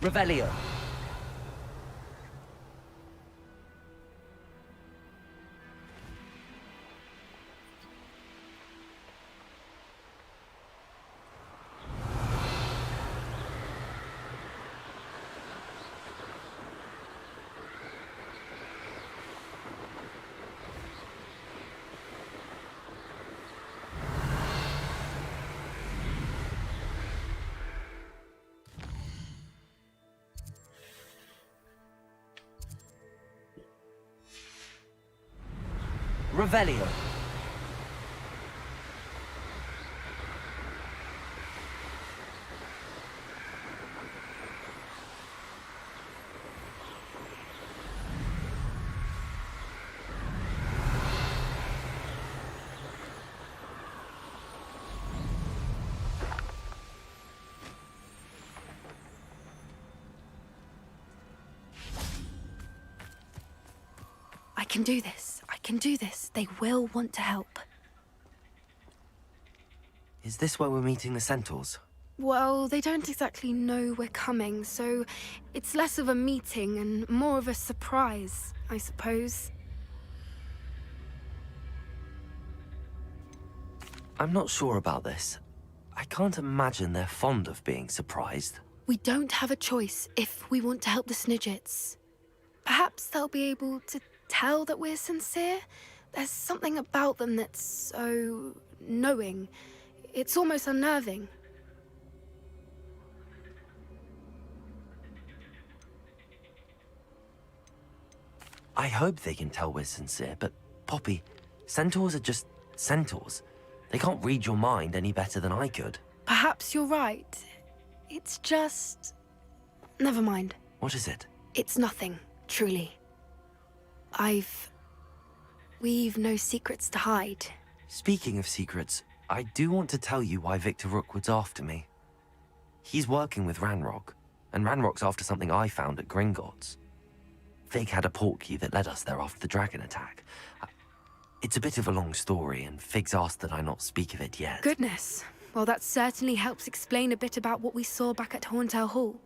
Revelio. Revelio. I can do this. I can do this. They will want to help. Is this where we're meeting the centaurs? Well, they don't exactly know we're coming, so it's less of a meeting and more of a surprise, I suppose. I'm not sure about this. I can't imagine they're fond of being surprised. We don't have a choice if we want to help the Snidgets. Perhaps they'll be able to tell that we're sincere. There's something about them that's so knowing. It's almost unnerving. I hope they can tell we're sincere, but Poppy, centaurs are just centaurs. They can't read your mind any better than I could. Perhaps you're right. It's just... Never mind. What is it? It's nothing, truly. We've no secrets to hide. Speaking of secrets, I do want to tell you why Victor Rookwood's after me. He's working with Ranrock, and Ranrock's after something I found at Gringotts. Fig had a portkey that led us there after the dragon attack. It's a bit of a long story, and Fig's asked that I not speak of it yet. Goodness. Well, that certainly helps explain a bit about what we saw back at Horntail Hall.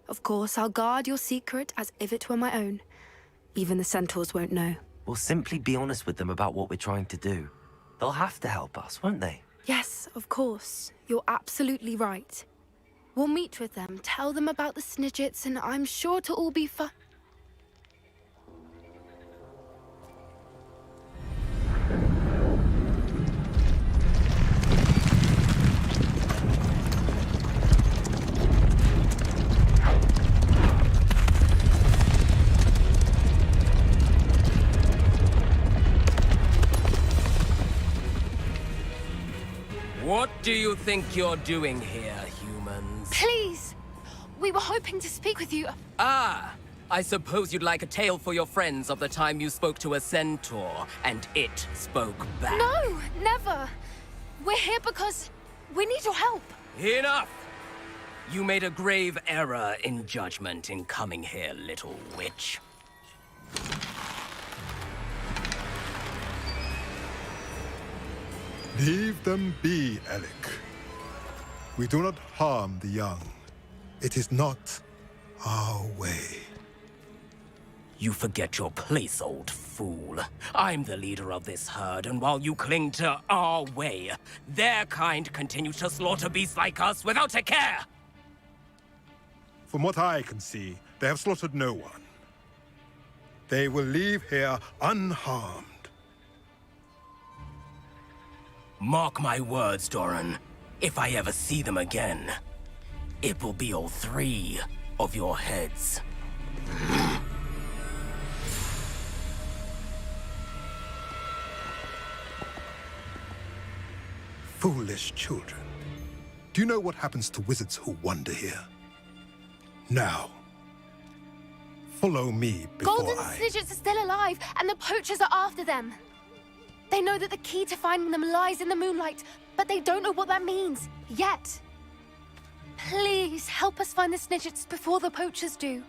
Of course, I'll guard your secret as if it were my own. Even the centaurs won't know. We'll simply be honest with them about what we're trying to do. They'll have to help us, won't they? Yes, of course. You're absolutely right. We'll meet with them, tell them about the Snidgets, and I'm sure to all be fun. What do you think you're doing here, humans? Please! We were hoping to speak with you. Ah! I suppose you'd like a tale for your friends of the time you spoke to a centaur, and it spoke back. No, never. We're here because we need your help. Enough! You made a grave error in judgment in coming here, little witch. Leave them be, Alec. We do not harm the young. It is not our way. You forget your place, old fool. I'm the leader of this herd, and while you cling to our way, their kind continue to slaughter beasts like us without a care! From what I can see, they have slaughtered no one. They will leave here unharmed. Mark my words, Doran. If I ever see them again, it will be all 3 of your heads. Foolish children. Do you know what happens to wizards who wander here? Now, follow me before Golden Snidgets are still alive, and the poachers are after them. They know that the key to finding them lies in the moonlight, but they don't know what that means, yet. Please, help us find the Snidgets before the poachers do.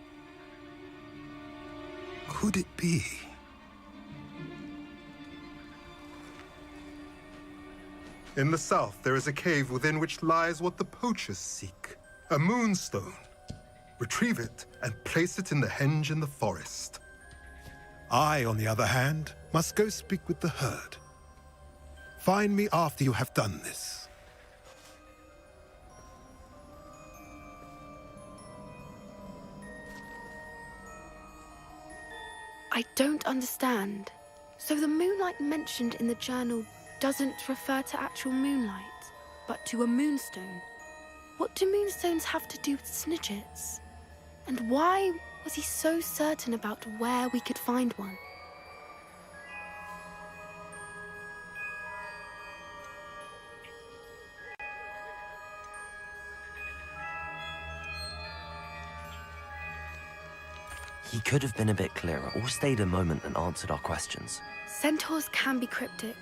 Could it be? In the south, there is a cave within which lies what the poachers seek. A moonstone. retrieve it, and place it in the henge in the forest. I, on the other hand, must go speak with the herd. Find me after you have done this. I don't understand. So the moonlight mentioned in the journal doesn't refer to actual moonlight, but to a moonstone. What do moonstones have to do with snidgets? And why was he so certain about where we could find one? He could have been a bit clearer, or stayed a moment and answered our questions. Centaurs can be cryptic.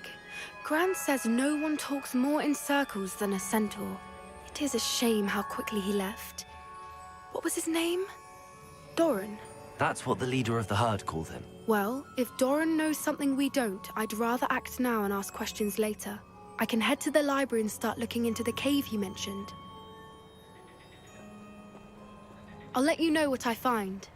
Gran says no one talks more in circles than a centaur. It is a shame how quickly he left. What was his name? Doran. That's what the leader of the herd called him. Well, if Doran knows something we don't, I'd rather act now and ask questions later. I can head to the library and start looking into the cave he mentioned. I'll let you know what I find.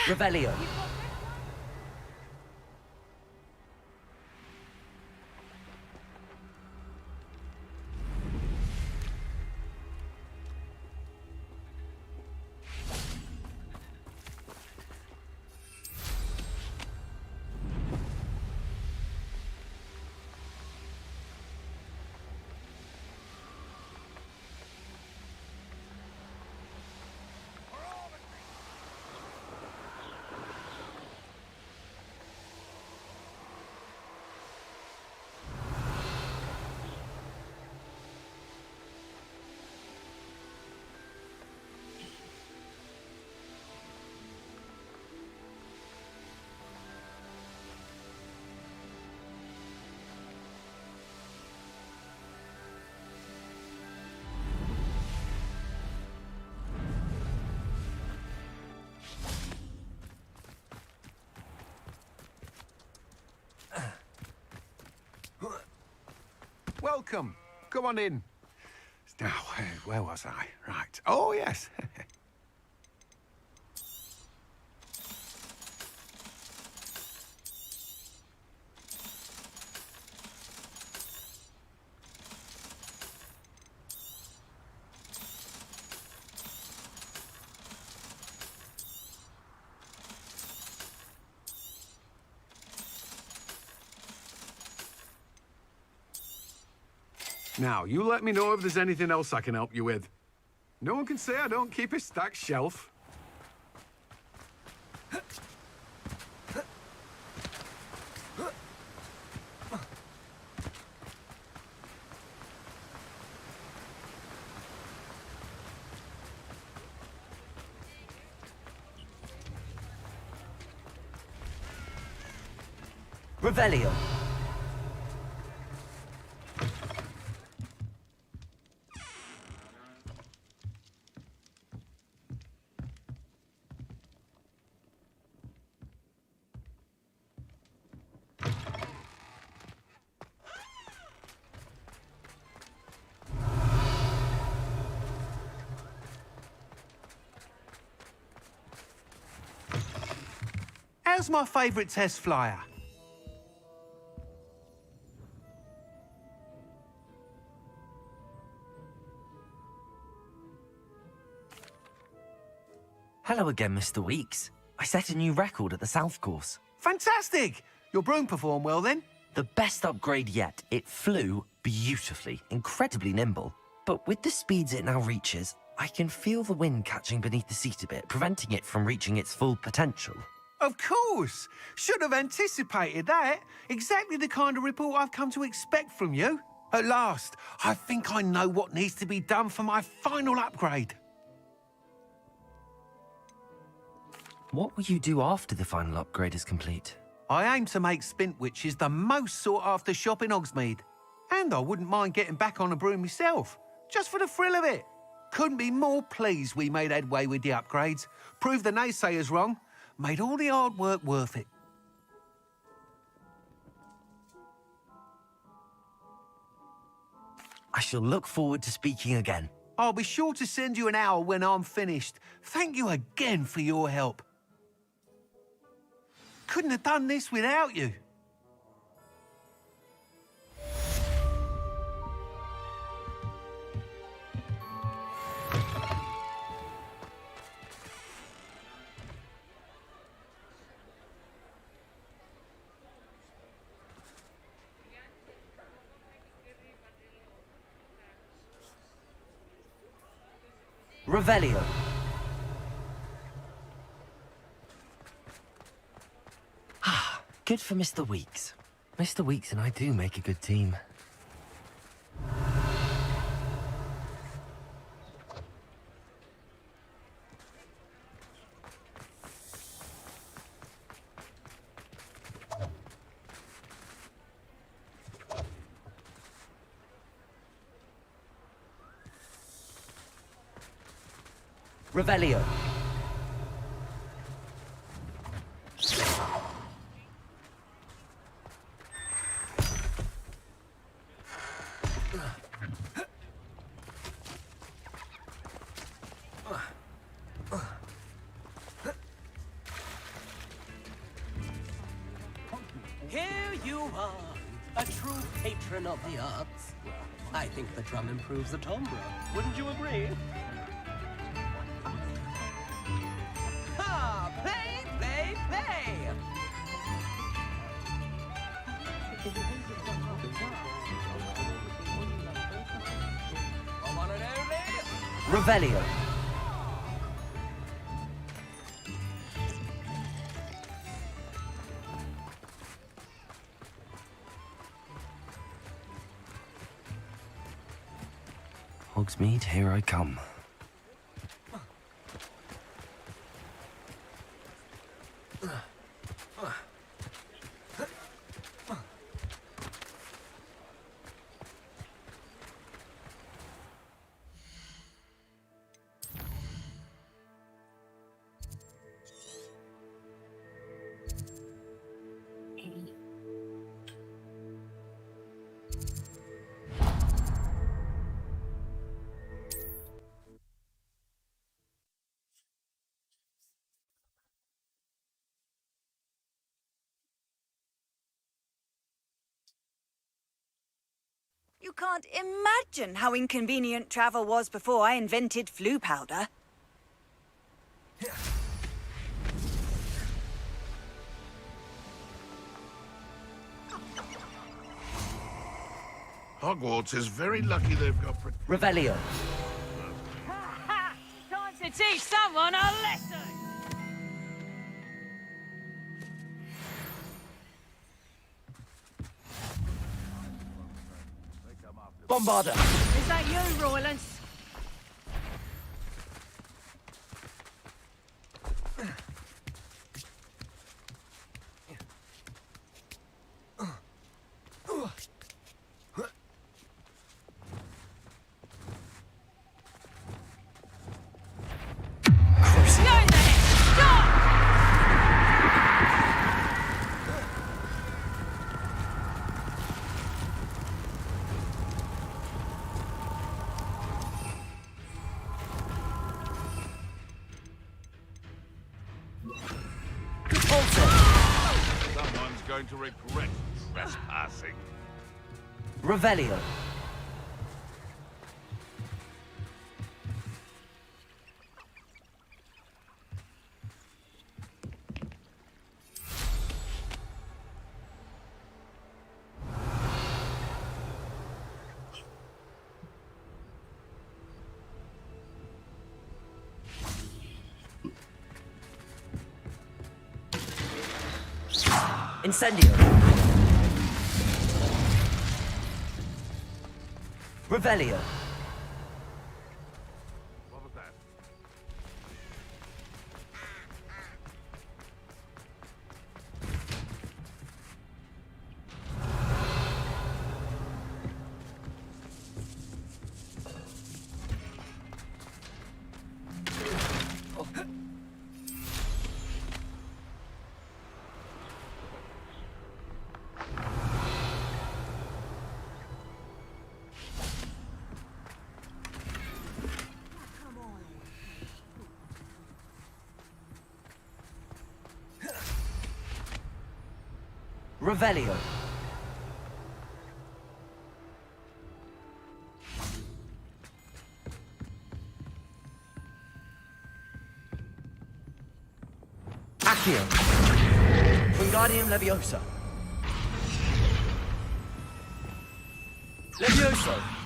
Revelio. Welcome. Come on in. Now, where was I? Right. Oh, yes. Now, you let me know if there's anything else I can help you with. No one can say I don't keep a stacked shelf. Revelio. How's my favourite test flyer? Hello again, Mr. Weeks. I set a new record at the South Course. Fantastic! Your broom performed well then? The best upgrade yet. It flew beautifully, incredibly nimble. But with the speeds it now reaches, I can feel the wind catching beneath the seat a bit, preventing it from reaching its full potential. Of course! Should have anticipated that. Exactly the kind of report I've come to expect from you. At last, I think I know what needs to be done for my final upgrade. What will you do after the final upgrade is complete? I aim to make Spintwitches the most sought-after shop in Hogsmeade. And I wouldn't mind getting back on a broom myself, just for the thrill of it. Couldn't be more pleased we made headway with the upgrades. Proved the naysayers wrong. Made all the hard work worth it. I shall look forward to speaking again. I'll be sure to send you an hour when I'm finished. Thank you again for your help. Couldn't have done this without you. Revelio. Ah, good for Mr. Weeks. Mr. Weeks and I do make a good team. Revelio. Here you are, a true patron of the arts. I think the drum improves the timbre. Wouldn't you agree? Ha! Play, play, play! The one and only... Revelio. Hogsmeade, here I come. You can't imagine how inconvenient travel was before I invented flu powder. Hogwarts is very lucky they've got... Revelio. Time to teach someone a lesson! Bombarda. Is that you, Roylance? Someone's going to regret trespassing. Revelio. Incendio. Revelio. What was that? Revelio. Accio. Wingardium Leviosa. Levioso.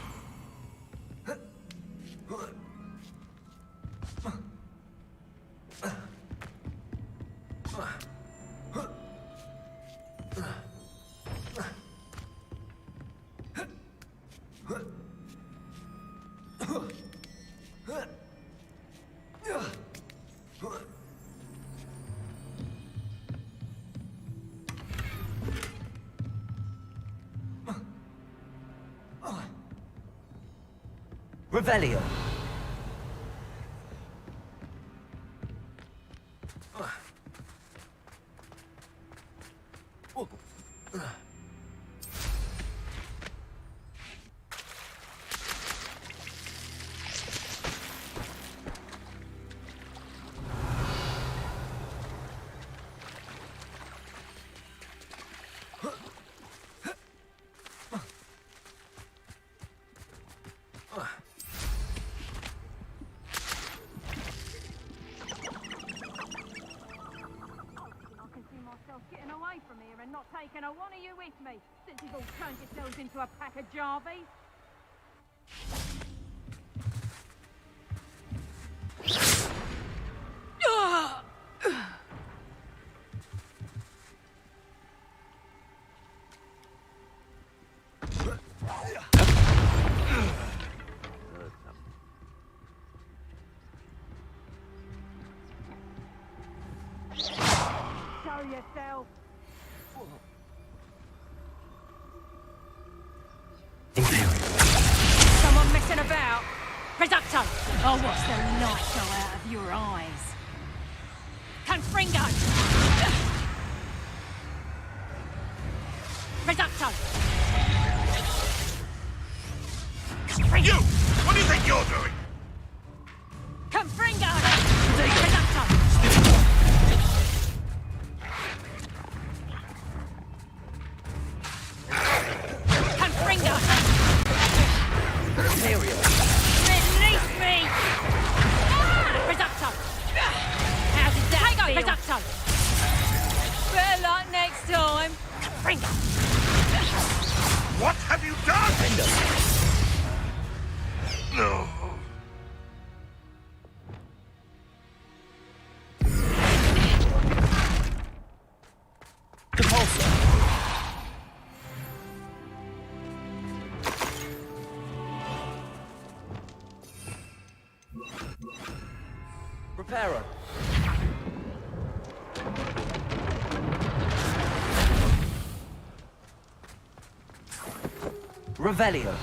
Revelio. Getting away from here and not taking a one of you with me, since you've all turned yourselves into a pack of Jarvies. Show yourself. Someone messing about? Reducto! Oh, what's the light go out of your eyes? Confringo! Reducto! You! What do you think you're doing? Confringo! Reducto! Confringo! Imperial. Release me! Reducto! How did that feel? Reducto! Better luck next time! Confringo! What have you done? No. Compulsor. Reparo. Revelio.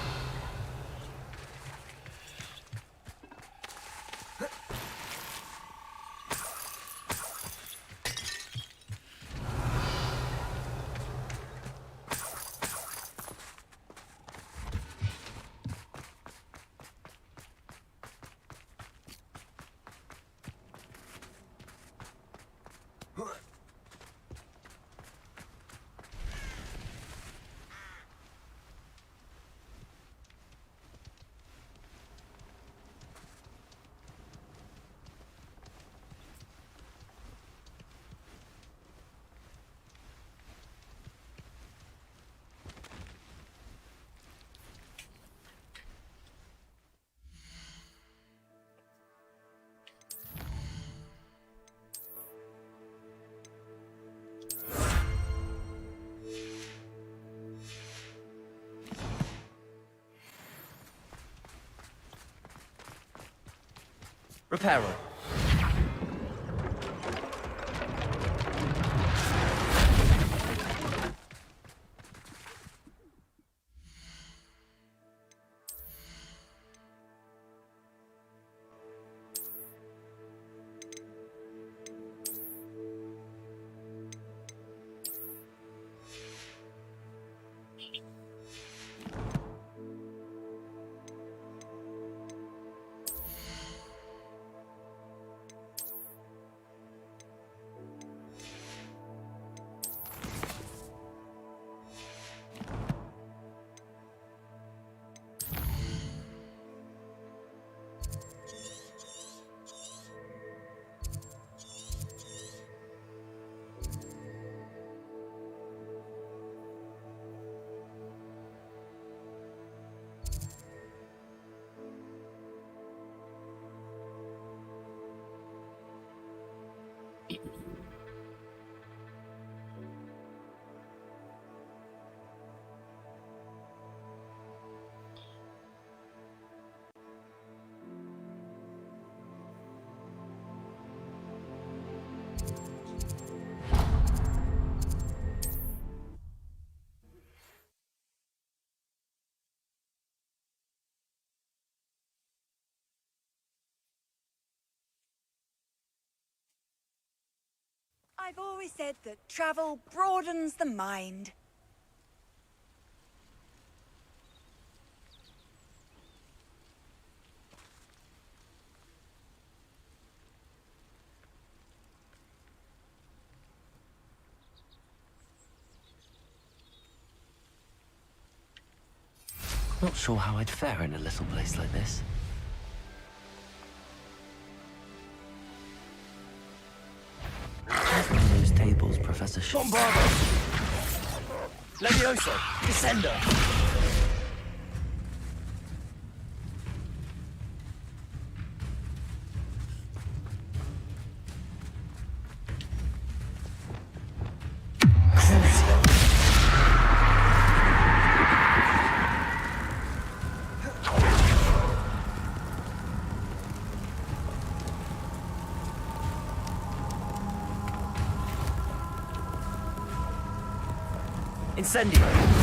Reparo. I've always said that travel broadens the mind. Not sure how I'd fare in a little place like this. Where's one of those tables, Professor Bombardo! Levioso! Descender! Incendio!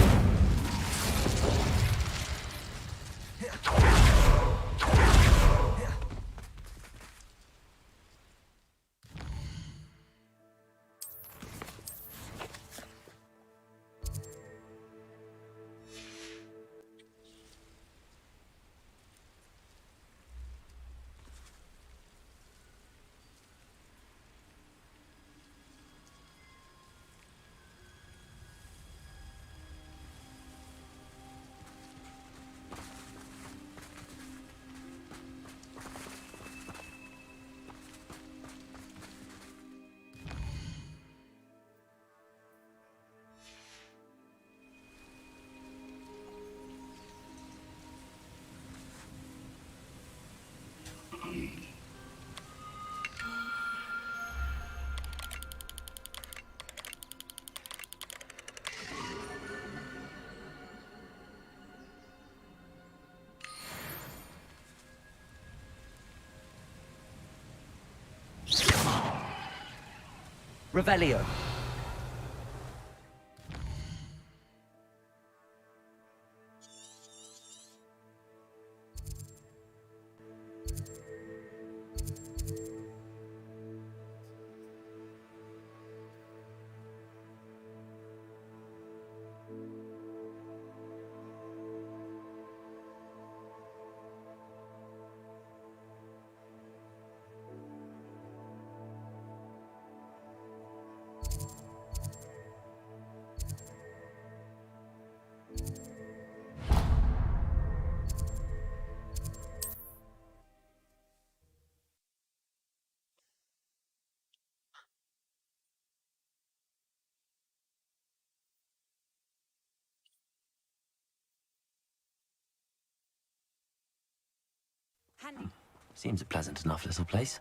Revelio. Handy. Seems a pleasant enough little place.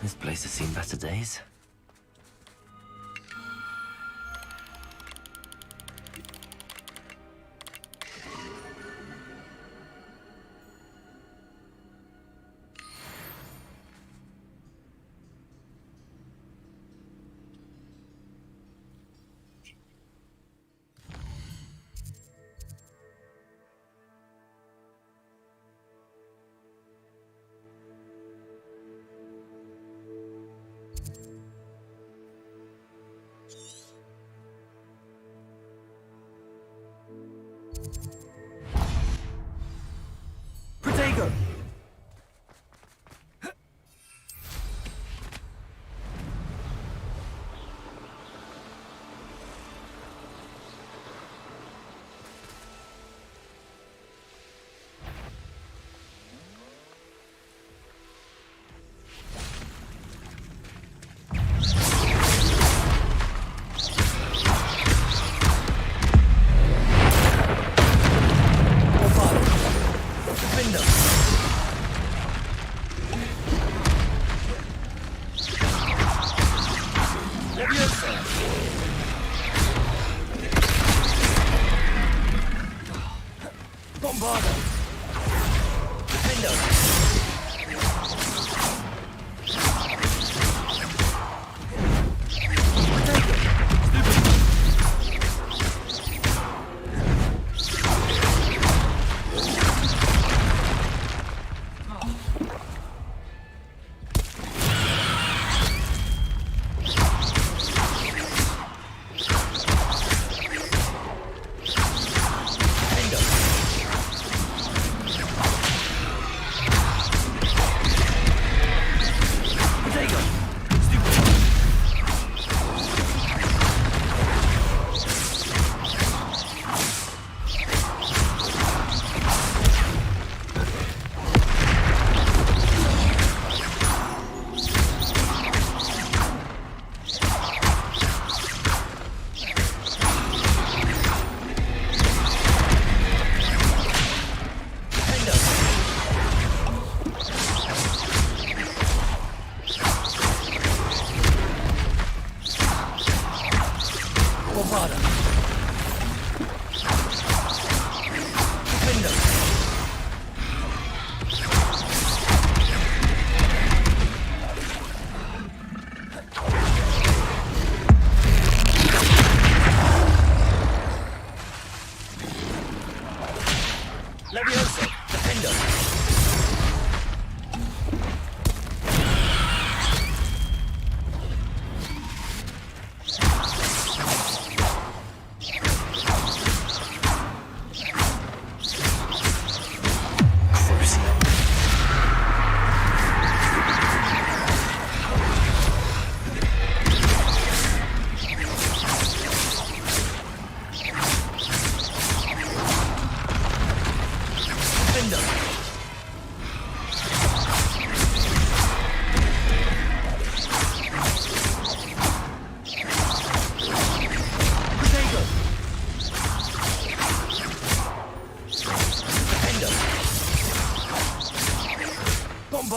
This place has seen better days.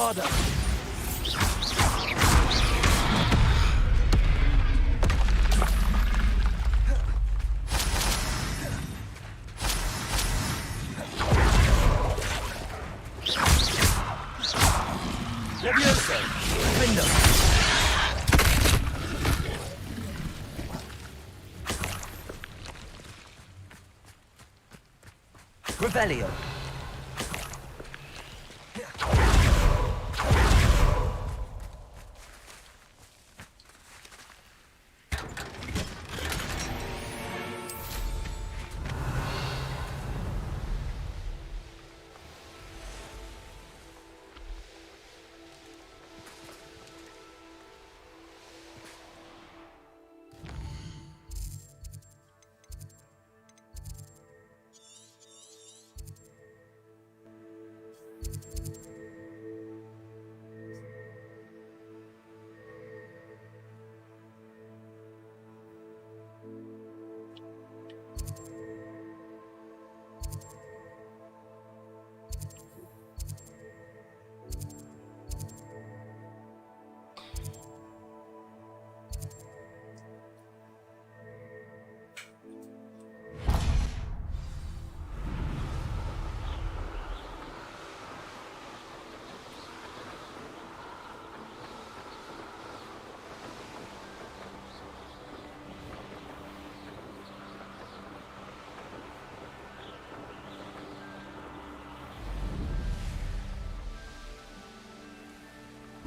harder! Levioso! Window! Revelio.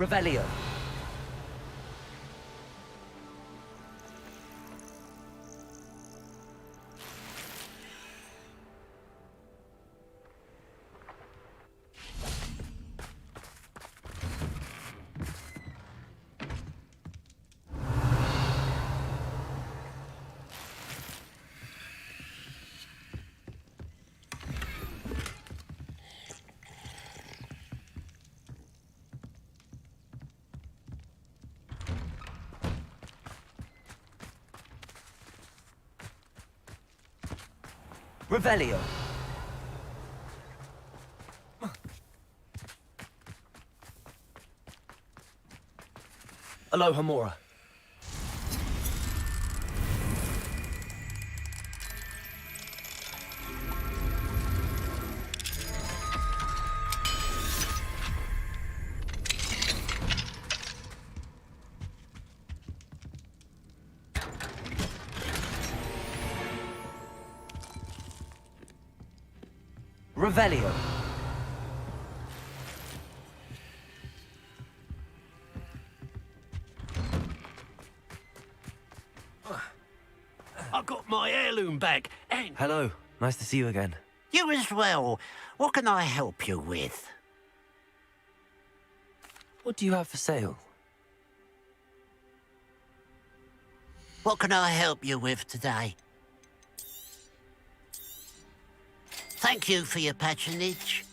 Revelio. Revelio. Aloha Mora. Revelio. I got my heirloom back, and Hello. Nice to see you again. you as well. What can I help you with? What do you have for sale? What can I help you with today? Thank you for your patronage.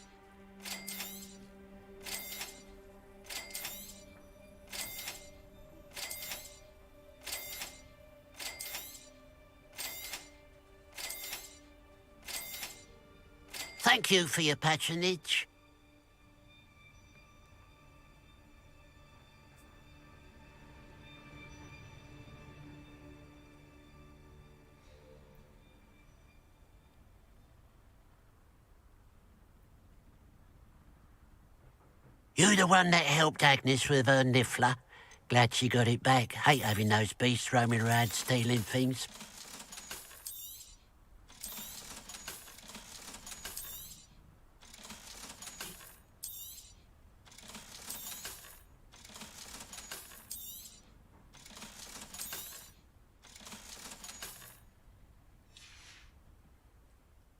Thank you for your patronage. You the one that helped Agnes with her niffler? Glad she got it back. Hate having those beasts roaming around stealing things.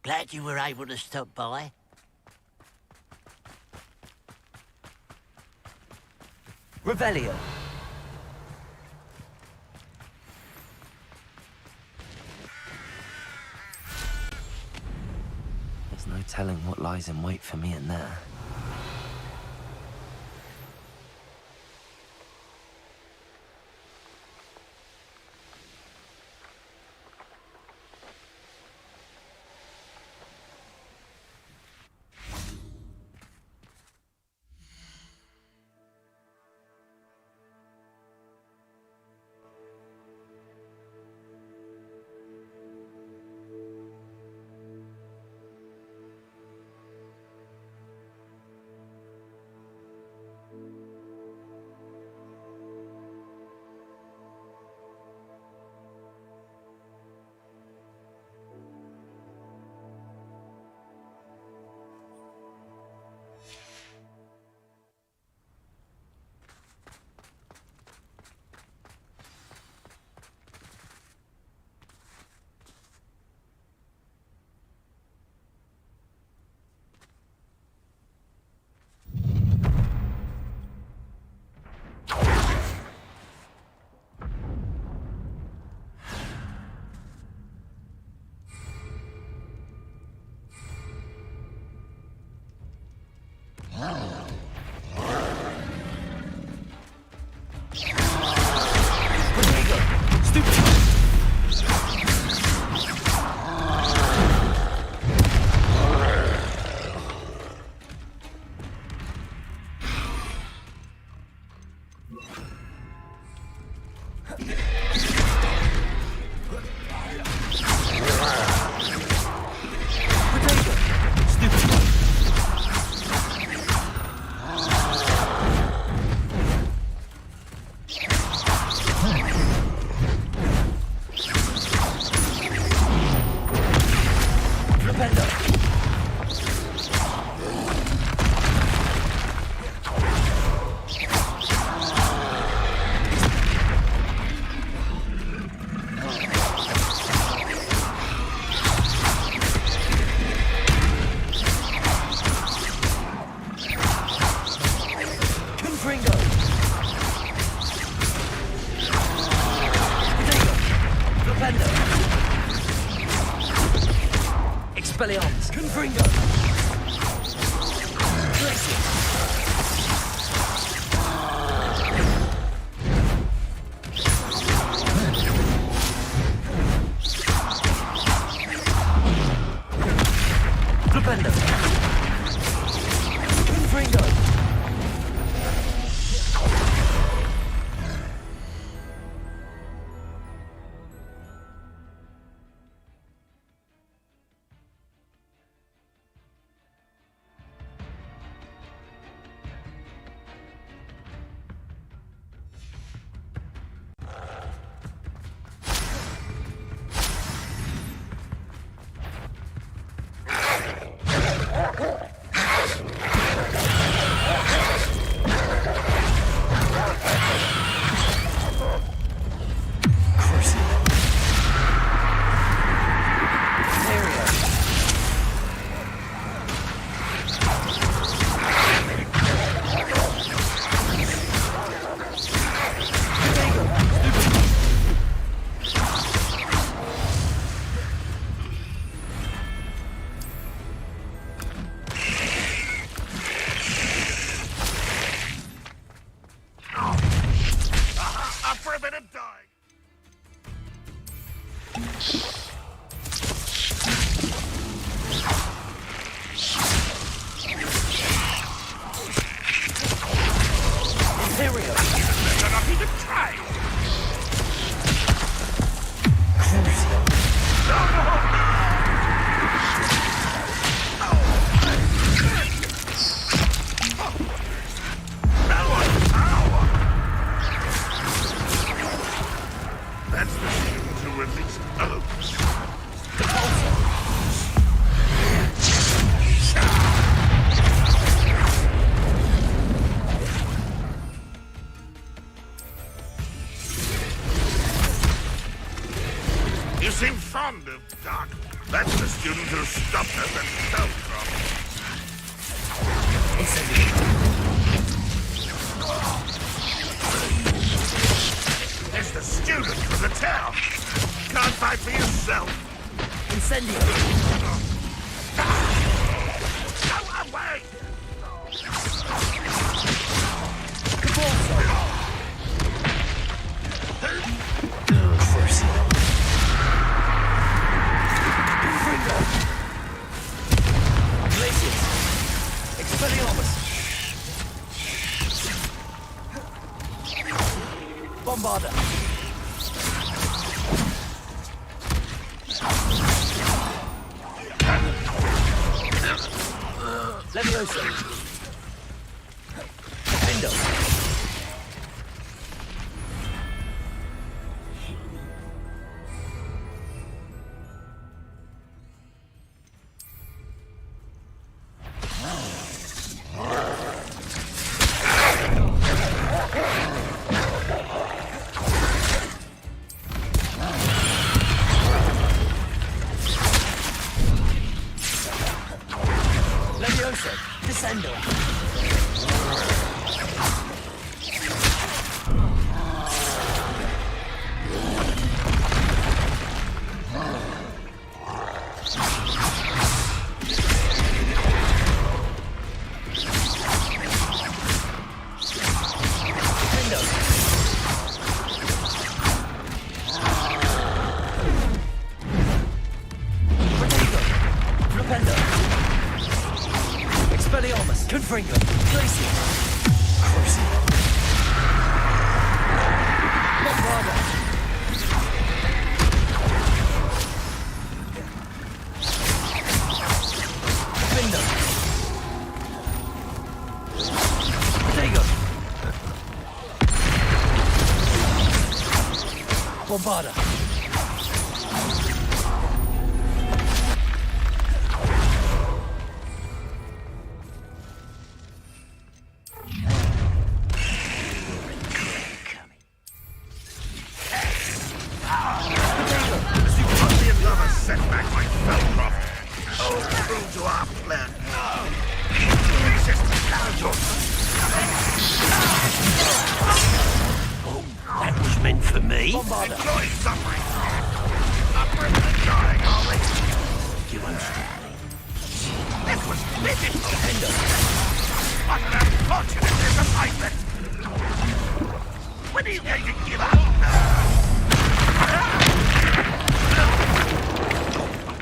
Glad you were able to stop by. Revelio. There's no telling what lies in wait for me in there. Expelliarmus. Confringo. Flipendo. Confringo. You seem fond of Doc. That's the student who stopped us and fell from. There's the student from the town. Can't fight for yourself. Incendio. Go away! Expelliarmus. Bombarda. Leviosa. Window. Leviosa. Descendo. Bombarda! Superbolian lover set back my Felcroft. Oh, true to our plan. Resist That was meant for me. Enjoy suffering. Upward and dying, are we? You won't stop me. This was pitiful. What an unfortunate disappointment. When are you going to give up?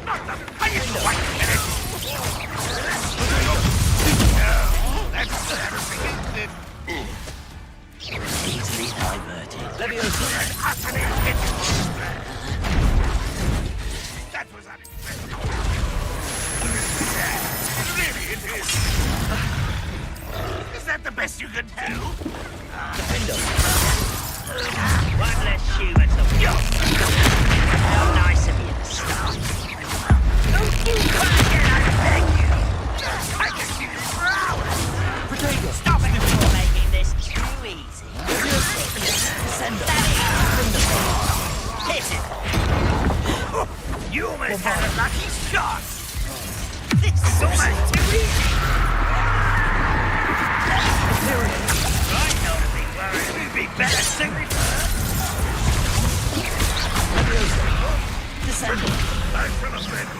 Not the highest white minute. No, that's everything, isn't it? Easily diverted. An utterly pitiful plan. That was unacceptable. Really, it is. Is that the best you can do? One less human to go. How nice of you to stop. Don't you cry again, I beg you. I can see this for hours. Stop it before making this too easy. You almost had a lucky shot. This is almost too easy. I know a big worry. You'd be better soon reverse. I'm from a friend.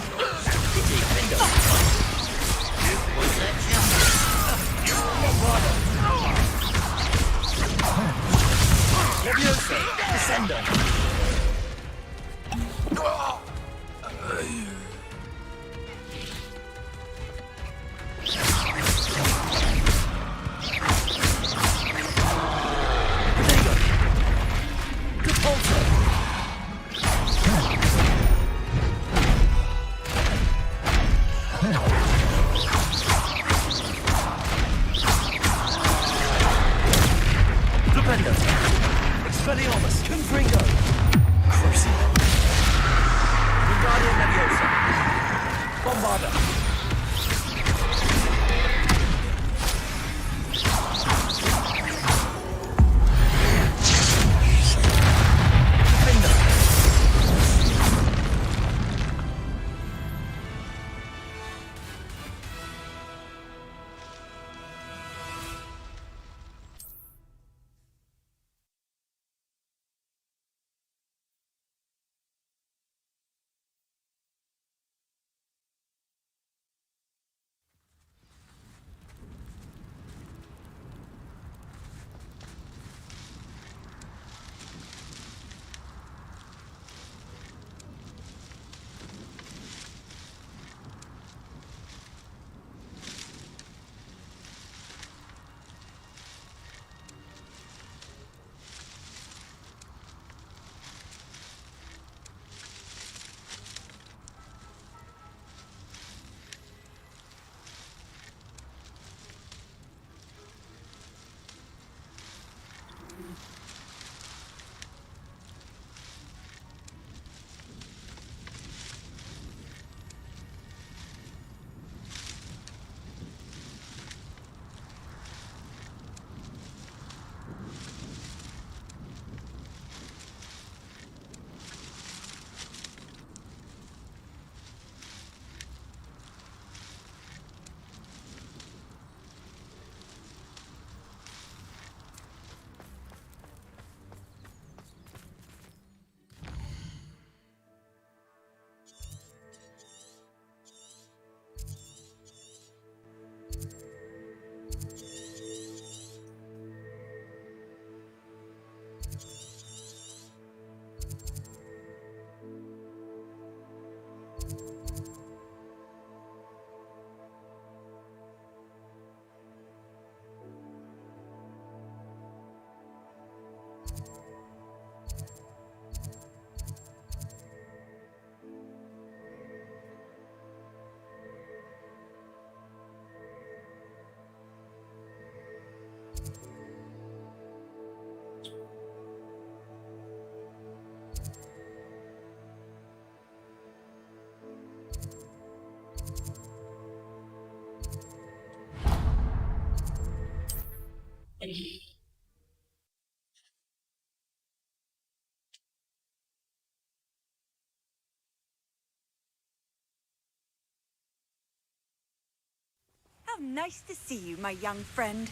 How nice to see you, my young friend.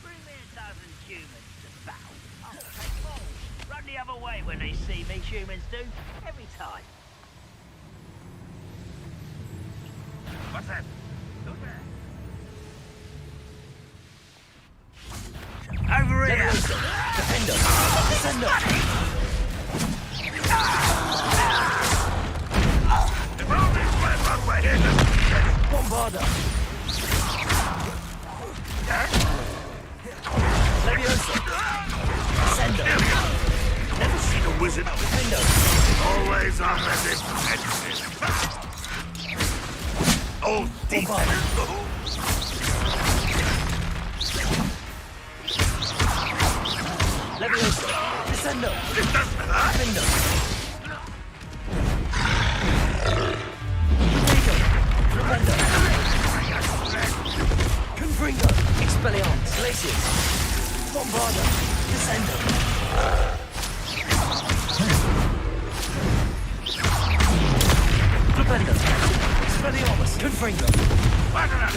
Bring me a dozen humans to battle. I'll take them all. Run the other way when they see me, humans do. Every time. What's that? Who's there? Over here! Defender! Descender! If only Glenn were in the... Bombarder! Leviosa! Descender! Never seen a wizard. Defender! Always on the defensive. Old defense. Leviosa! Descender! It doesn't hurt. Defender! Confringo! Expelliarmus! Glacius! Bombarder! Descender! Flipendo! Expelliarmus! Confringo! Defender!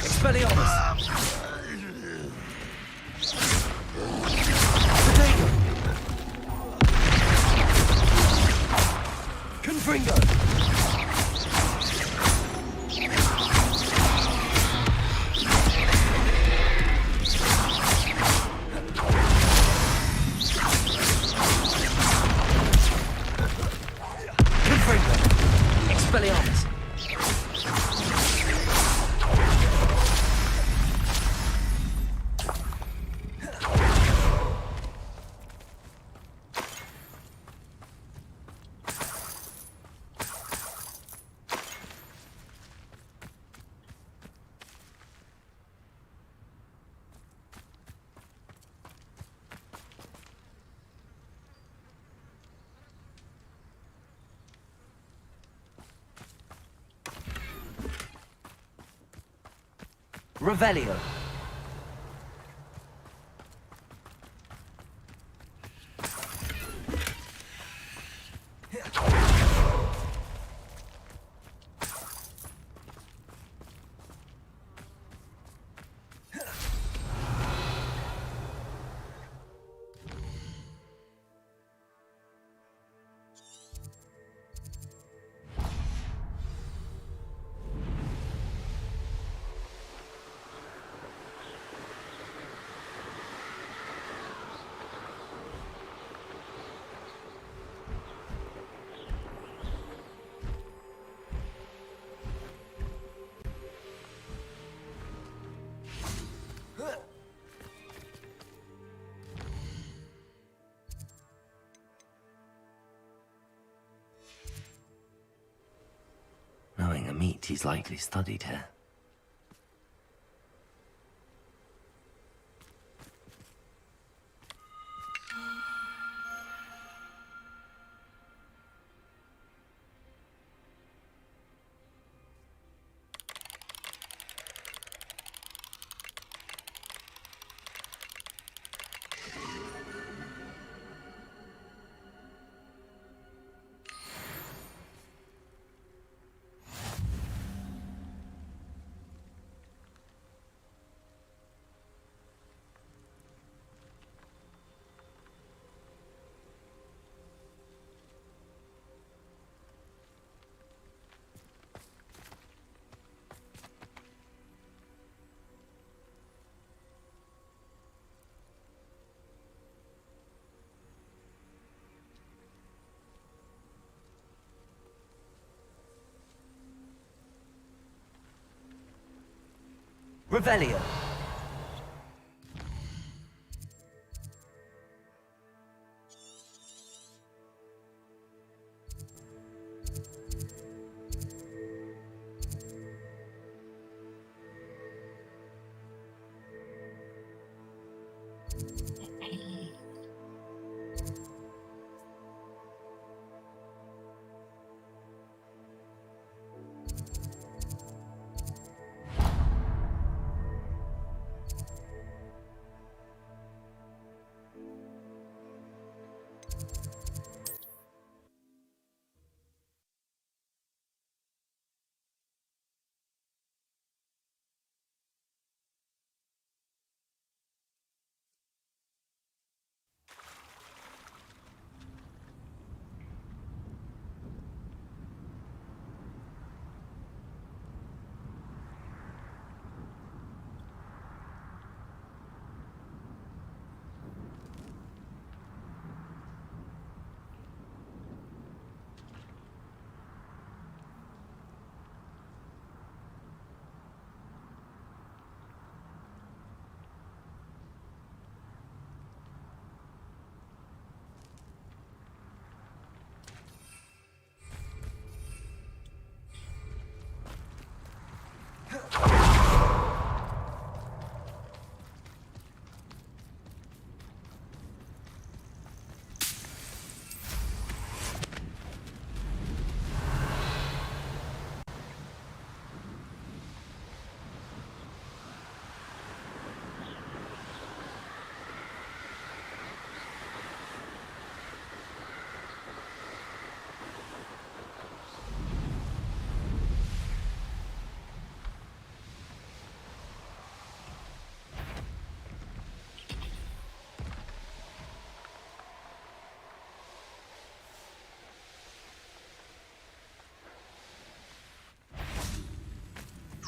Expelliarmus! Potato! Confringo! Confringo! Expelliarmus! Revelio. Knowing a meat, he's likely studied here. Revelio.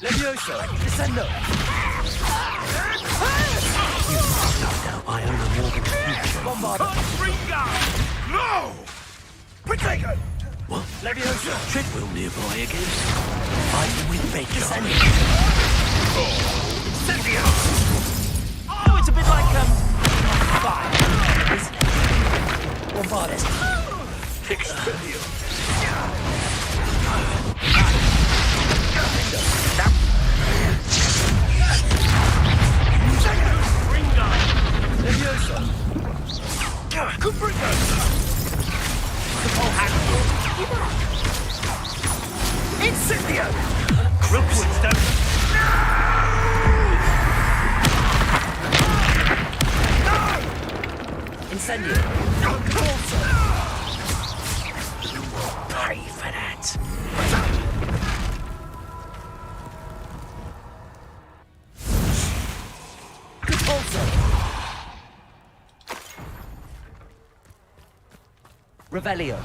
Levioso, descendo! I own a Morgan future. Bombarda! No! Protego! What? Levioso! Treadwheel nearby again. Fighting with Baker. Descendo! Incendio! Oh, it's a bit like, fire, isn't it? Bombarda! Expendio! Levioso! Cubrigo! Incendio! Rookwood's done. Incendio! Pay for that. Revelio.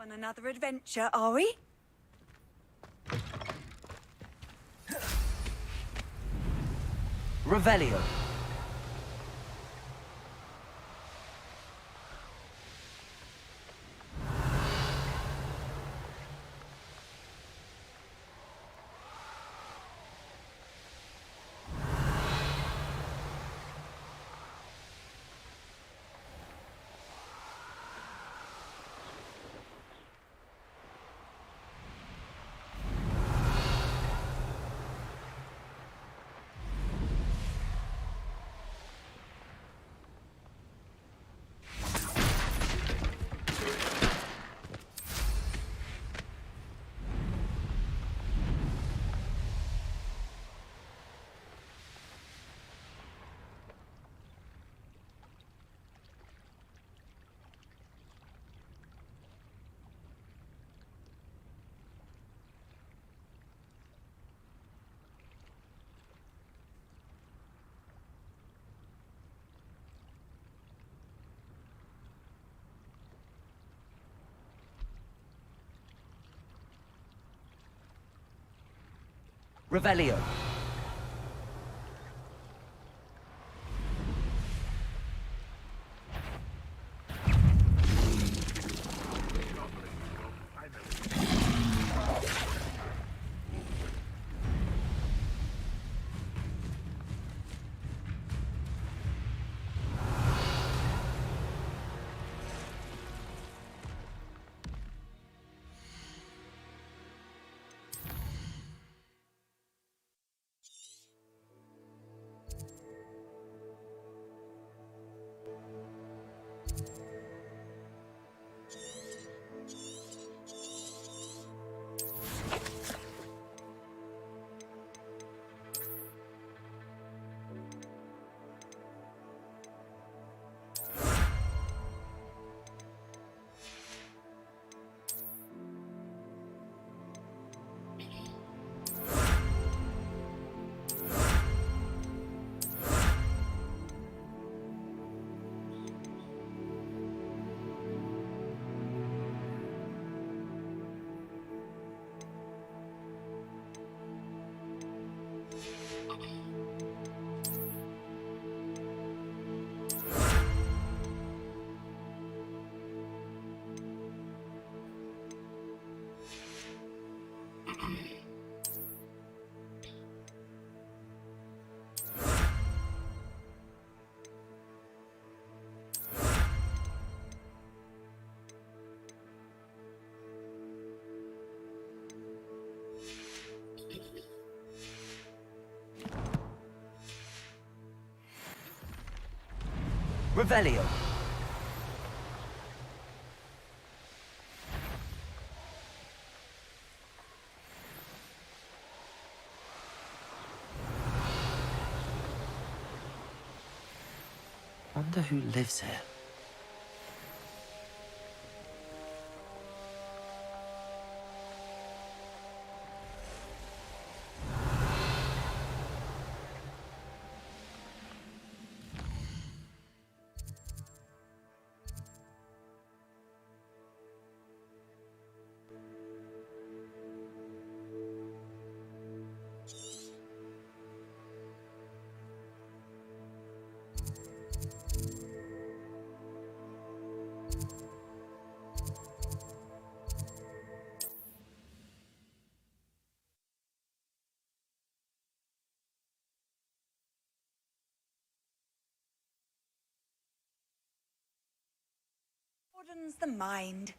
On another adventure, are we? Revelio. Revelio. Revelio. Wonder who lives here. Broadens the mind.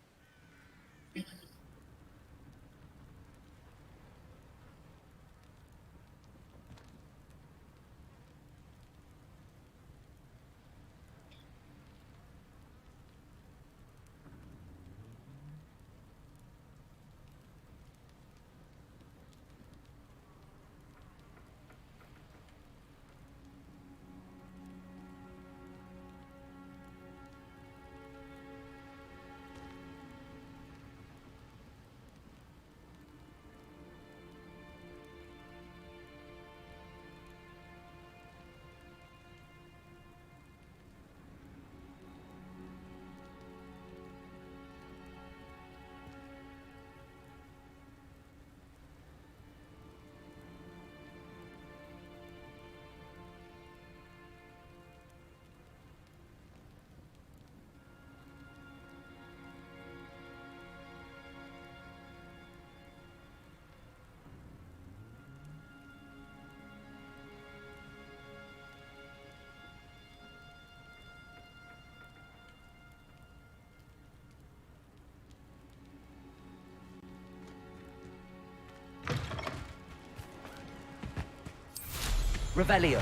Revelio.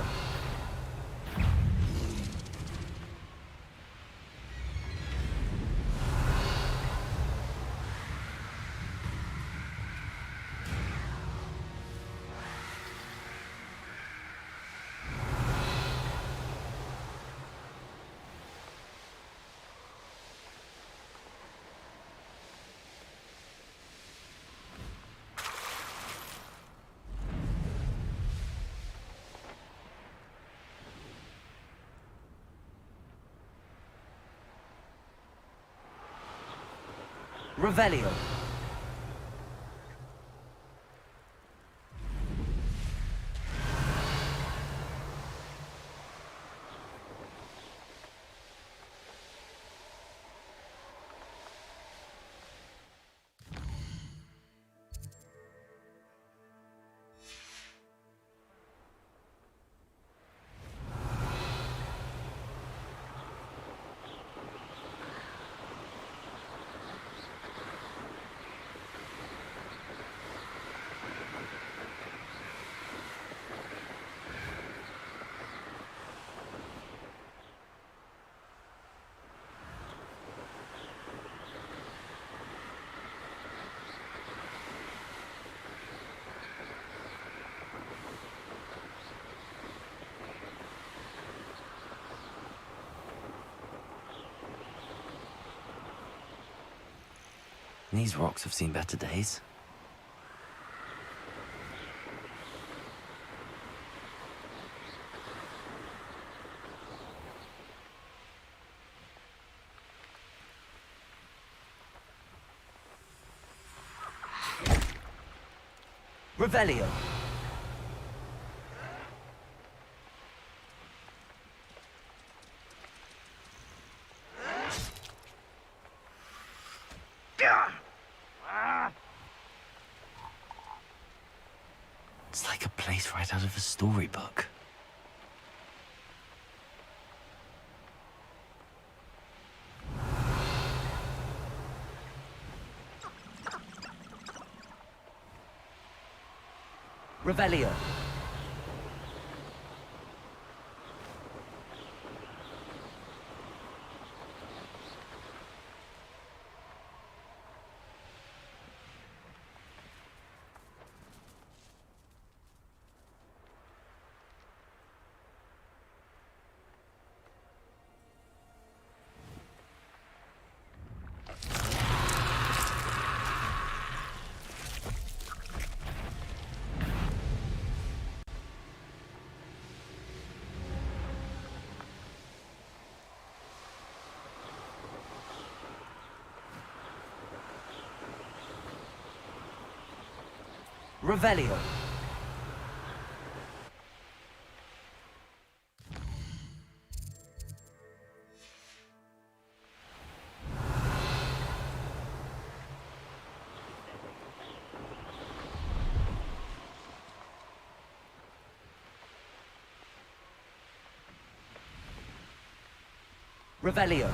Revelio. These rocks have seen better days. Revelio. It's like a place right out of a storybook. Revelio. Revelio. Revelio.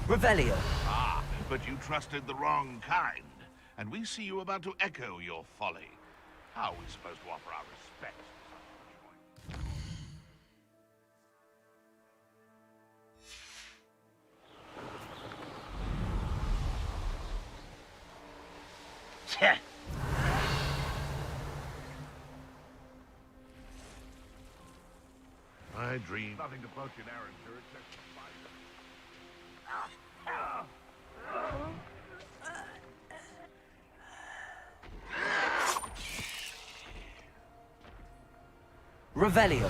Revelio. Ah, but you trusted the wrong kind, and we see you about to echo your folly. How are we supposed to offer our respects to such a joint? I dream nothing to poach an errand, sir, except Revelio.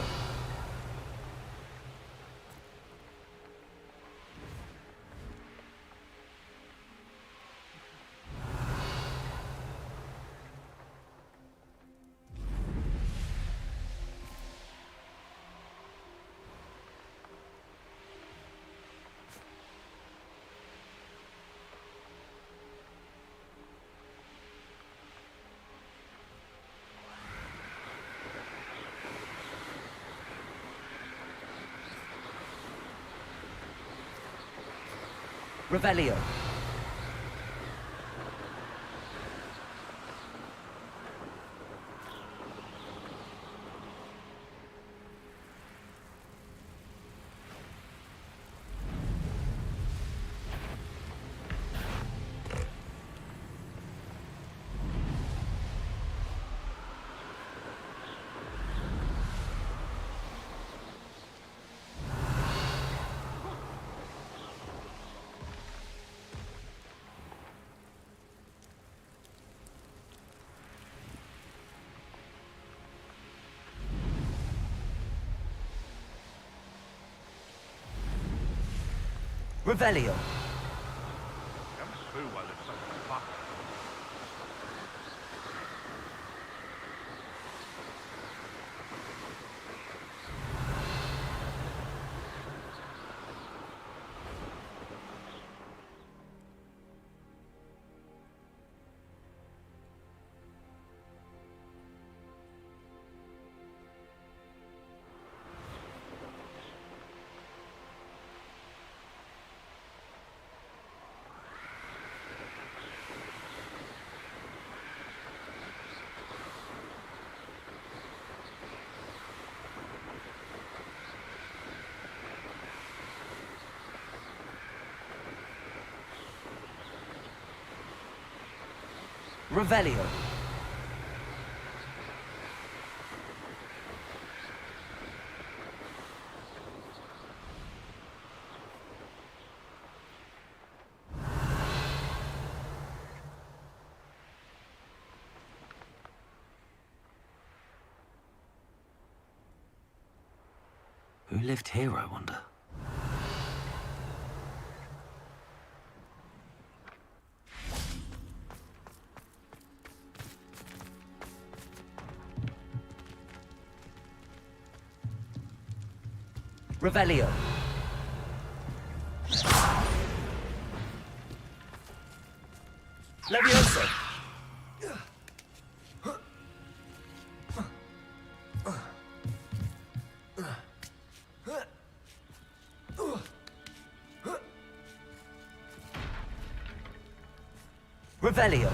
Revelio. Revelio. Comes through while it's such a fuck. Revelio. Who lived here, I wonder? Revelio. Levioso. Revelio.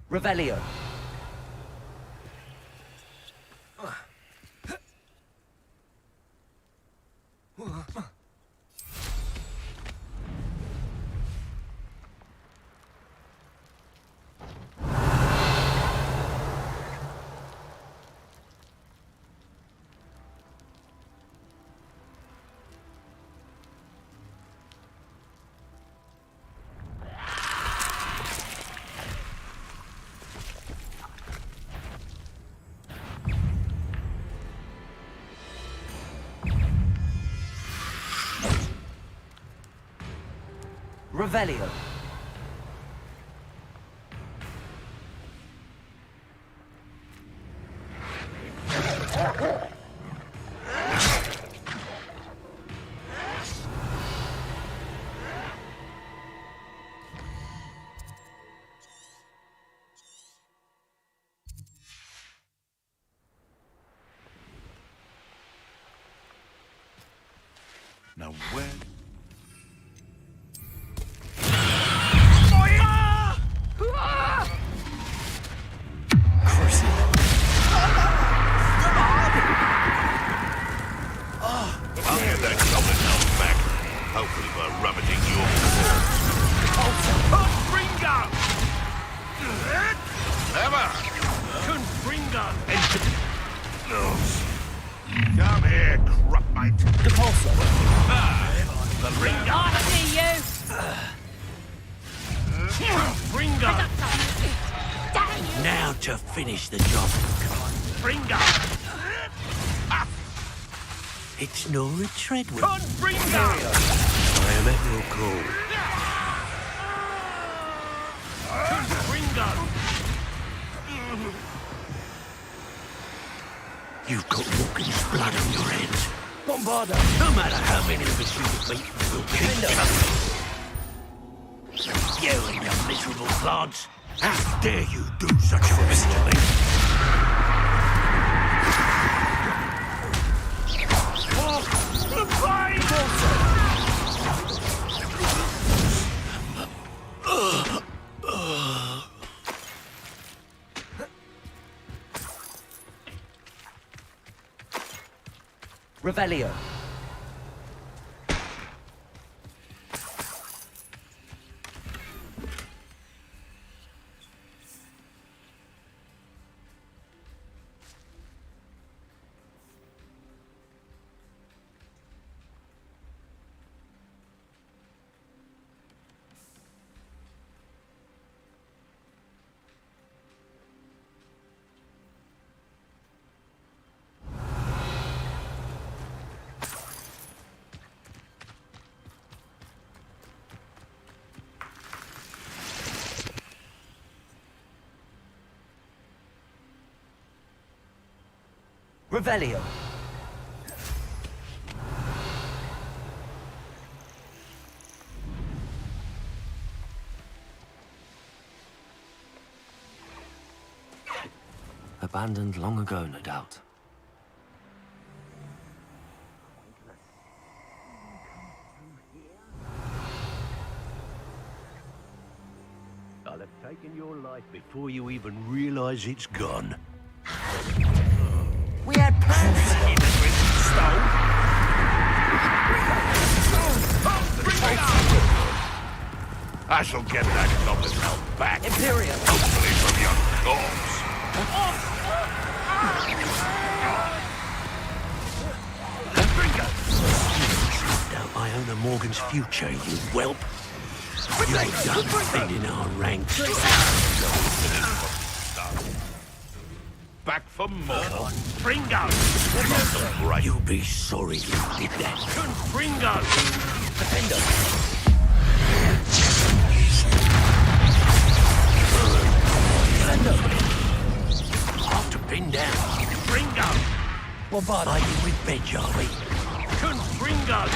Revelio. Revelio. Now where? Come here, Crupmite. Depulso. The ringer. I see you! Ringer. Damn you! Now to finish the job. Ringer. It's no retreat with Ringer. I am at your call. Ringer. You've got Walken's blood on your hands. Bombarda. No matter how many of us you defeat, we'll keep coming. You and your miserable plants. How dare you do such things to me? Revelio. Revelio. Abandoned long ago, no doubt. I'll have taken your life before you even realize it's gone. We had plans. I shall get that goblet hell back. Imperium. Hopefully from your corpse. Doubt I own a Morgan's future, you whelp. You're done defending our ranks. Back for more. Fringo! You'll be sorry you did that. Fringo! Defender. After pin down. Fringo! Bombard. Are you with Ben, Charlie? Fringo!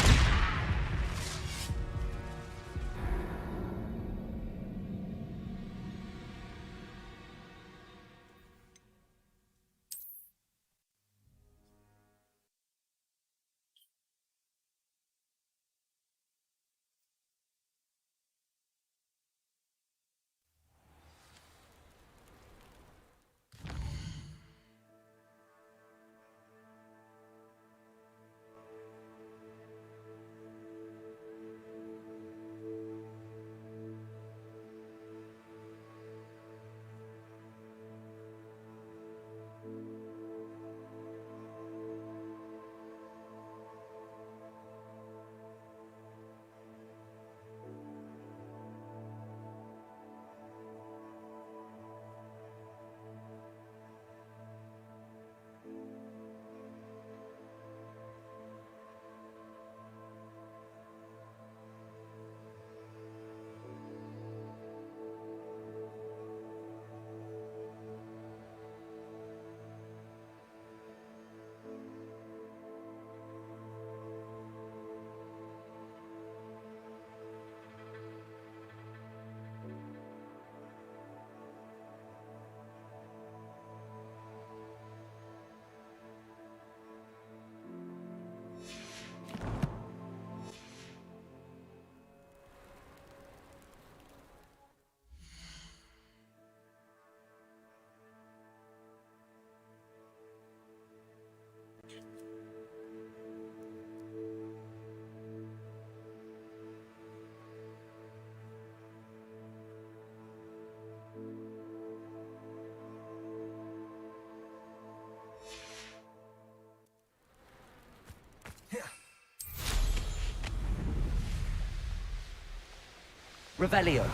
Revelio.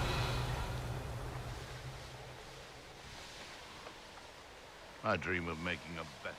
I dream of making a better.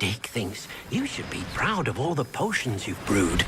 Dick thinks you should be proud of all the potions you've brewed.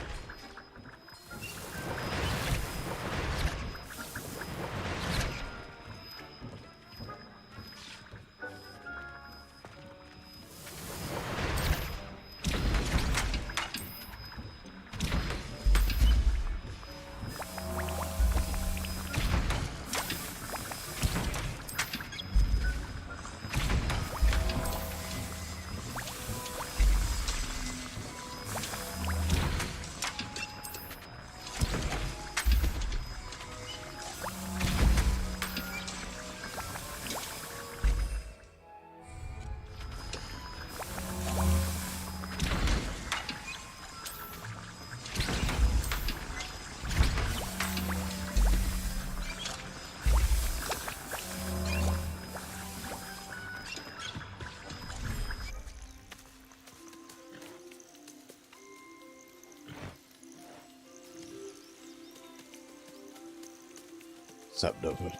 Sup, Dover?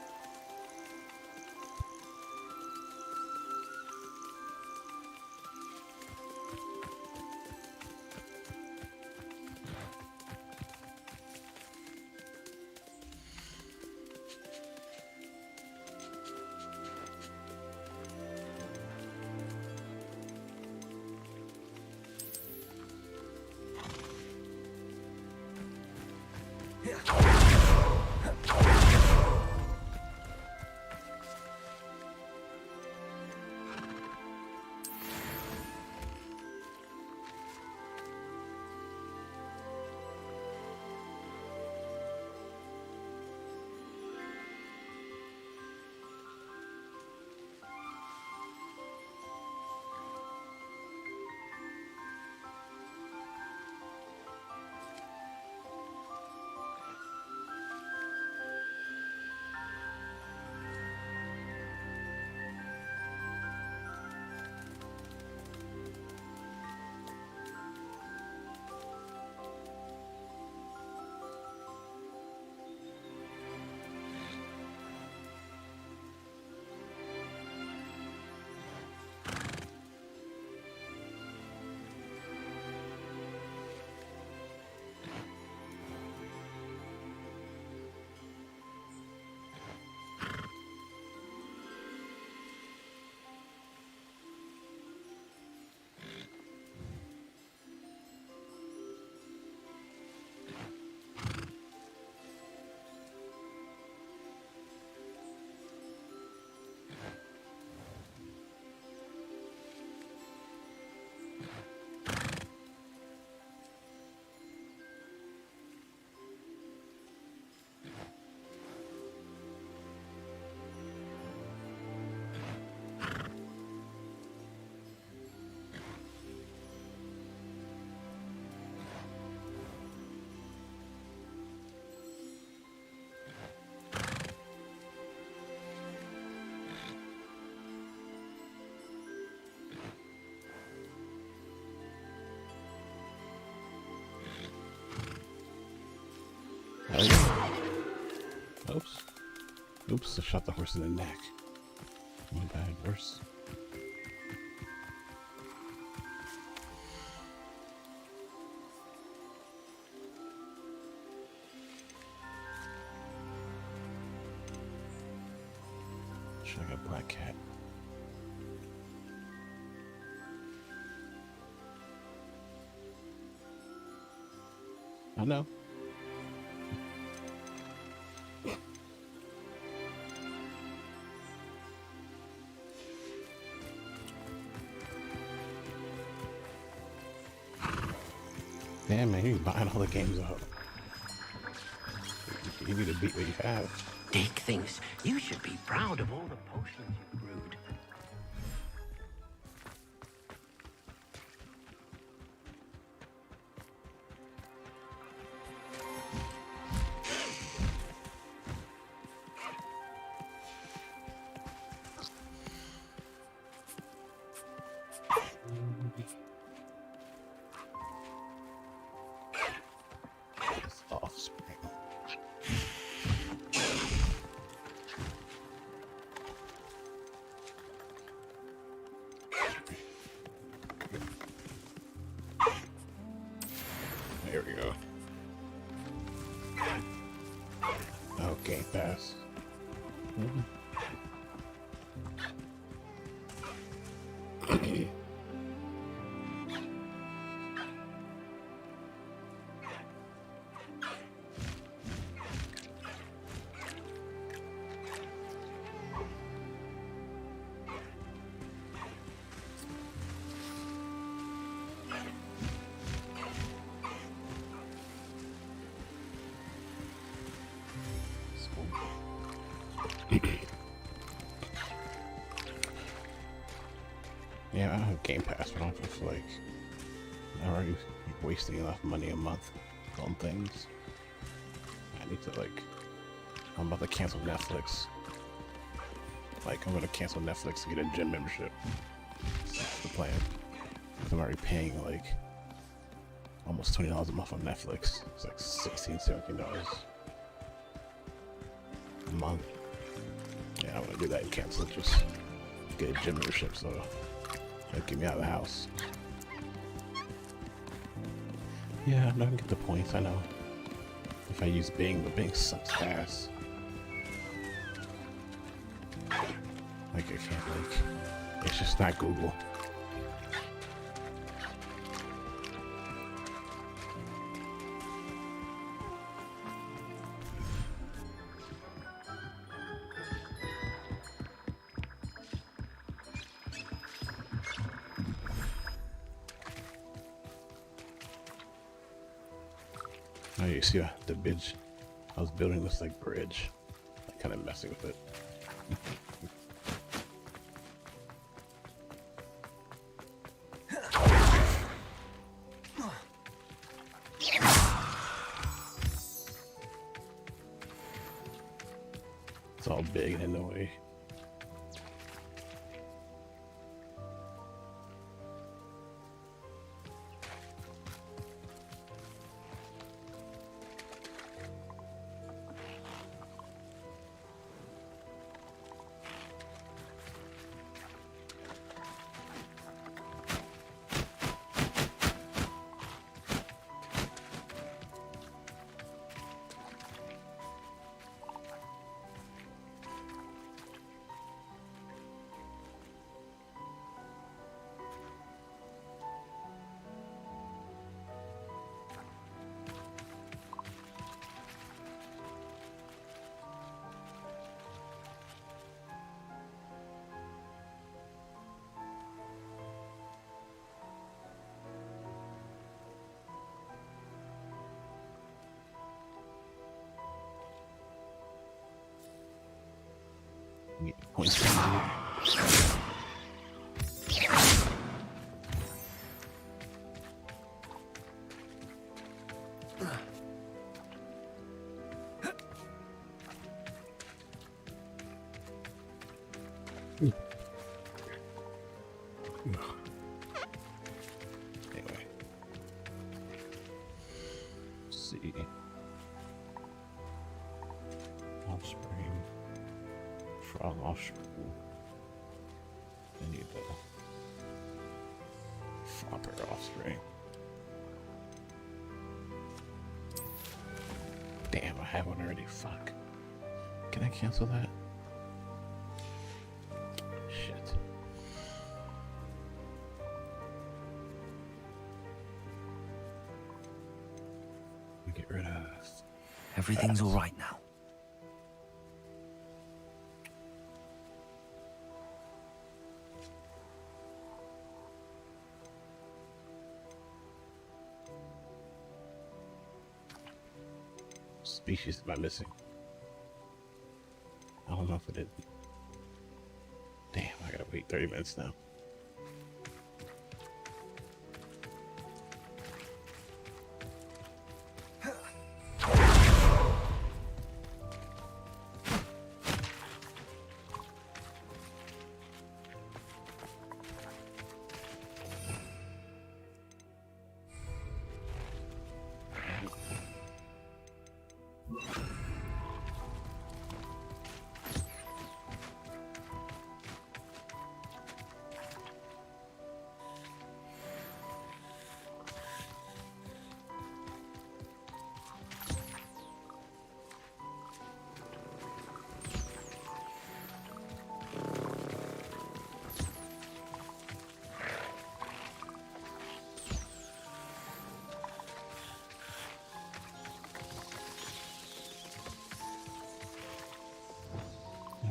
Oops, I shot the horse in the neck. My bad, horse. Should I get black cat? I know. Damn, man, you're buying all the games up. You need to beat what you have. Dick thinks you should be proud of all the potions you brewed. It's offspring. There we go. Okay, pass. Yeah, I have Game Pass, but I don't feel like I'm already wasting enough money a month on things. I need to, like, I'm about to cancel Netflix. Like, I'm gonna cancel Netflix to get a gym membership. That's the plan. I'm already paying, like, almost $20 a month on Netflix. It's like $16, $17 a month. Yeah, I'm gonna do that and cancel it. Just get a gym membership, so that'll get me out of the house. Yeah, I don't get the points, I know. If I use Bing, but Bing sucks ass. Like, I can't, like, it's just not Google. Oh, you see the bridge? I was building this like bridge, like kind of messing with it. It's all big and in the way. Get points. Anyway, let's see. Offspring. I need the proper offspring. Damn, I have one already. Fuck. Can I cancel that? Shit. We get rid of. Everything's all right now. Species am I missing? I don't know if it is. Damn, I gotta wait 30 minutes now.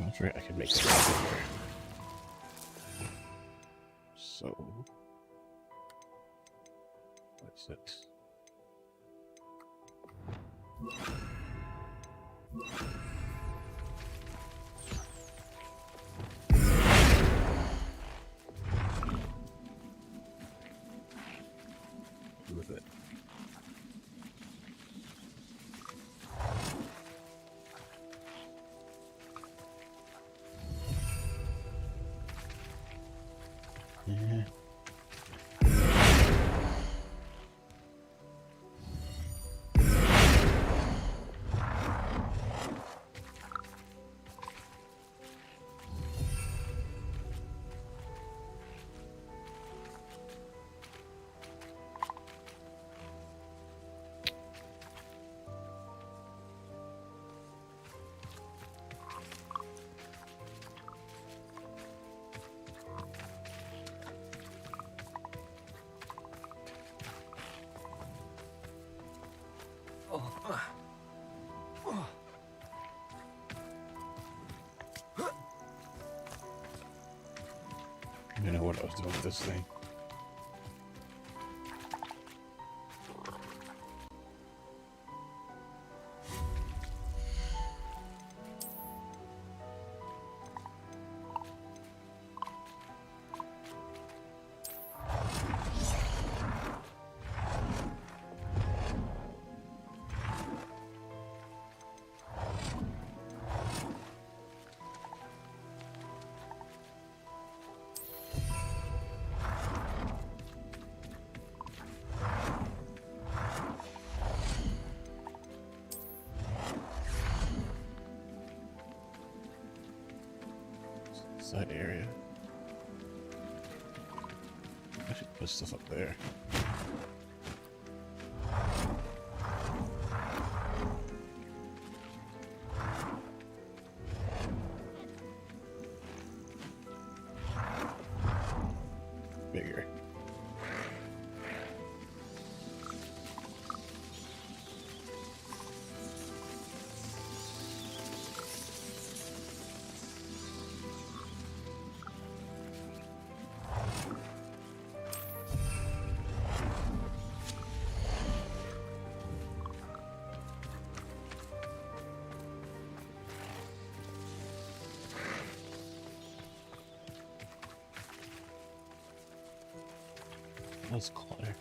That's right, I can make some here. So, what's it? With it. Yeah. I don't know what I was doing with this thing. Side area. I should put stuff up there. Bigger. That's clutter.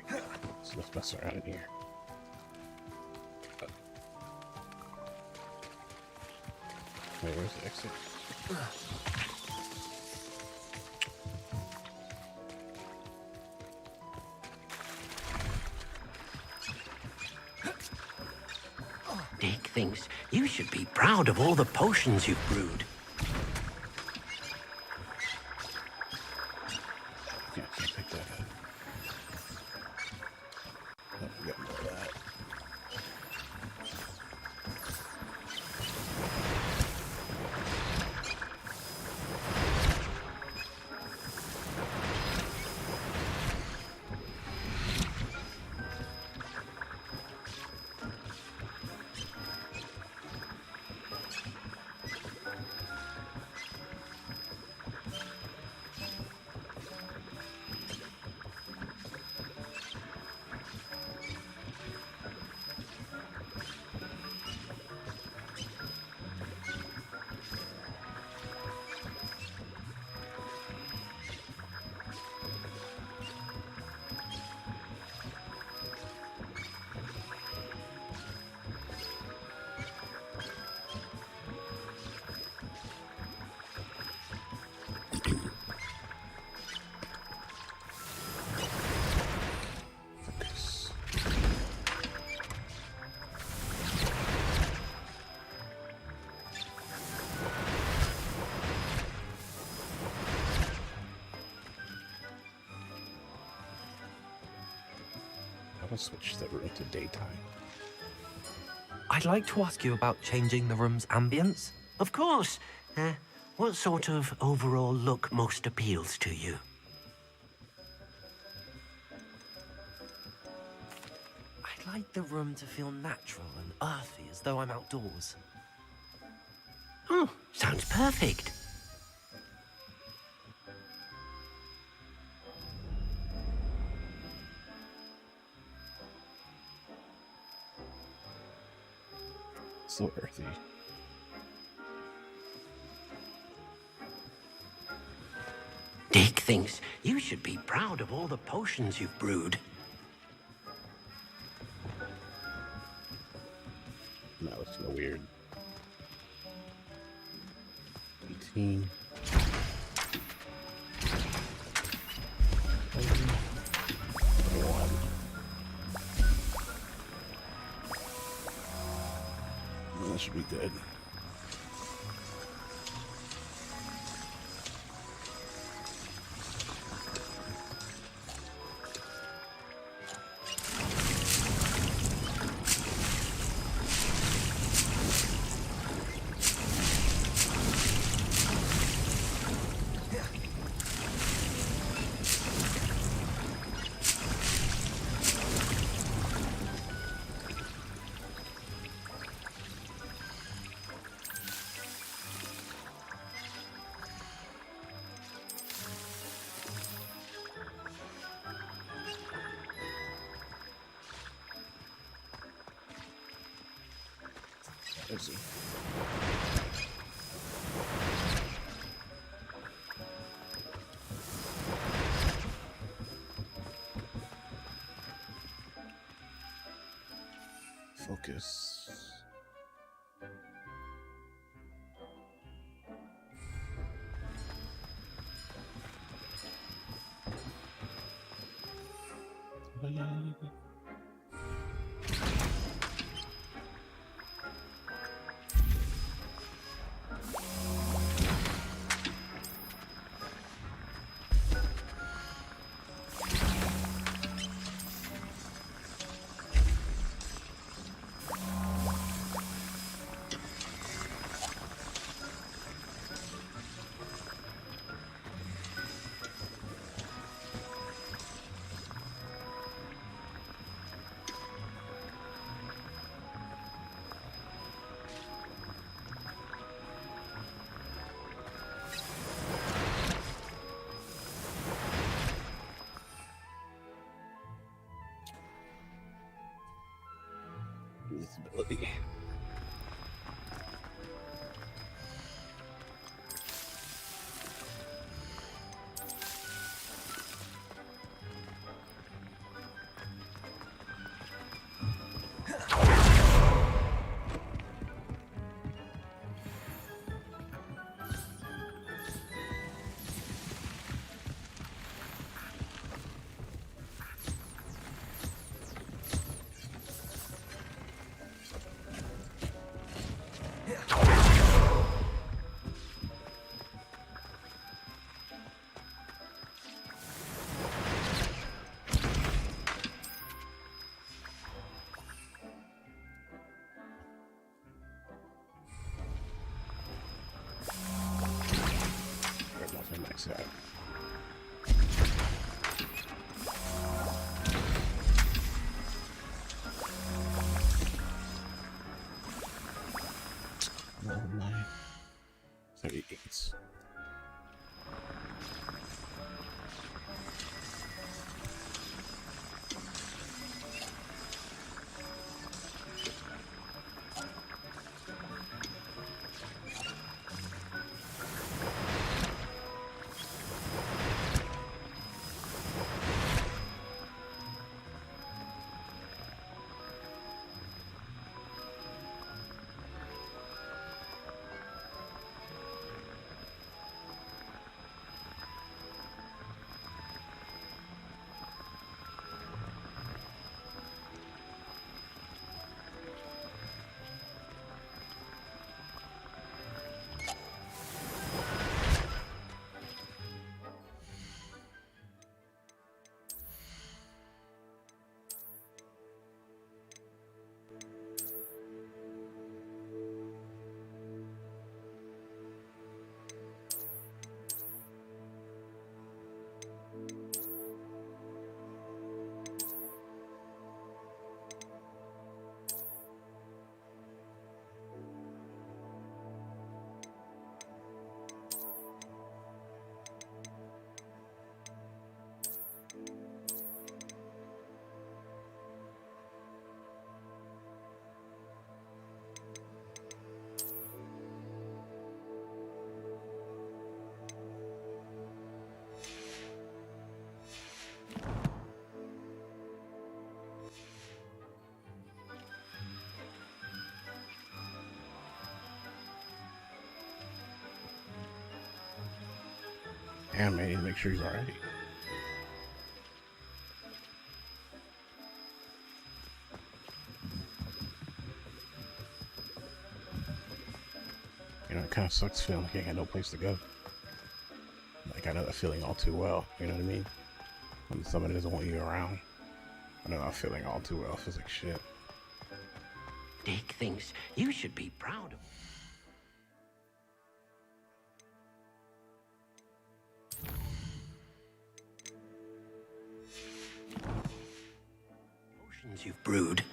Here, let's mess around in here. Wait, where's the exit? Dick thinks you should be proud of all the potions you've brewed. Yeah, I can't pick that up. Oh, we got more of that. Focus. I will switch the room to daytime. I'd like to ask you about changing the room's ambience. Of course. What sort of overall look most appeals to you? I'd like the room to feel natural and earthy, as though I'm outdoors. Oh, sounds perfect. So earthy. Dick thinks you should be proud of all the potions you've brewed. No, it's no weird. 18. 21. That should be good. Let's see. Focus. Visibility. axe at? Level 9. 38. Damn, man, I need to make sure he's alright. You know, it kind of sucks feeling like I got no place to go. Like, I know that feeling all too well, you know what I mean? When somebody doesn't want you around. I know that feeling all too well. It feels like shit. Dick thinks you should be proud of him. Potions you've brewed.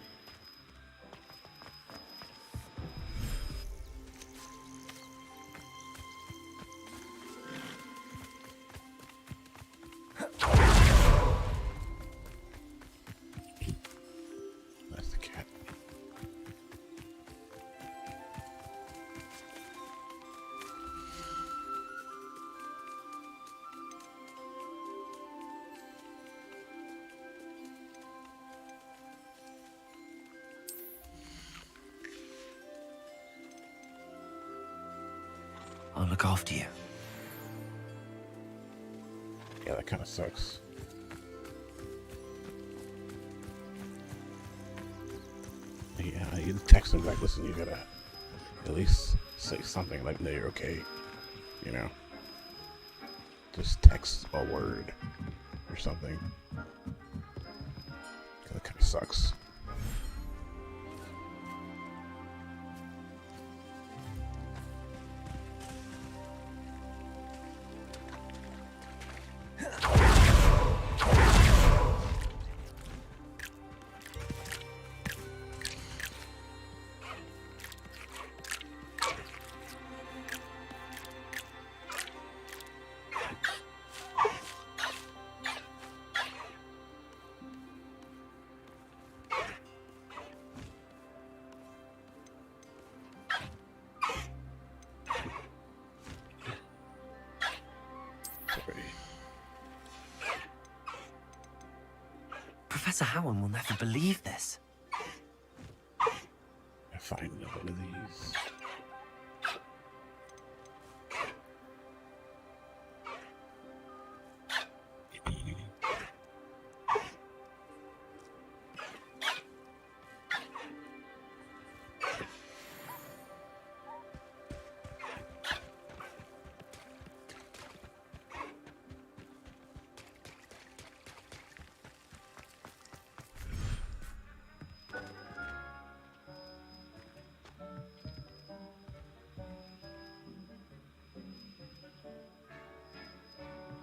That's the cat. I'll look after you. Yeah, that kind of sucks. Yeah, you text him back, listen, you gotta at least say something like, no, you're okay, you know? Just text a word or something. That kind of sucks. Professor Howard will never believe this. I find one of these.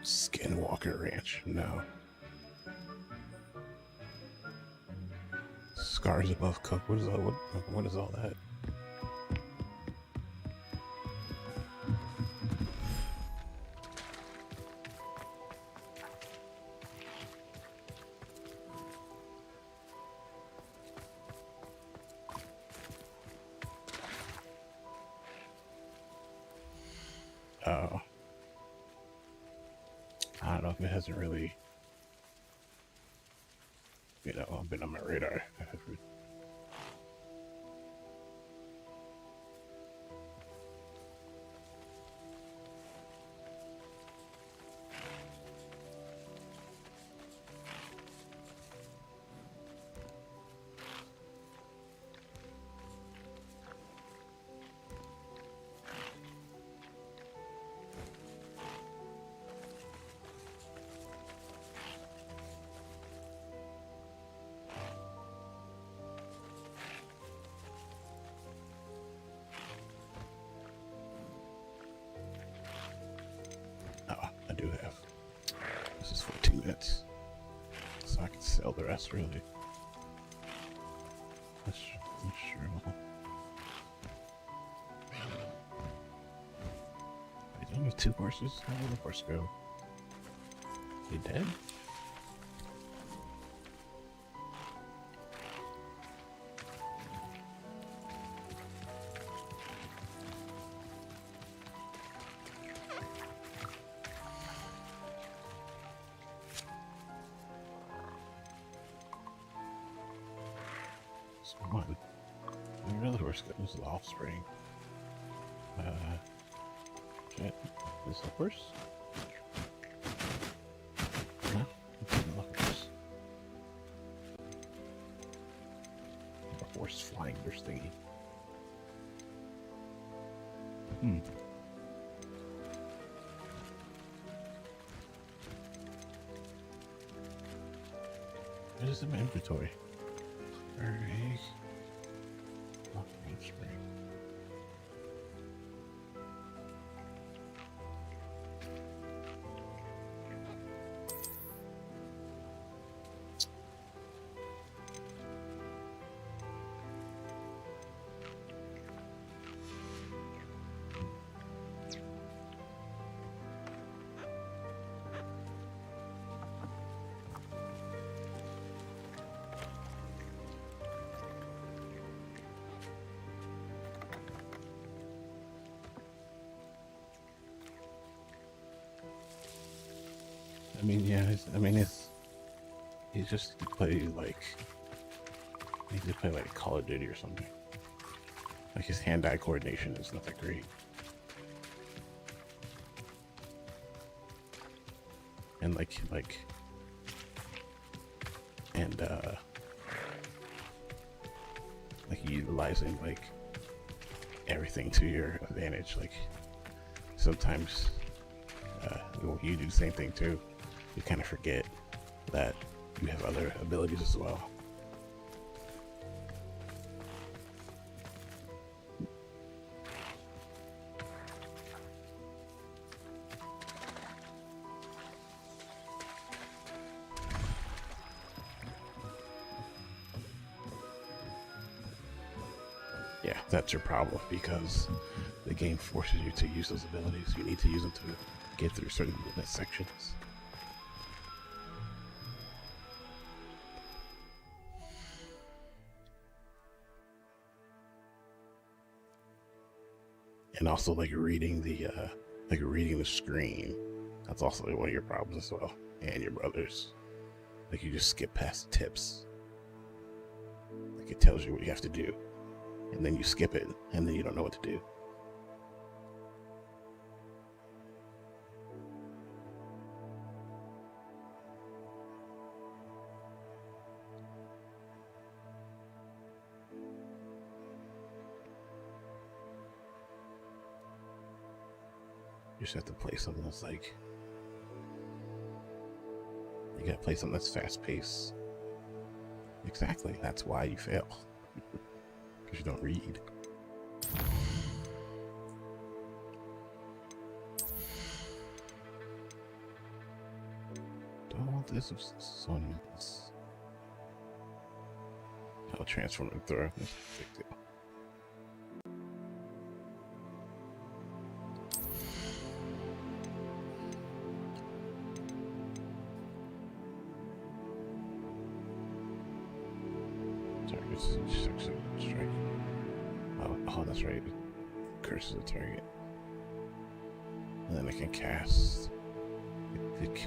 Skinwalker Ranch, no. Scars above Cook. What is all? What is all that? Oh, I don't know if it hasn't really, been on my radar. I do have. This is 14 minutes, so I can sell the rest. Really, that's true. Wait, don't we have 2 horses? How did the horse go? They dead? One. Another horse goes the offspring. Jet is a horse? No, it's not a horse. A horse flying their thingy. What is in my inventory? Bird egg. Offspring. I mean, yeah, he's just to play like, he needs to play like Call of Duty or something. Like his hand-eye coordination is not that great. And like utilizing like everything to your advantage. Like sometimes you do the same thing too. You kind of forget that you have other abilities as well. Yeah, that's your problem, because the game forces you to use those abilities. You need to use them to get through certain movement sections. And also like reading the screen. That's also one of your problems as well. And your brother's. Like you just skip past the tips. Like it tells you what you have to do. And then you skip it, and then you don't know what to do. You just have to play something that's like, you gotta play something that's fast paced. Exactly, that's why you fail. Because you don't read. all this was Sonia's. I'll transform it through. That's a big deal. Target's 6 strike. Oh, that's right. It curses the target. And then I can cast.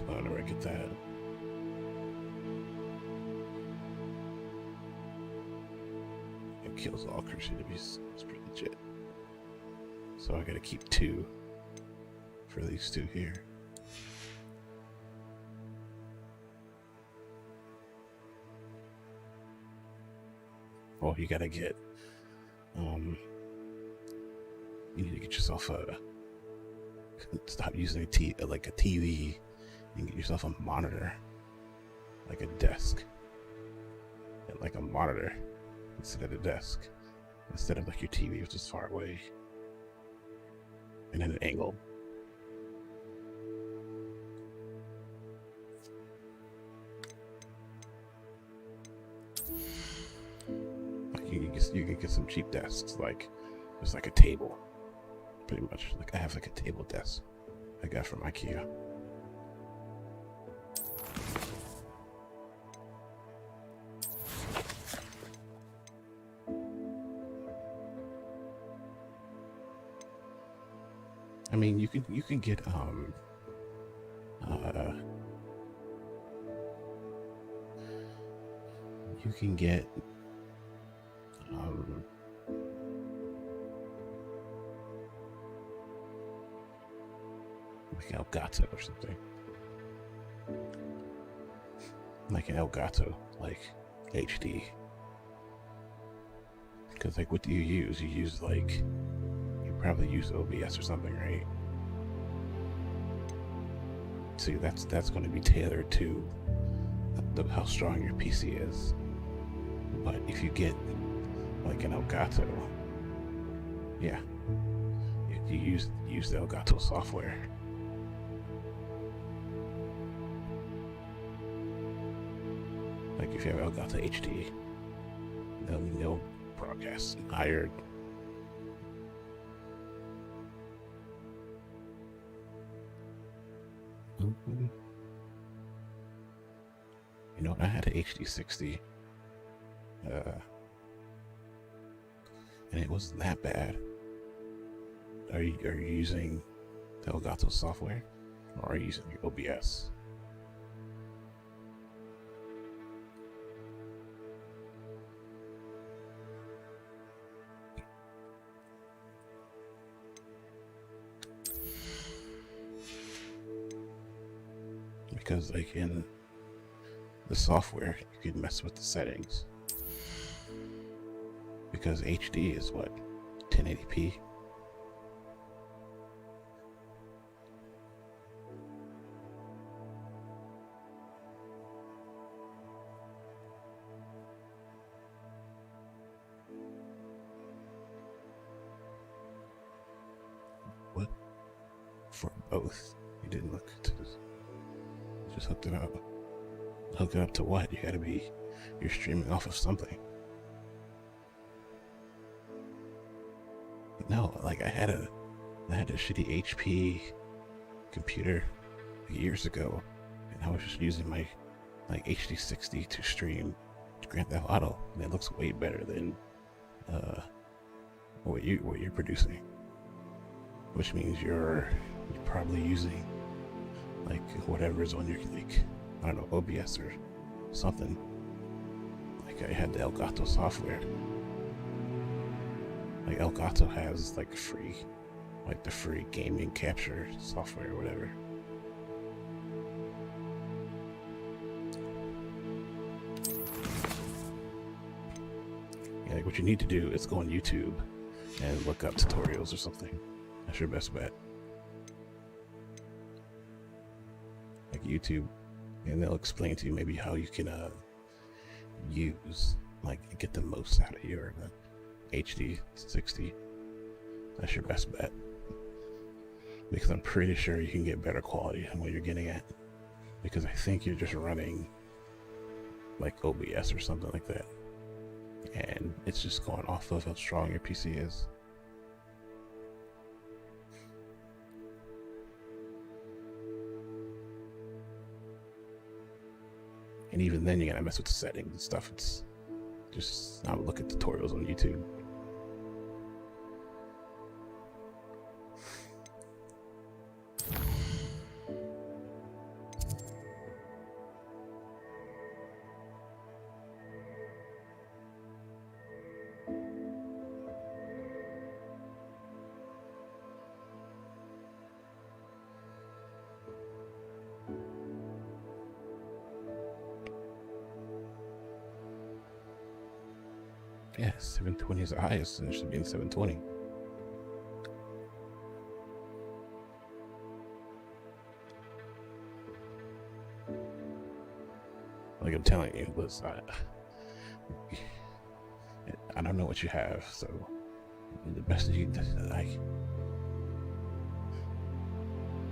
Whenever I get that. It kills all cursed enemies. It's pretty legit. So I gotta keep 2 for these 2 here. Well, you gotta get, you need to get yourself a, stop using a TV, and get yourself a monitor, like a desk, and like a monitor instead of the desk, instead of like your TV, which is far away, and at an angle. You can get some cheap desks, like just like a table, pretty much. Like I have like a table desk I got from IKEA. I mean, you can get you can get like Elgato or something, like an Elgato, like HD. Because like, what do you use? You use like, you probably use OBS or something, right? See, that's going to be tailored to how strong your PC is. But if you get like an Elgato, yeah, you use the Elgato software. Like if you have Elgato HD, they'll broadcast higher. You know, I had an HD 60, and it wasn't that bad. Are you using the Elgato software, or are you using OBS? Because like in the software, you can mess with the settings. Because HD is what? 1080p? What? For both? You didn't look into this. Just hooked it up. Hook it up to what? You're streaming off of something. No, like I had a shitty HP computer years ago, and I was just using my like HD 60 to stream Grand Theft Auto, and it looks way better than what you're producing. Which means you're probably using like whatever is on your, like, I don't know, OBS or something. Like I had the Elgato software. Like Elgato has like free, like the free gaming capture software or whatever. Yeah, like what you need to do is go on YouTube and look up tutorials or something. That's your best bet. Like YouTube, and they'll explain to you maybe how you can use, like, get the most out of your HD 60. That's your best bet, because I'm pretty sure you can get better quality than what you're getting at because I think you're just running like OBS or something like that, and it's just going off of how strong your PC is. And even then, you gotta mess with the settings and stuff. It's just not look at tutorials on YouTube. Yeah, 720 is the highest, and it should be in 720. Like I'm telling you, Liz, I don't know what you have, so the best that you can, like,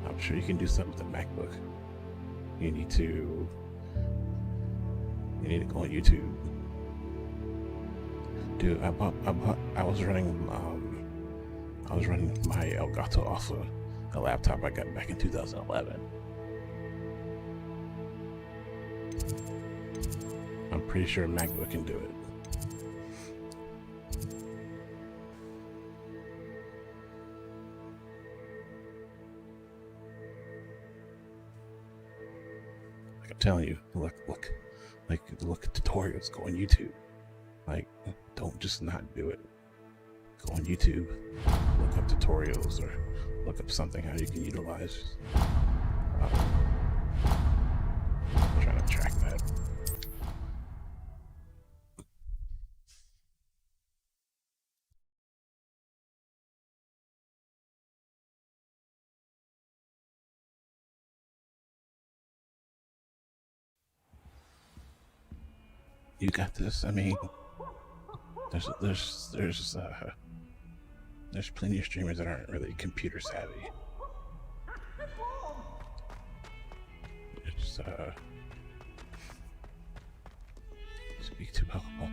I'm sure you can do something with the MacBook. You need to go on YouTube. Dude, I was running my Elgato off of a laptop I got back in 2011. I'm pretty sure a MacBook can do it. Like I'm telling you, look at tutorials, go on YouTube. Like, don't just not do it. Go on YouTube, look up tutorials, or look up something how you can utilize. I'm trying to track that. You got this. I mean, there's plenty of streamers that aren't really computer savvy. It's speak to alcohol.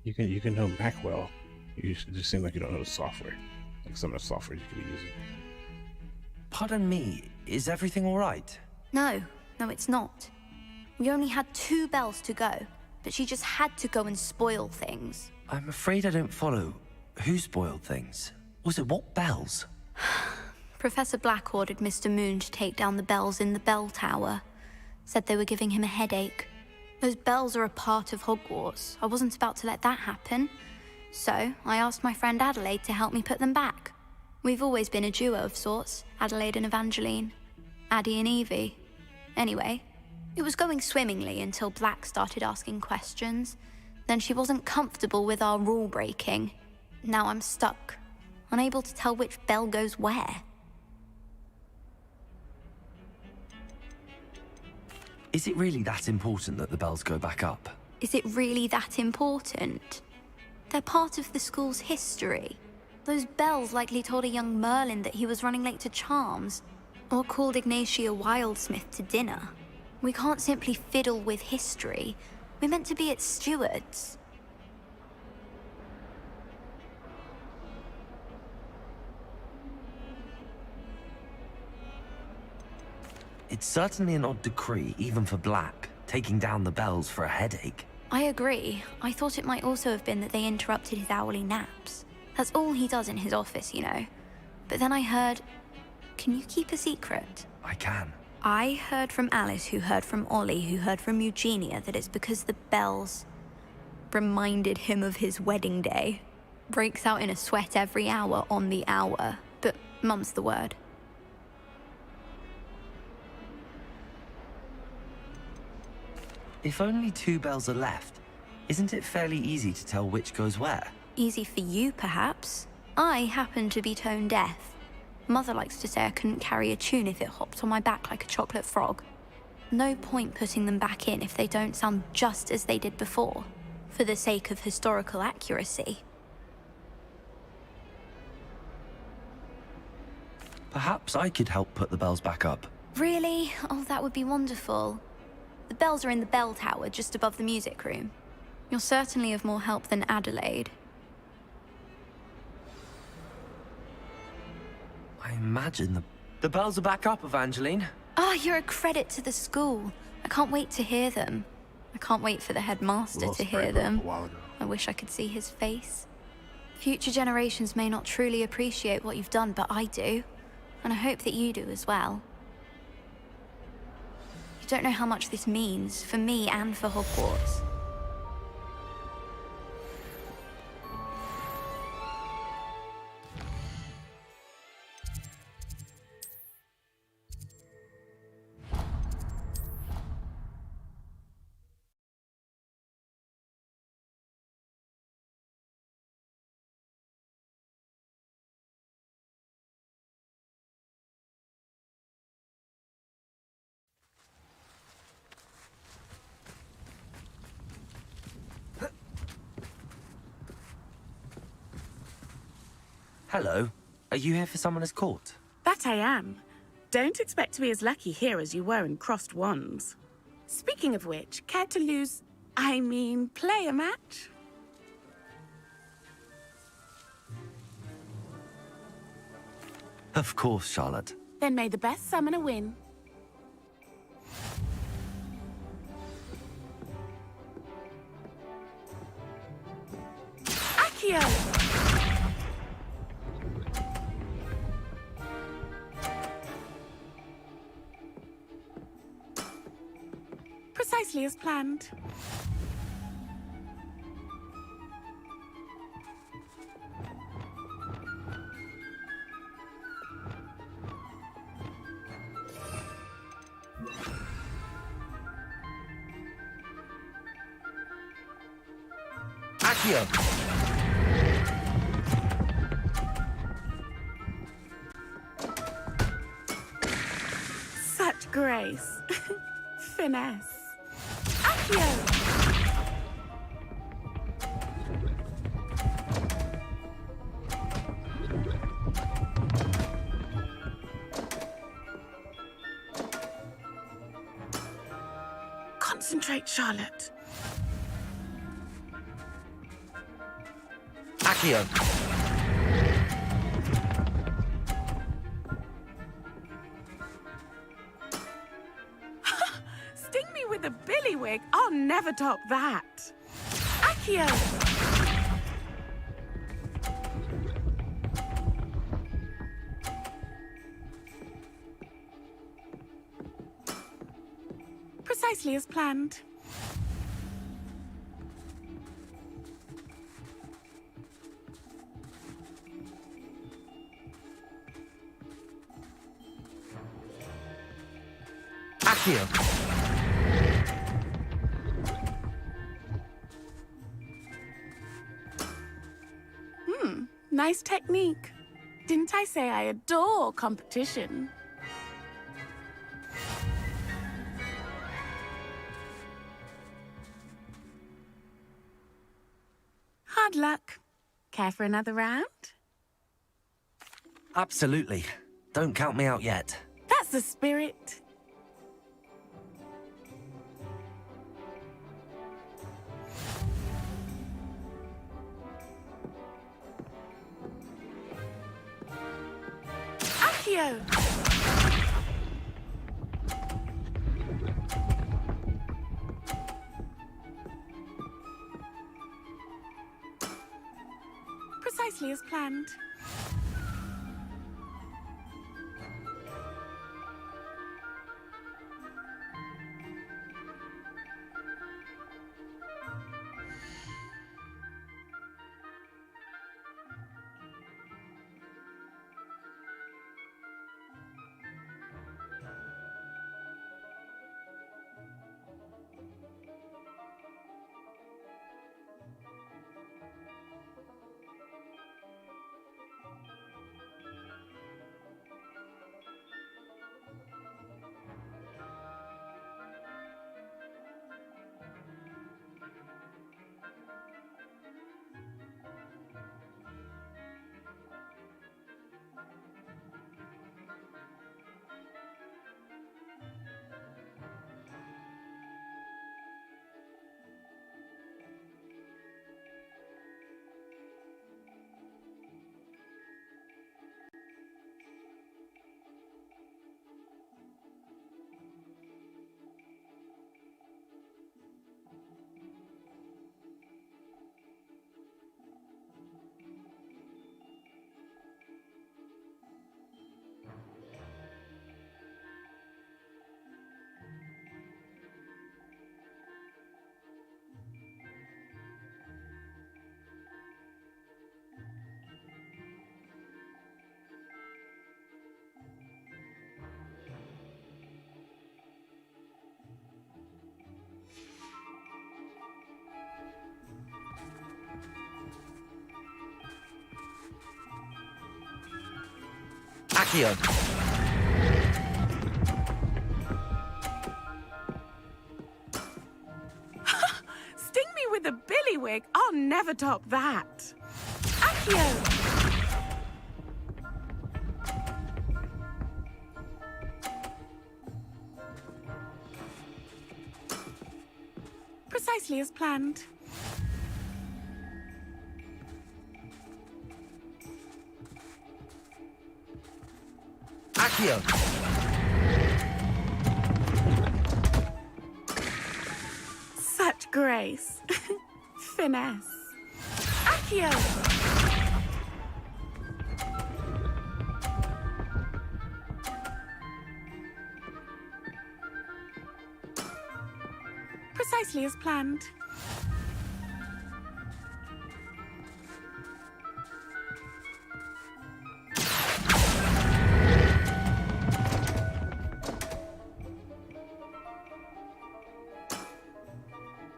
You can know Mac well. You just seem like you don't know the software. Like some of the software you could be using. Pardon me, is everything all right? No, it's not. We only had 2 bells to go, but she just had to go and spoil things. I'm afraid I don't follow. Who spoiled things? Also, what bells? Professor Black ordered Mr. Moon to take down the bells in the bell tower. Said they were giving him a headache. Those bells are a part of Hogwarts. I wasn't about to let that happen. So, I asked my friend Adelaide to help me put them back. We've always been a duo of sorts, Adelaide and Evangeline. Addie and Evie. Anyway, it was going swimmingly until Black started asking questions. Then she wasn't comfortable with our rule breaking. Now I'm stuck, unable to tell which bell goes where. Is it really that important that the bells go back up? Is it really that important? They're part of the school's history. Those bells likely told a young Merlin that he was running late to Charms, or called Ignatia Wildsmith to dinner. We can't simply fiddle with history. We're meant to be its stewards. It's certainly an odd decree, even for Black, taking down the bells for a headache. I agree. I thought it might also have been that they interrupted his hourly naps. That's all he does in his office, you know. But then I heard... Can you keep a secret? I can. I heard from Alice, who heard from Ollie, who heard from Eugenia, that it's because the bells reminded him of his wedding day. Breaks out in a sweat every hour on the hour. But mum's the word. If only 2 bells are left, isn't it fairly easy to tell which goes where? Easy for you, perhaps. I happen to be tone deaf. Mother likes to say I couldn't carry a tune if it hopped on my back like a chocolate frog. No point putting them back in if they don't sound just as they did before, for the sake of historical accuracy. Perhaps I could help put the bells back up. Really? Oh, that would be wonderful. The bells are in the bell tower just above the music room. You're certainly of more help than Adelaide. I imagine the bells are back up, Evangeline. Ah, you're a credit to the school. I can't wait to hear them. I can't wait for the headmaster to hear them. I wish I could see his face. Future generations may not truly appreciate what you've done, but I do. And I hope that you do as well. You don't know how much this means, for me and for Hogwarts. Hello. Are you here for Summoner's Court? That I am. Don't expect to be as lucky here as you were in Crossed Wands. Speaking of which, care to play a match? Of course, Charlotte. Then may the best summoner win. Accio! Precisely as planned. Accio! Such grace. Finesse. Accio! Concentrate, Charlotte. Accio! Sting me with a billywig. I'll never top that. Accio! Precisely as planned. Accio! Nice technique. Didn't I say I adore competition? Hard luck. Care for another round? Absolutely. Don't count me out yet. That's the spirit. Accio! Precisely as planned. Accio! Sting me with a billywig? I'll never top that. Accio! Precisely as planned. Accio! Such grace. Finesse. Accio! Precisely as planned.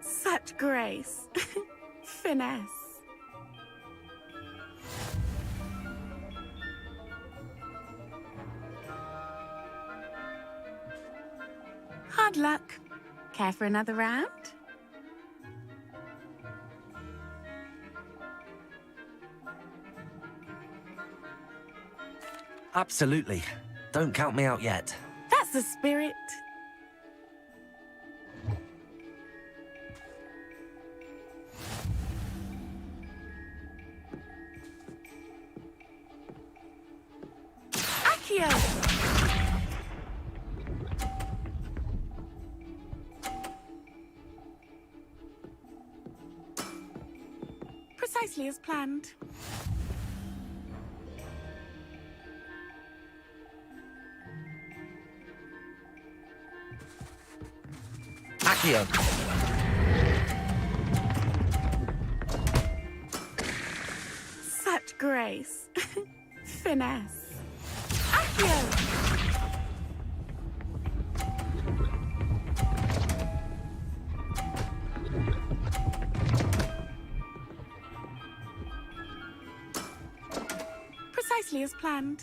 Such grace. Finesse. Hard luck. Care for another round? Absolutely. Don't count me out yet. That's the spirit. Accio! Precisely as planned. Accio! Such grace. Finesse. Accio! Precisely as planned.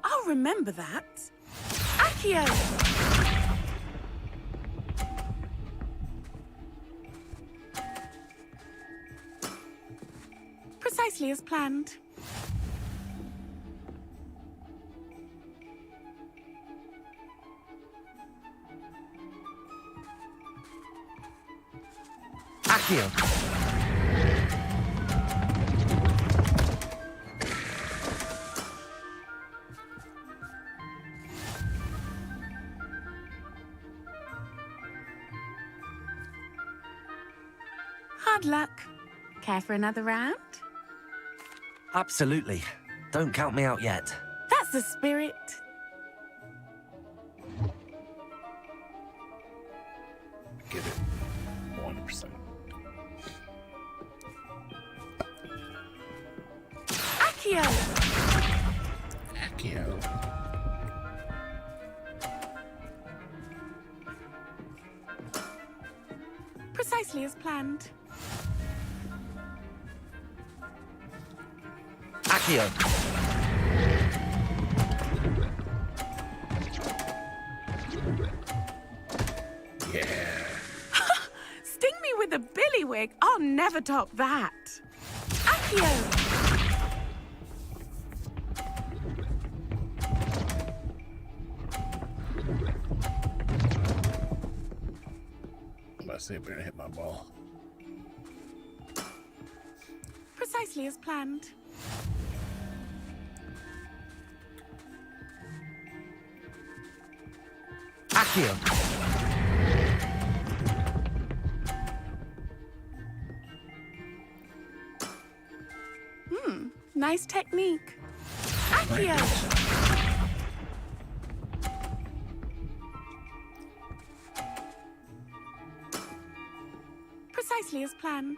I'll remember that. Accio! Precisely as planned. Accio! Hard luck. Care for another round? Absolutely. Don't count me out yet. That's the spirit. Give it 100%. Accio! Accio. Precisely as planned. Accio! Yeah. Sting me with a billywig? I'll never top that. Accio! Let's see if we're gonna hit my ball. Precisely as planned. Accio! Nice technique. Accio! Precisely as planned.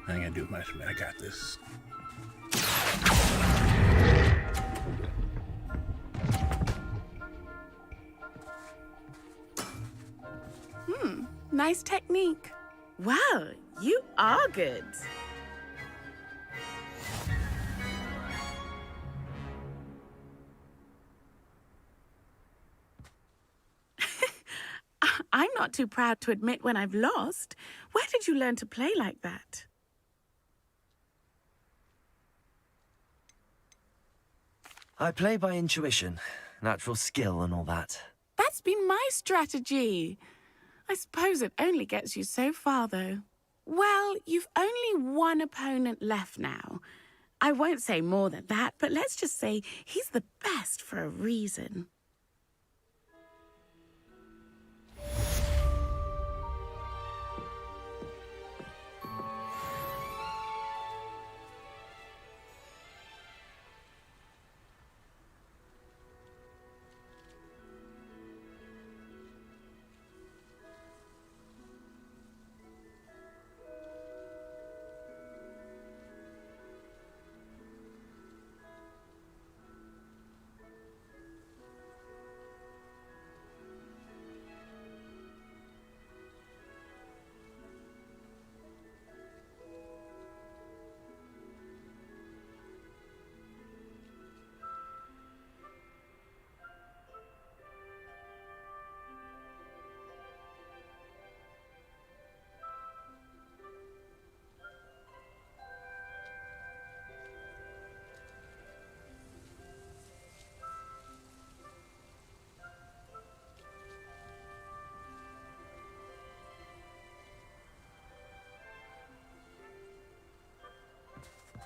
I ain't gonna do much, man. I got this. Nice technique. Wow, you are good. I'm not too proud to admit when I've lost. Where did you learn to play like that? I play by intuition, natural skill and all that. That's been my strategy. I suppose it only gets you so far, though. Well, you've only one opponent left now. I won't say more than that, but let's just say he's the best for a reason.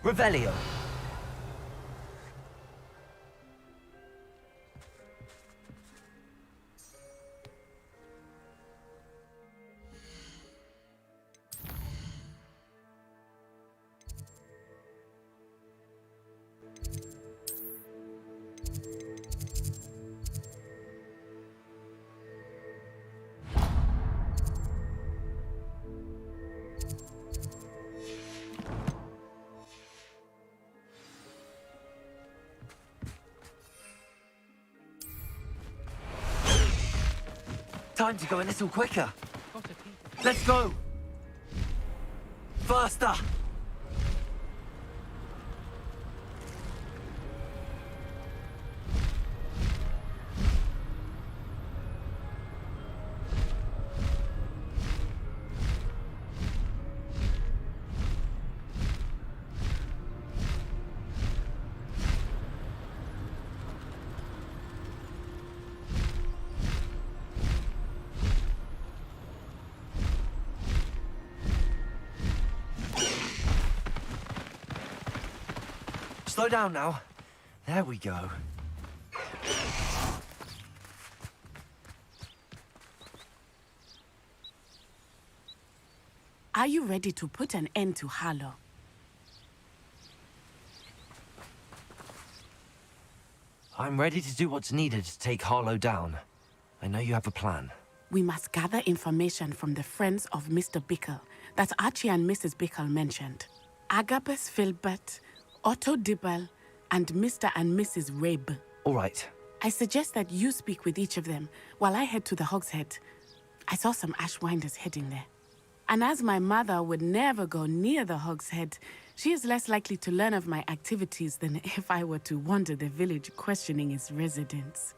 Revelio. Time to go a little quicker. Let's go. Faster. Slow down now. There we go. Are you ready to put an end to Harlow? I'm ready to do what's needed to take Harlow down. I know you have a plan. We must gather information from the friends of Mr. Bickle that Archie and Mrs. Bickle mentioned. Agabus Filbert, Otto Dibble, and Mr. and Mrs. Rabe. All right. I suggest that you speak with each of them while I head to the Hogshead. I saw some Ashwinders heading there. And as my mother would never go near the Hogshead, she is less likely to learn of my activities than if I were to wander the village questioning its residents.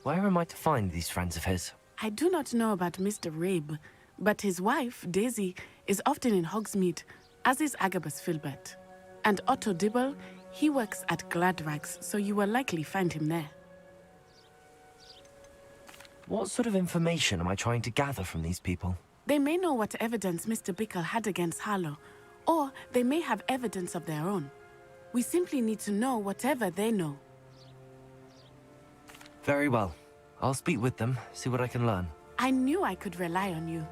Where am I to find these friends of his? I do not know about Mr. Rabe, but his wife, Daisy, is often in Hogsmeade, as is Agabus Filbert. And Otto Dibble, he works at Gladrags, so you will likely find him there. What sort of information am I trying to gather from these people? They may know what evidence Mr. Bickle had against Harlow, or they may have evidence of their own. We simply need to know whatever they know. Very well. I'll speak with them, see what I can learn. I knew I could rely on you.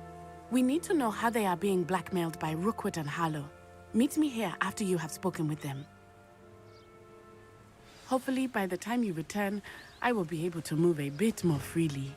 We need to know how they are being blackmailed by Rookwood and Harlow. Meet me here after you have spoken with them. Hopefully, by the time you return, I will be able to move a bit more freely.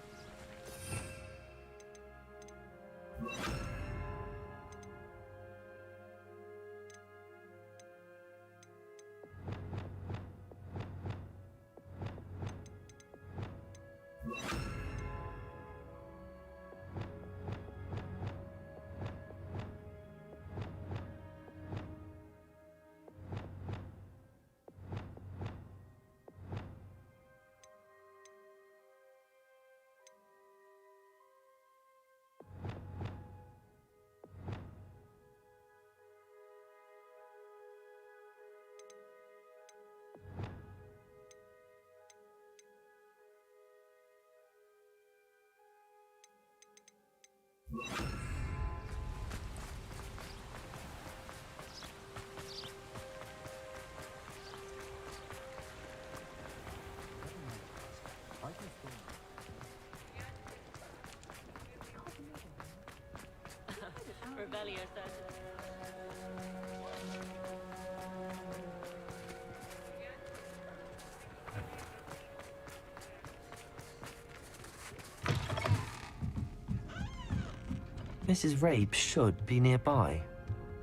Mrs. Rabe should be nearby.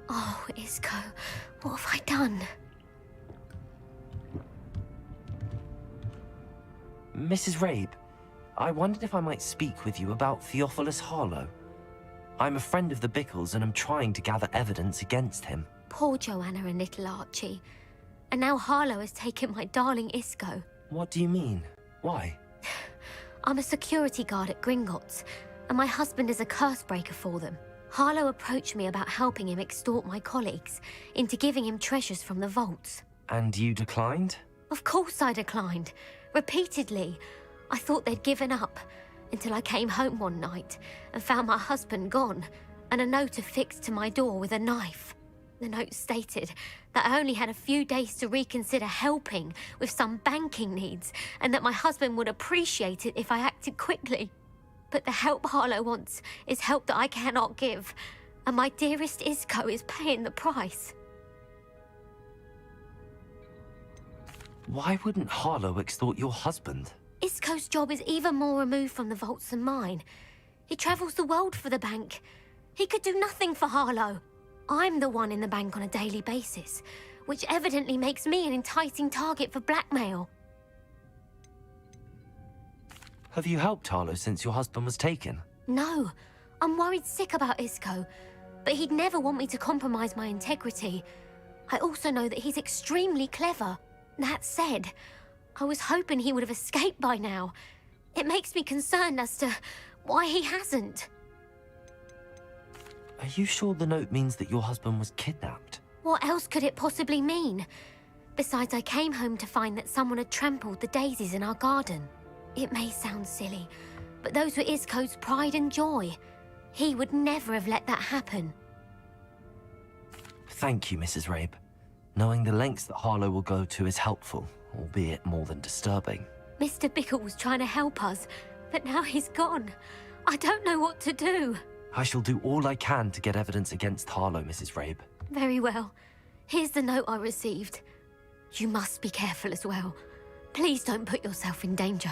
Oh, Isco, what have I done? Mrs. Rabe, I wondered if I might speak with you about Theophilus Harlow. I'm a friend of the Bickles and I'm trying to gather evidence against him. Poor Joanna and little Archie. And now Harlow has taken my darling Isco. What do you mean? Why? I'm a security guard at Gringotts, and my husband is a curse breaker for them. Harlow approached me about helping him extort my colleagues into giving him treasures from the vaults. And you declined? Of course I declined. Repeatedly. I thought they'd given up, until I came home one night and found my husband gone, and a note affixed to my door with a knife. The note stated that I only had a few days to reconsider helping with some banking needs, and that my husband would appreciate it if I acted quickly. But the help Harlow wants is help that I cannot give, and my dearest Isco is paying the price. Why wouldn't Harlow extort your husband? Isco's job is even more removed from the vaults than mine. He travels the world for the bank. He could do nothing for Harlow. I'm the one in the bank on a daily basis, which evidently makes me an enticing target for blackmail. Have you helped Harlow since your husband was taken? No, I'm worried sick about Isco, but he'd never want me to compromise my integrity. I also know that he's extremely clever. That said, I was hoping he would have escaped by now. It makes me concerned as to why he hasn't. Are you sure the note means that your husband was kidnapped? What else could it possibly mean? Besides, I came home to find that someone had trampled the daisies in our garden. It may sound silly, but those were Isco's pride and joy. He would never have let that happen. Thank you, Mrs. Rabe. Knowing the lengths that Harlow will go to is helpful, albeit more than disturbing. Mr. Bickle was trying to help us, but now he's gone. I don't know what to do. I shall do all I can to get evidence against Harlow, Mrs. Rabe. Very well. Here's the note I received. You must be careful as well. Please don't put yourself in danger.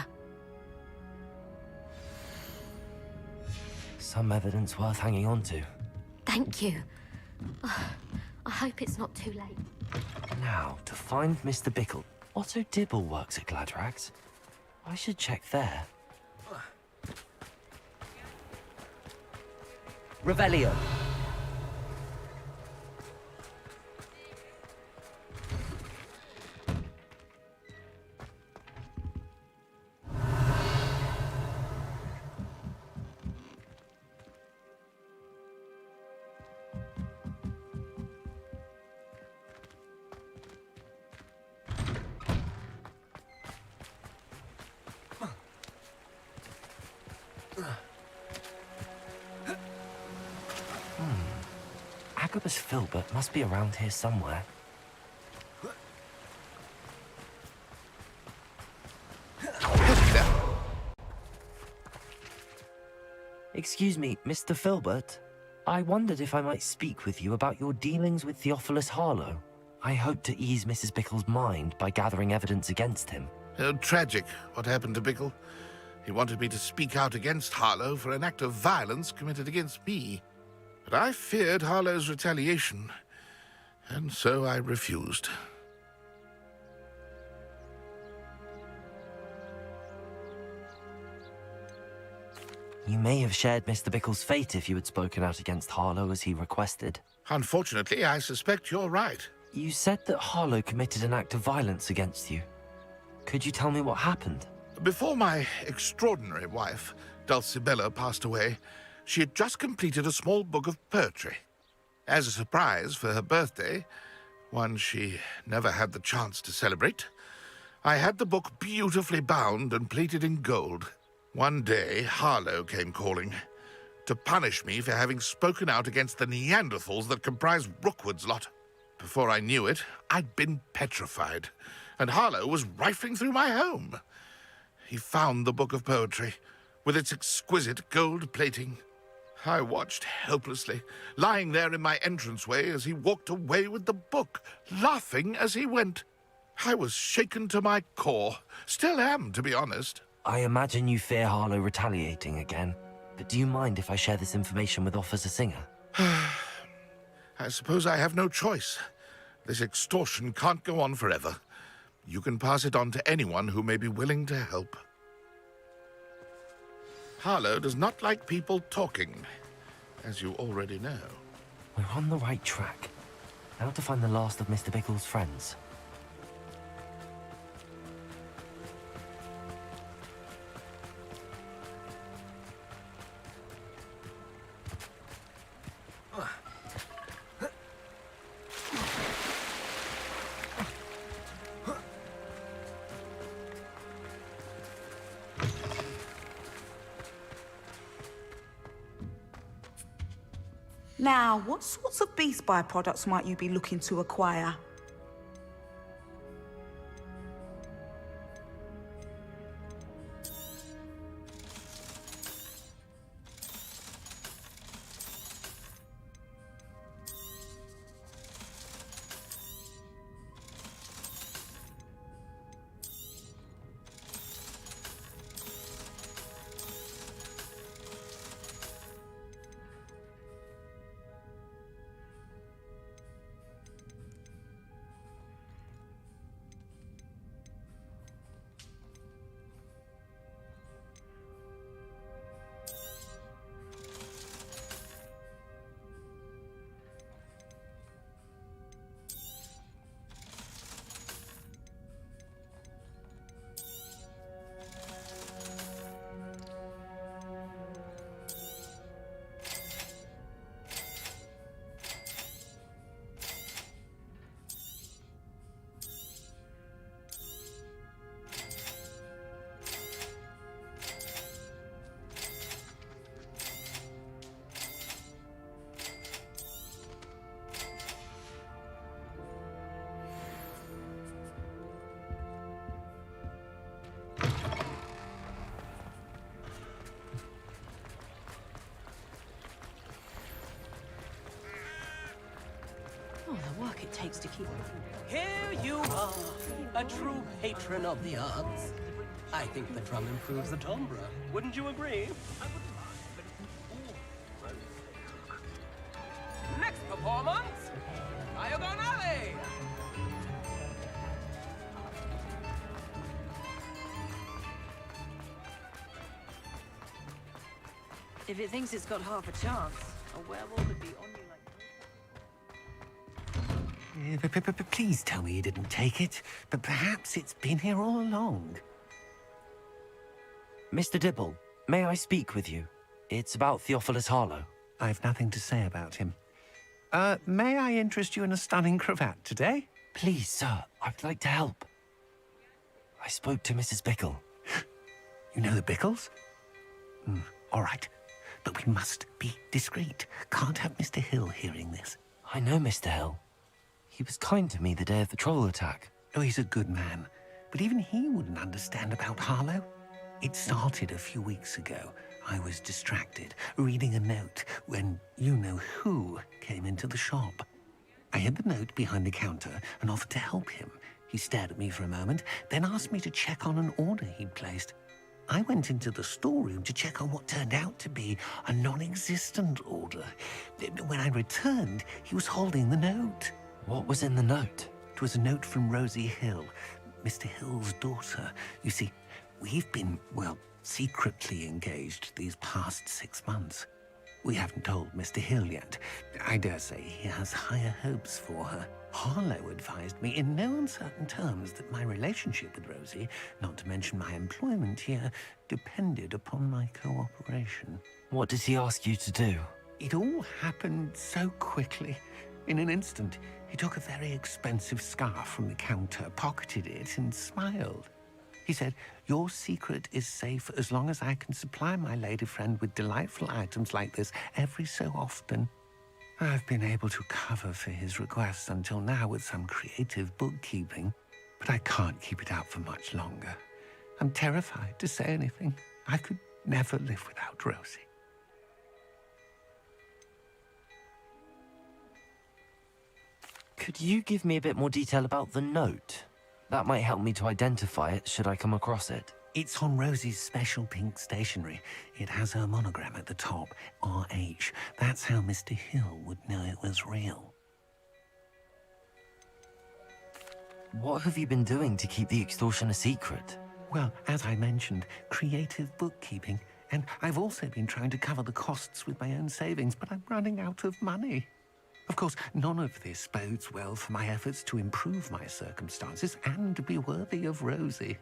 Some evidence worth hanging on to. Thank you. I hope it's not too late. Now, to find Mr. Bickle. Otto Dibble works at Gladrags. I should check there. Revelio. Agabus Filbert must be around here somewhere. Excuse me, Mr. Filbert. I wondered if I might speak with you about your dealings with Theophilus Harlow. I hope to ease Mrs. Bickle's mind by gathering evidence against him. Oh, tragic what happened to Bickle. He wanted me to speak out against Harlow for an act of violence committed against me. But I feared Harlow's retaliation, and so I refused. You may have shared Mr. Bickle's fate if you had spoken out against Harlow as he requested. Unfortunately, I suspect you're right. You said that Harlow committed an act of violence against you. Could you tell me what happened? Before my extraordinary wife, Dulcibella, passed away, she had just completed a small book of poetry. As a surprise for her birthday, one she never had the chance to celebrate, I had the book beautifully bound and plated in gold. One day, Harlow came calling. to punish me for having spoken out against the Neanderthals that comprise Rookwood's lot. Before I knew it, I'd been petrified, and Harlow was rifling through my home. He found the book of poetry, with its exquisite gold plating. I watched helplessly, lying there in my entranceway as he walked away with the book, laughing as he went. I was shaken to my core. Still am, to be honest. I imagine you fear Harlow retaliating again. But do you mind if I share this information with Officer Singer? I suppose I have no choice. This extortion can't go on forever. You can pass it on to anyone who may be willing to help. Harlow does not like people talking, as you already know. We're on the right track. Now to find the last of Mr. Bickle's friends. Now, what sorts of beast byproducts might you be looking to acquire? Oh, the work it takes to keep... Here you are, a true patron of the arts. I think the drum improves the timbre. Wouldn't you agree? Next performance, Diagon Alley! If it thinks it's got half a chance, a werewolf would be on you like... Please tell me you didn't take it, but perhaps it's been here all along. Mr. Dibble, may I speak with you? It's about Theophilus Harlow. I've nothing to say about him. May I interest you in a stunning cravat today? Please, sir, I'd like to help. I spoke to Mrs. Bickle. You know the Bickles? All right, but we must be discreet. Can't have Mr. Hill hearing this. I know Mr. Hill. He was kind to me the day of the troll attack. Oh, he's a good man, but even he wouldn't understand about Harlow. It started a few weeks ago. I was distracted, reading a note, when you-know-who came into the shop. I hid the note behind the counter and offered to help him. He stared at me for a moment, then asked me to check on an order he'd placed. I went into the storeroom to check on what turned out to be a non-existent order. When I returned, he was holding the note. What was in the note? It was a note from Rosie Hill, Mr. Hill's daughter. You see, we've been, well, secretly engaged these past 6 months. We haven't told Mr. Hill yet. I dare say he has higher hopes for her. Harlow advised me in no uncertain terms that my relationship with Rosie, not to mention my employment here, depended upon my cooperation. What did he ask you to do? It all happened so quickly. In an instant, he took a very expensive scarf from the counter, pocketed it, and smiled. He said, "Your secret is safe as long as I can supply my lady friend with delightful items like this every so often." I've been able to cover for his requests until now with some creative bookkeeping, but I can't keep it out for much longer. I'm terrified to say anything. I could never live without Rosie. Could you give me a bit more detail about the note? That might help me to identify it should I come across it. It's on Rosie's special pink stationery. It has her monogram at the top, RH. That's how Mr. Hill would know it was real. What have you been doing to keep the extortion a secret? Well, as I mentioned, creative bookkeeping. And I've also been trying to cover the costs with my own savings, but I'm running out of money. Of course, none of this bodes well for my efforts to improve my circumstances and be worthy of Rosie.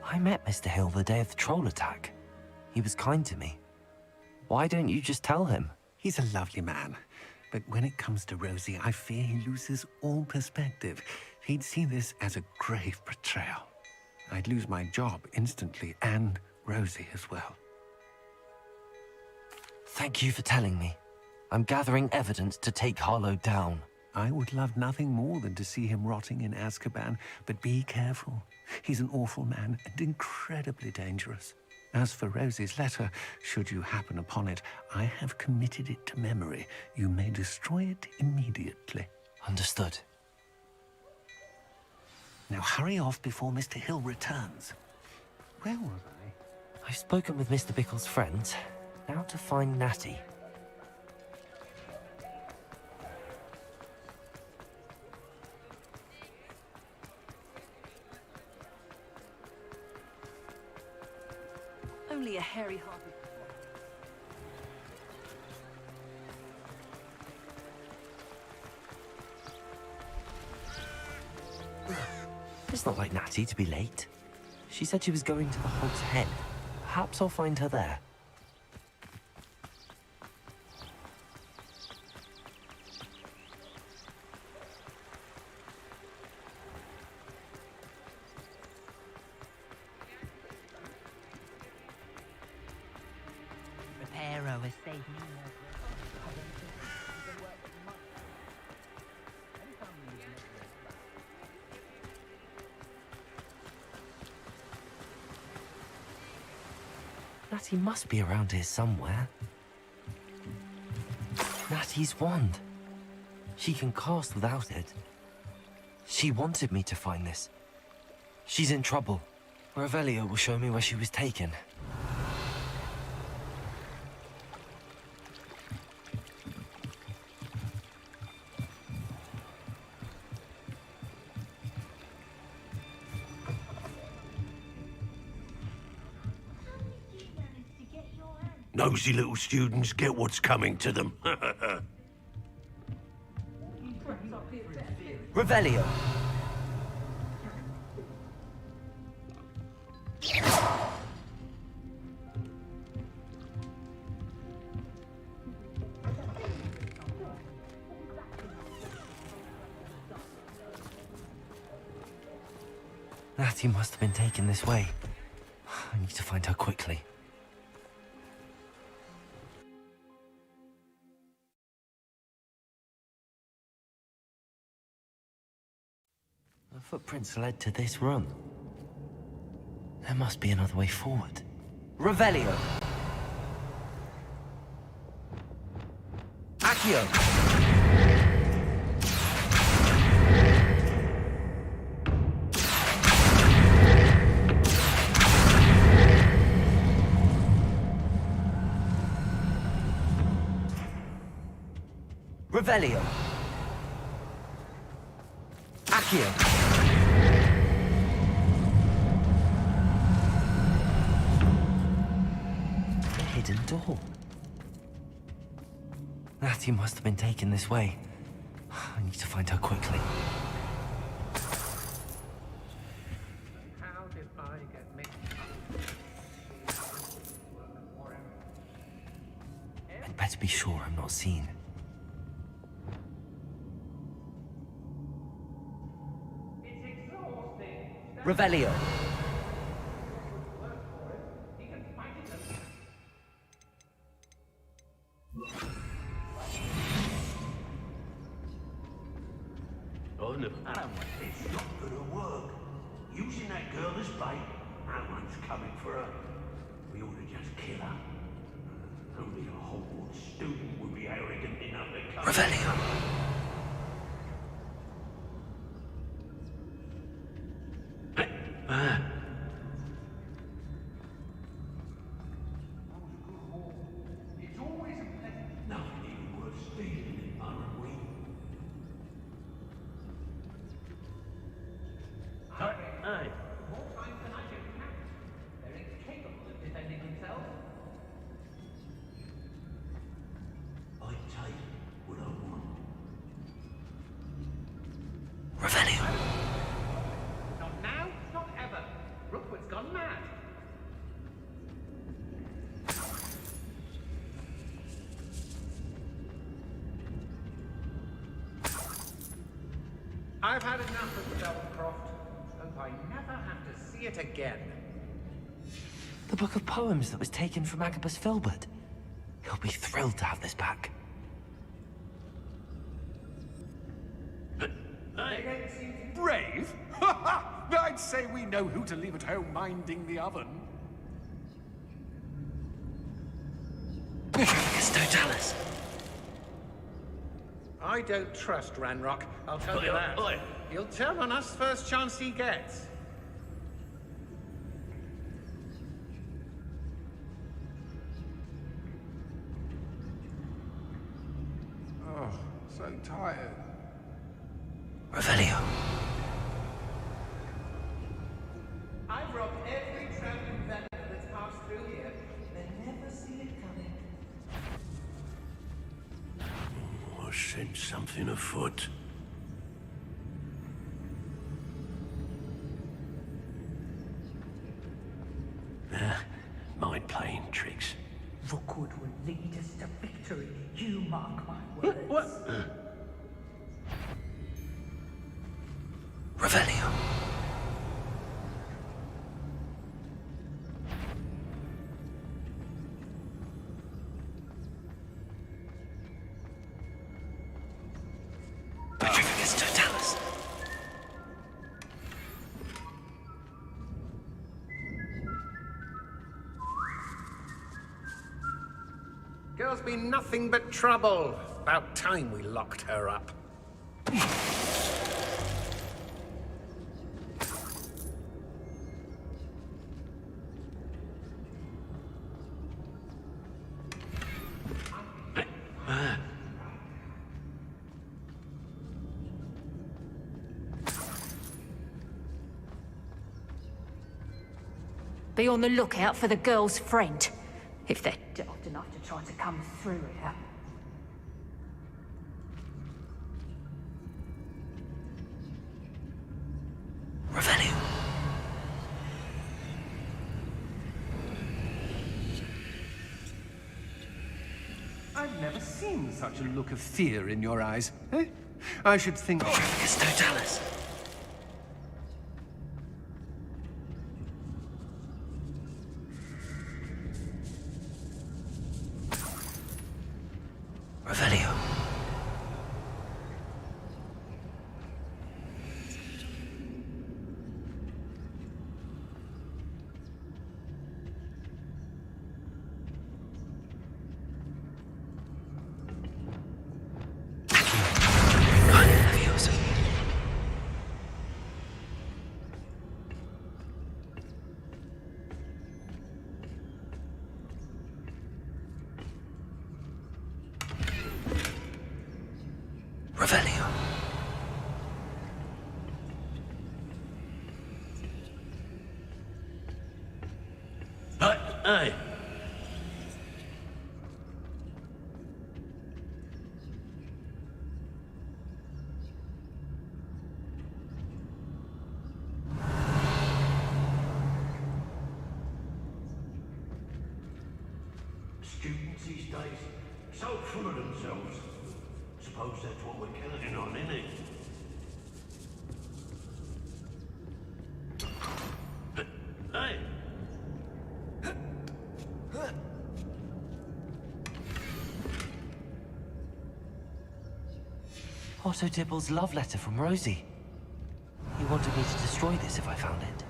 I met Mr. Hill the day of the troll attack. He was kind to me. Why don't you just tell him? He's a lovely man. But when it comes to Rosie, I fear he loses all perspective. He'd see this as a grave betrayal. I'd lose my job instantly, and Rosie as well. Thank you for telling me. I'm gathering evidence to take Harlow down. I would love nothing more than to see him rotting in Azkaban, but be careful. He's an awful man and incredibly dangerous. As for Rosie's letter, should you happen upon it, I have committed it to memory. You may destroy it immediately. Understood. Now hurry off before Mr. Hill returns. Where was I? I've spoken with Mr. Bickle's friends. Now to find Natty. Only a hairy-hearted... It's not like Natty to be late. She said she was going to the Hog's Head. Perhaps I'll find her there. Reparo has saved me. Natty must be around here somewhere. Natty's wand. She can cast without it. She wanted me to find this. She's in trouble. Revelio will show me where she was taken. Nosy little students get what's coming to them. Revelio! Natty must have been taken this way. I need to find her quickly. The footprints led to this room. There must be another way forward. Revelio! Accio! Revelio! Accio! Hidden door. Natty must have been taken this way. I need to find her quickly. How did I get mixed? I'd better be sure I'm not seen. Revelio! Oh, no. It's not gonna work. Using that girl as bait, no one's coming for her. We ought to just kill her. Only a Hogwarts student would be arrogant enough to come. Revelio! It's always a pleasure. Nothing even worth stealing in Murray. Hey. More time than I can count. They're incapable of defending themselves. I take what I want. Revelio! Not now, not ever. Rookwood's gone mad. I've had enough of Belcroft. Hope I never have to see it again. The book of poems that was taken from Agabus Filbert. He'll be thrilled to have this back. They don't seem brave. I'd say we know who to leave at home minding the oven. Totalis. I don't trust Ranrock, I'll tell you that. He'll turn on us first chance he gets. Oh, so tired. Revelio. I've robbed every traveling vendor that's passed through here. They never see it coming. I sense something afoot. Mind playing tricks. Rookwood will lead us to victory. You mark my words. Revelio. Petrificus Totalis. been nothing but trouble. About time we locked her up. Be on the lookout for the girl's friend, if they're daft enough to try to come through here. Revelio. I've never seen such a look of fear in your eyes. Eh? I should think... It's Totalis. Revelio. Revelio. Hey. Students these days, so full of themselves. Suppose that's what we're counting on, isn't it? Hey! Otto Dibble's love letter from Rosie. He wanted me to destroy this if I found it.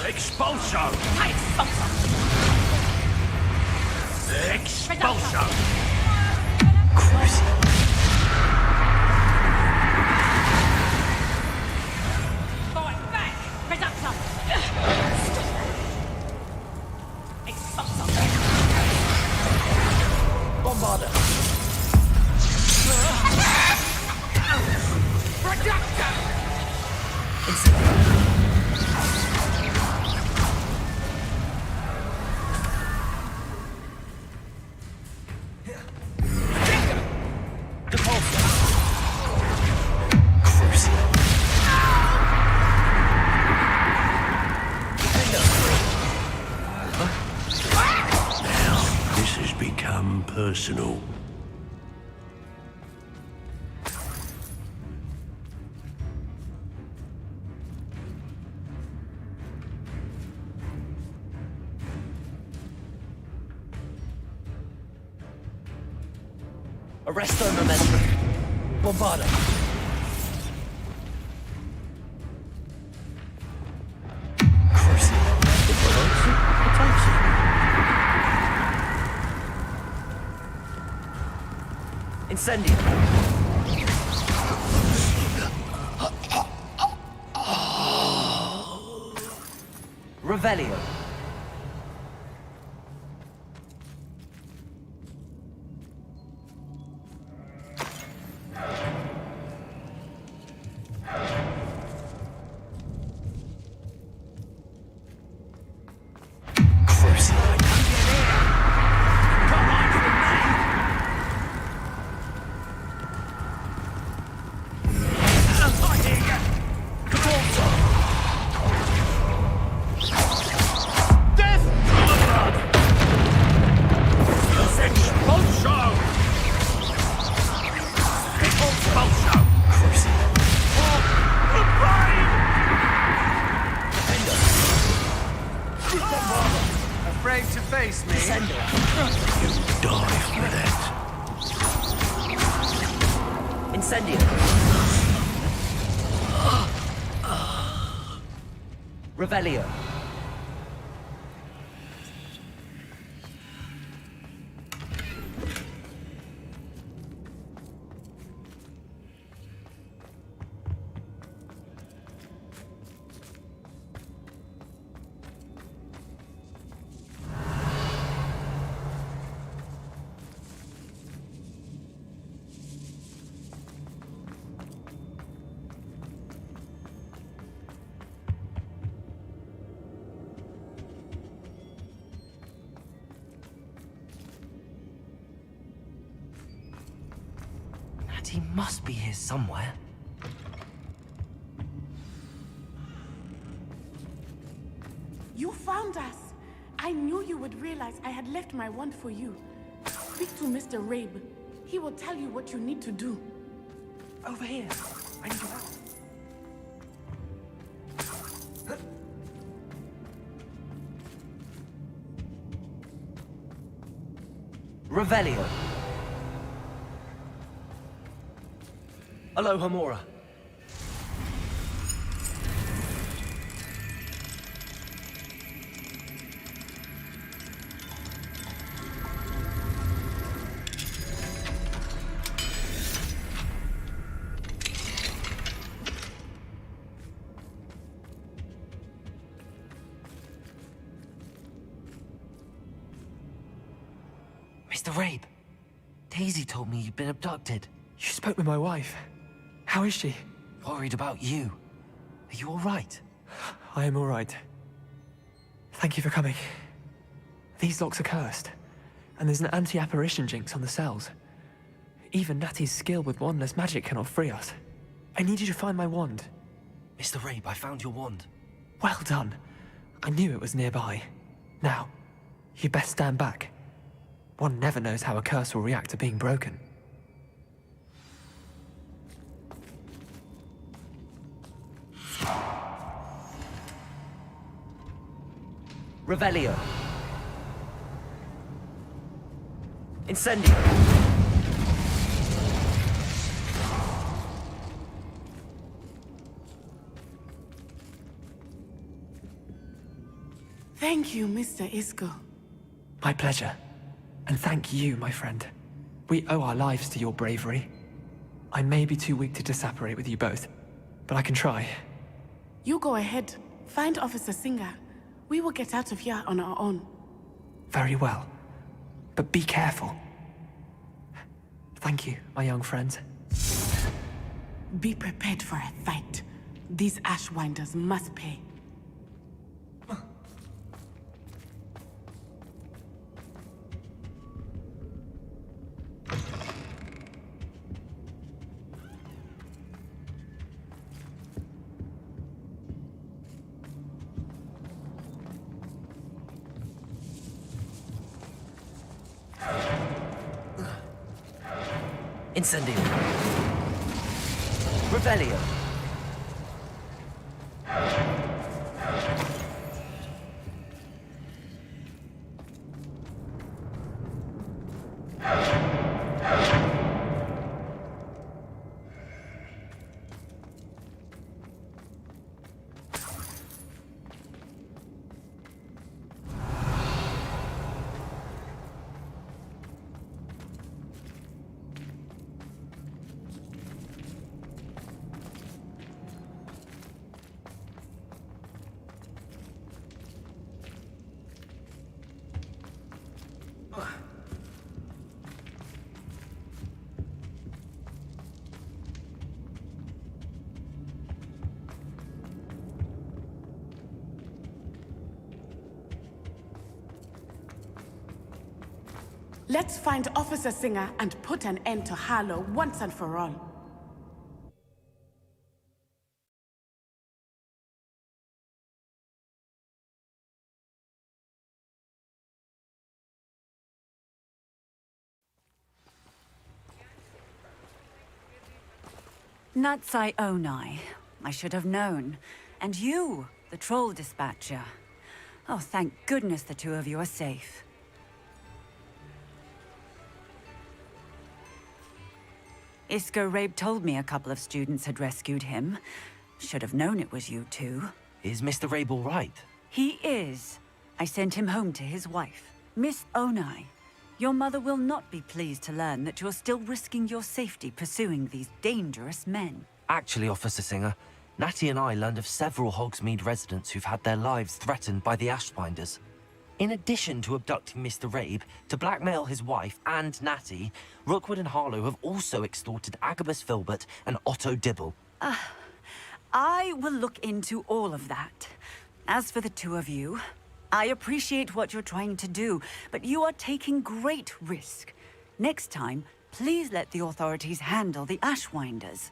Expulso! Expulso! Fight back! Reducto! Expulso! Bombarda! Reducto! Personal. Arresto Memento. Bombarda. Incendio. Revelio. Die for that. Incendio. Revelio. He must be here somewhere. You found us! I knew you would realize I had left my wand for you. Speak to Mr. Rabe. He will tell you what you need to do. Over here. I need your help. Revelio. Aloha Mora. Mr. Rabe, Daisy told me you'd been abducted. You spoke with my wife. How is she? Worried about you. Are you all right? I am all right. Thank you for coming. These locks are cursed, and there's an anti-apparition jinx on the cells. Even Natty's skill with wandless magic cannot free us. I need you to find my wand. Mr. Rabe, I found your wand. Well done. I knew it was nearby. Now, you best stand back. One never knows how a curse will react to being broken. Revelio. Incendio. Thank you, Mr. Isco. My pleasure. And thank you, my friend. We owe our lives to your bravery. I may be too weak to disapparate with you both, but I can try. You go ahead. Find Officer Singer. We will get out of here on our own. Very well. But be careful. Thank you, my young friends. Be prepared for a fight. These Ashwinders must pay. Incendio. Revelio. Let's find Officer Singer and put an end to Harlow once and for all. Natsai Onai. I should have known. And you, the troll dispatcher. Oh, thank goodness the two of you are safe. Isco Rabe told me a couple of students had rescued him. Should have known it was you two. Is Mr. Rabe all right? He is. I sent him home to his wife. Miss Onai, your mother will not be pleased to learn that you're still risking your safety pursuing these dangerous men. Actually, Officer Singer, Natty and I learned of several Hogsmeade residents who've had their lives threatened by the Ashbinders. In addition to abducting Mr. Rabe, to blackmail his wife and Natty, Rookwood and Harlow have also extorted Agabus Filbert and Otto Dibble. I will look into all of that. As for the two of you, I appreciate what you're trying to do, but you are taking great risk. Next time, please let the authorities handle the Ashwinders.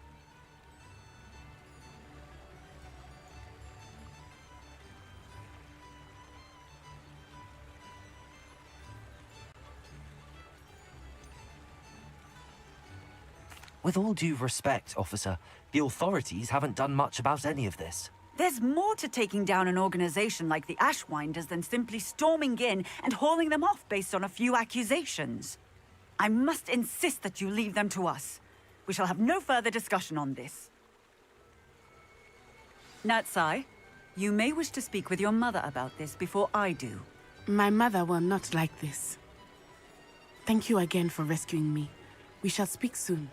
With all due respect, officer, the authorities haven't done much about any of this. There's more to taking down an organization like the Ashwinders than simply storming in and hauling them off based on a few accusations. I must insist that you leave them to us. We shall have no further discussion on this. Natsai, you may wish to speak with your mother about this before I do. My mother will not like this. Thank you again for rescuing me. We shall speak soon.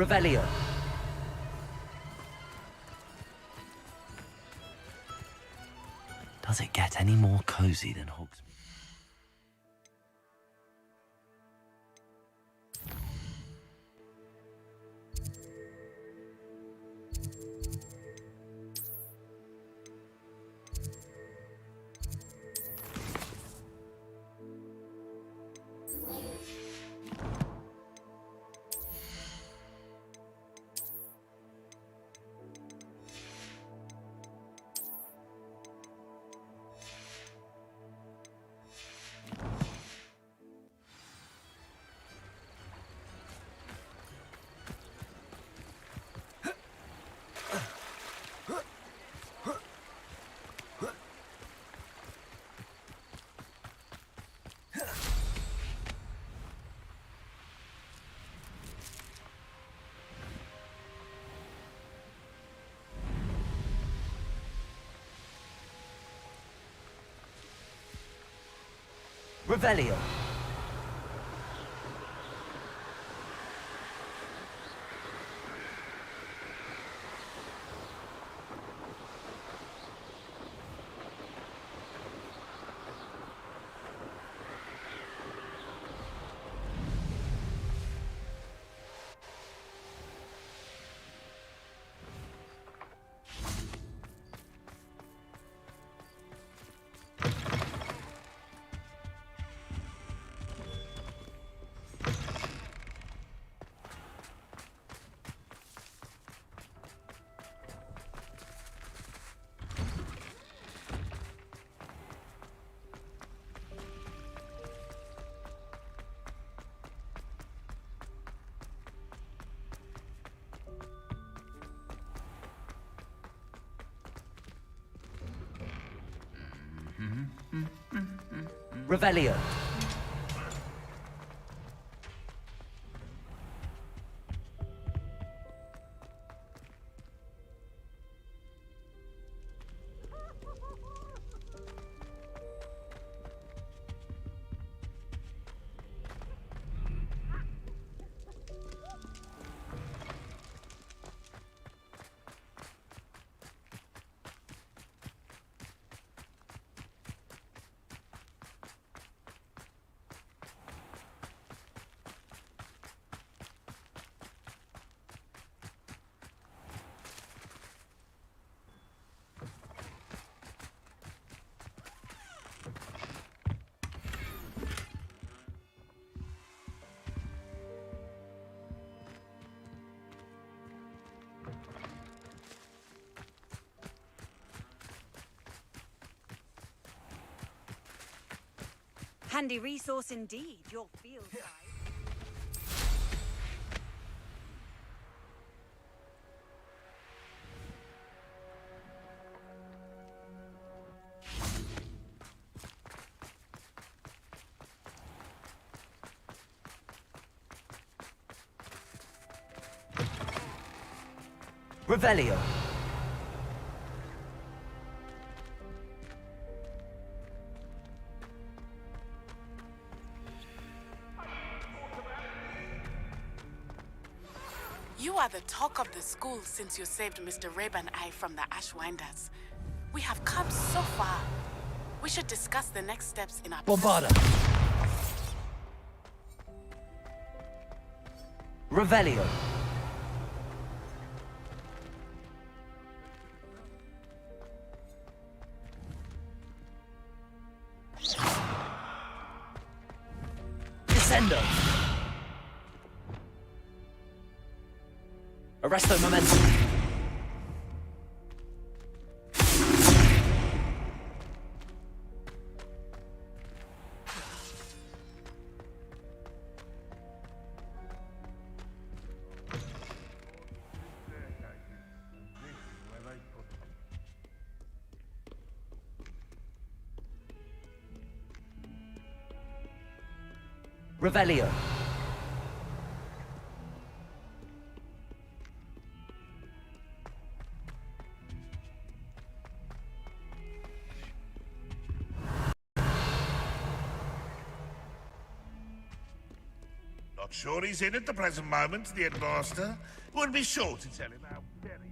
Revelio. Does it get any more cozy than Hogsmeade? Revelio. Revelio. Handy resource indeed, your field guide. Revelio. You are the talk of the school since you saved Mr. Rabe and I from the Ashwinders. We have come so far. We should discuss the next steps in our Bombarda. Revelio. Descendo. Arresto momentum. Revelio. Not sure he's in at the present moment, the headmaster. Would be sure to tell him how very much.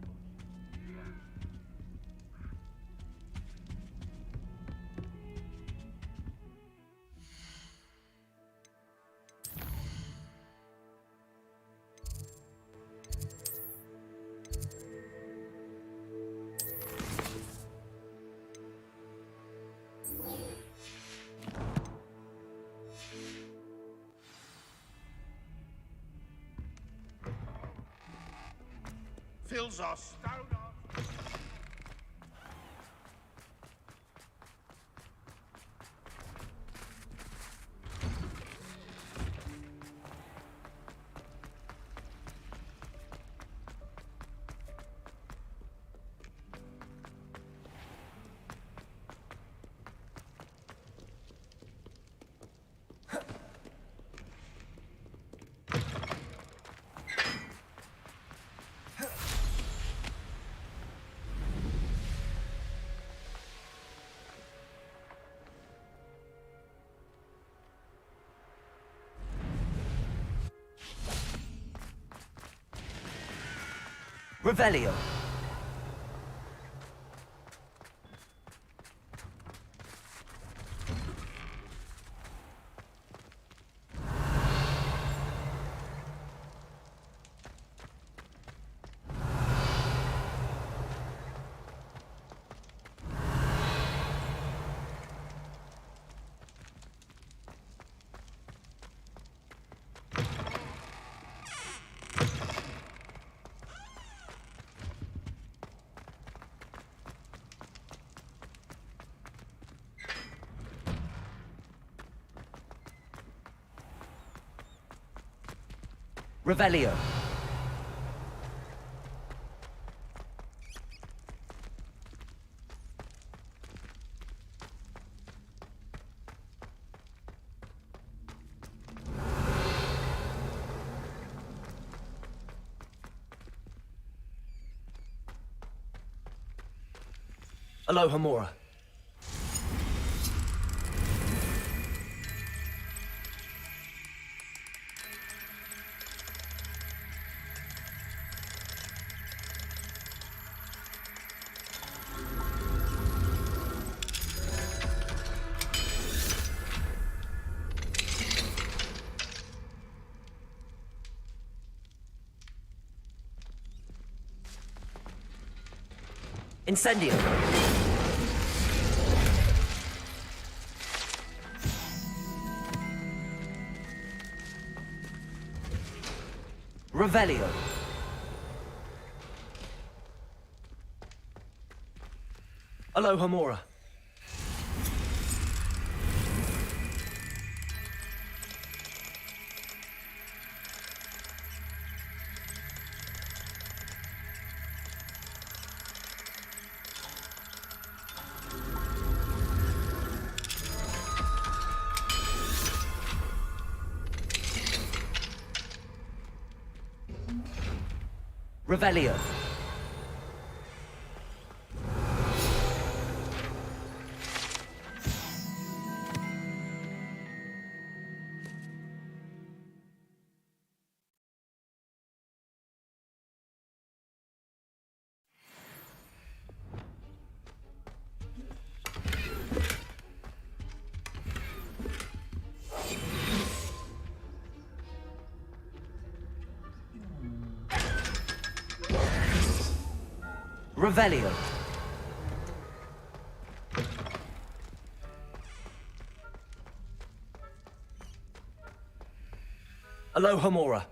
Fills our stone off. Revelio. Revelio. Aloha Mora. Incendio. Revelio. Aloha Mora. Revelio. Revelio. Aloha Mora.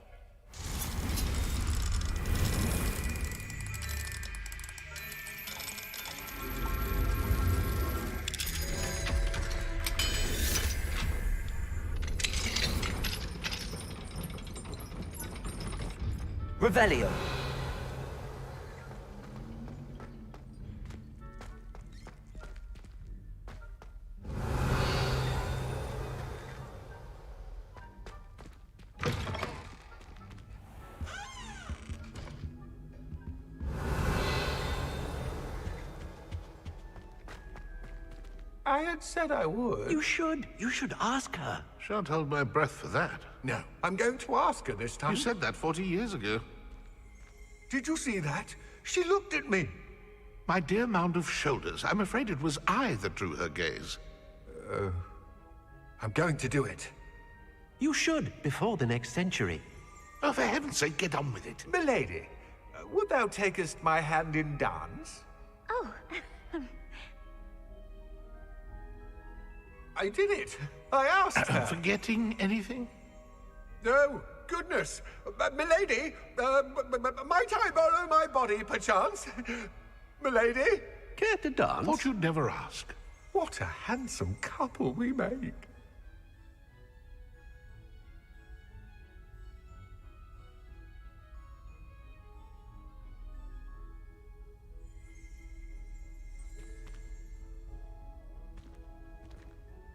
Revelio. I had said I would. You should. You should ask her. Shan't hold my breath for that. No, I'm going to ask her this time. You said that 40 years ago. Did you see that? She looked at me. My dear mound of shoulders, I'm afraid it was I that drew her gaze. I'm going to do it. You should, before the next century. Oh, for heaven's sake, get on with it. Milady, would thou takest my hand in dance? Oh. I did it. I asked her. Forgetting anything? No, goodness. Milady, might I borrow my body, perchance? Milady? Care to dance? Thought you'd never ask. What a handsome couple we make.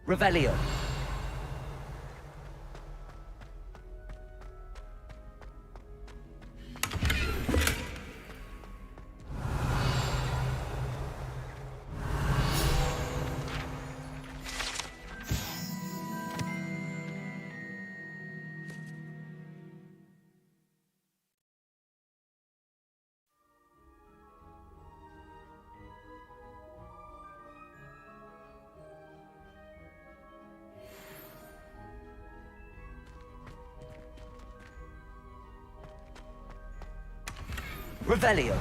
Revelio. Revelio.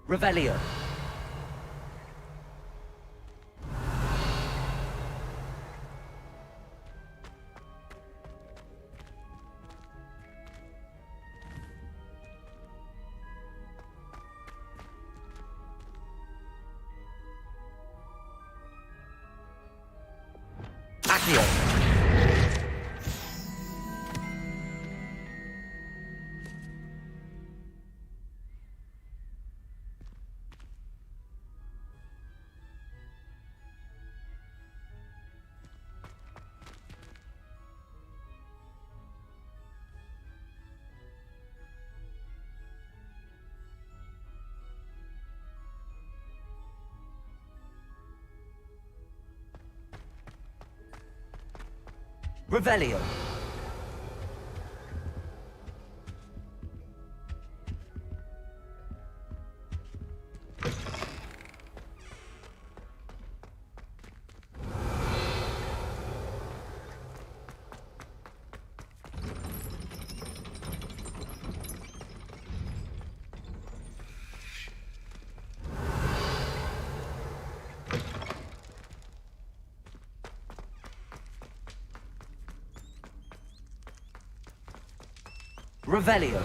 Revelio. Accio. Revelio. Revelio.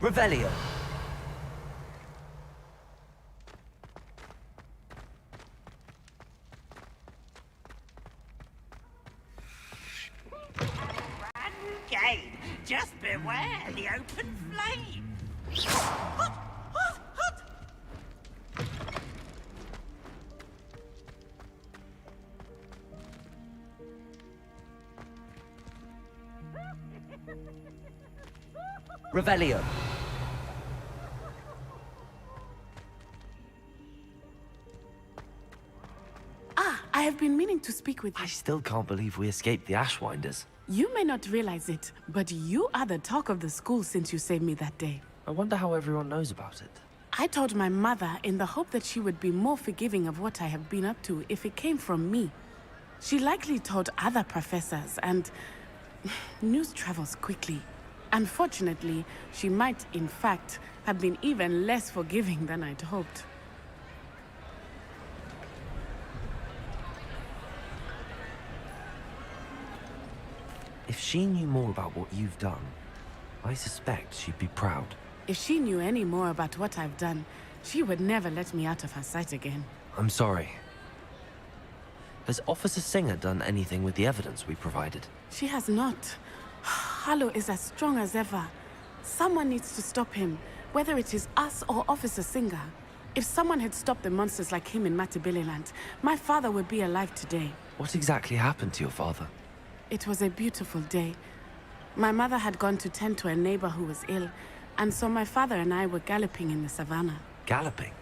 Revelio. Game. Just beware the open flame. Revelio. I have been meaning to speak with you. I still can't believe we escaped the Ashwinders. You may not realize it, but you are the talk of the school since you saved me that day. I wonder how everyone knows about it. I told my mother in the hope that she would be more forgiving of what I have been up to if it came from me. She likely told other professors, and news travels quickly. Unfortunately, she might, in fact, have been even less forgiving than I'd hoped. If she knew more about what you've done, I suspect she'd be proud. If she knew any more about what I've done, she would never let me out of her sight again. I'm sorry. Has Officer Singer done anything with the evidence we provided? She has not. Harlow is as strong as ever. Someone needs to stop him, whether it is us or Officer Singer. If someone had stopped the monsters like him in Matabeleland, my father would be alive today. What exactly happened to your father? It was a beautiful day. My mother had gone to tend to a neighbor who was ill, and so my father and I were galloping in the savannah. Galloping?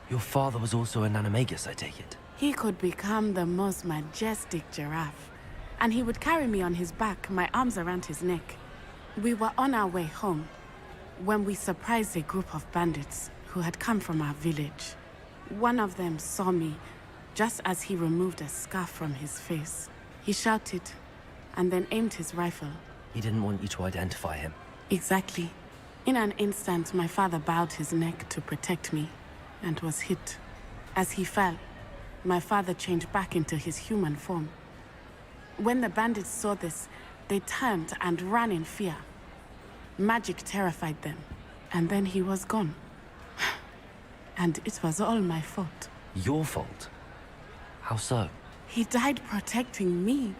Your father was also an animagus, I take it? He could become the most majestic giraffe, and he would carry me on his back, my arms around his neck. We were on our way home when we surprised a group of bandits who had come from our village. One of them saw me just as he removed a scarf from his face. He shouted and then aimed his rifle. He didn't want you to identify him. Exactly. In an instant, my father bowed his neck to protect me and was hit. As he fell, my father changed back into his human form. When the bandits saw this, they turned and ran in fear. Magic terrified them, and then he was gone. And it was all my fault. Your fault? How so? He died protecting me.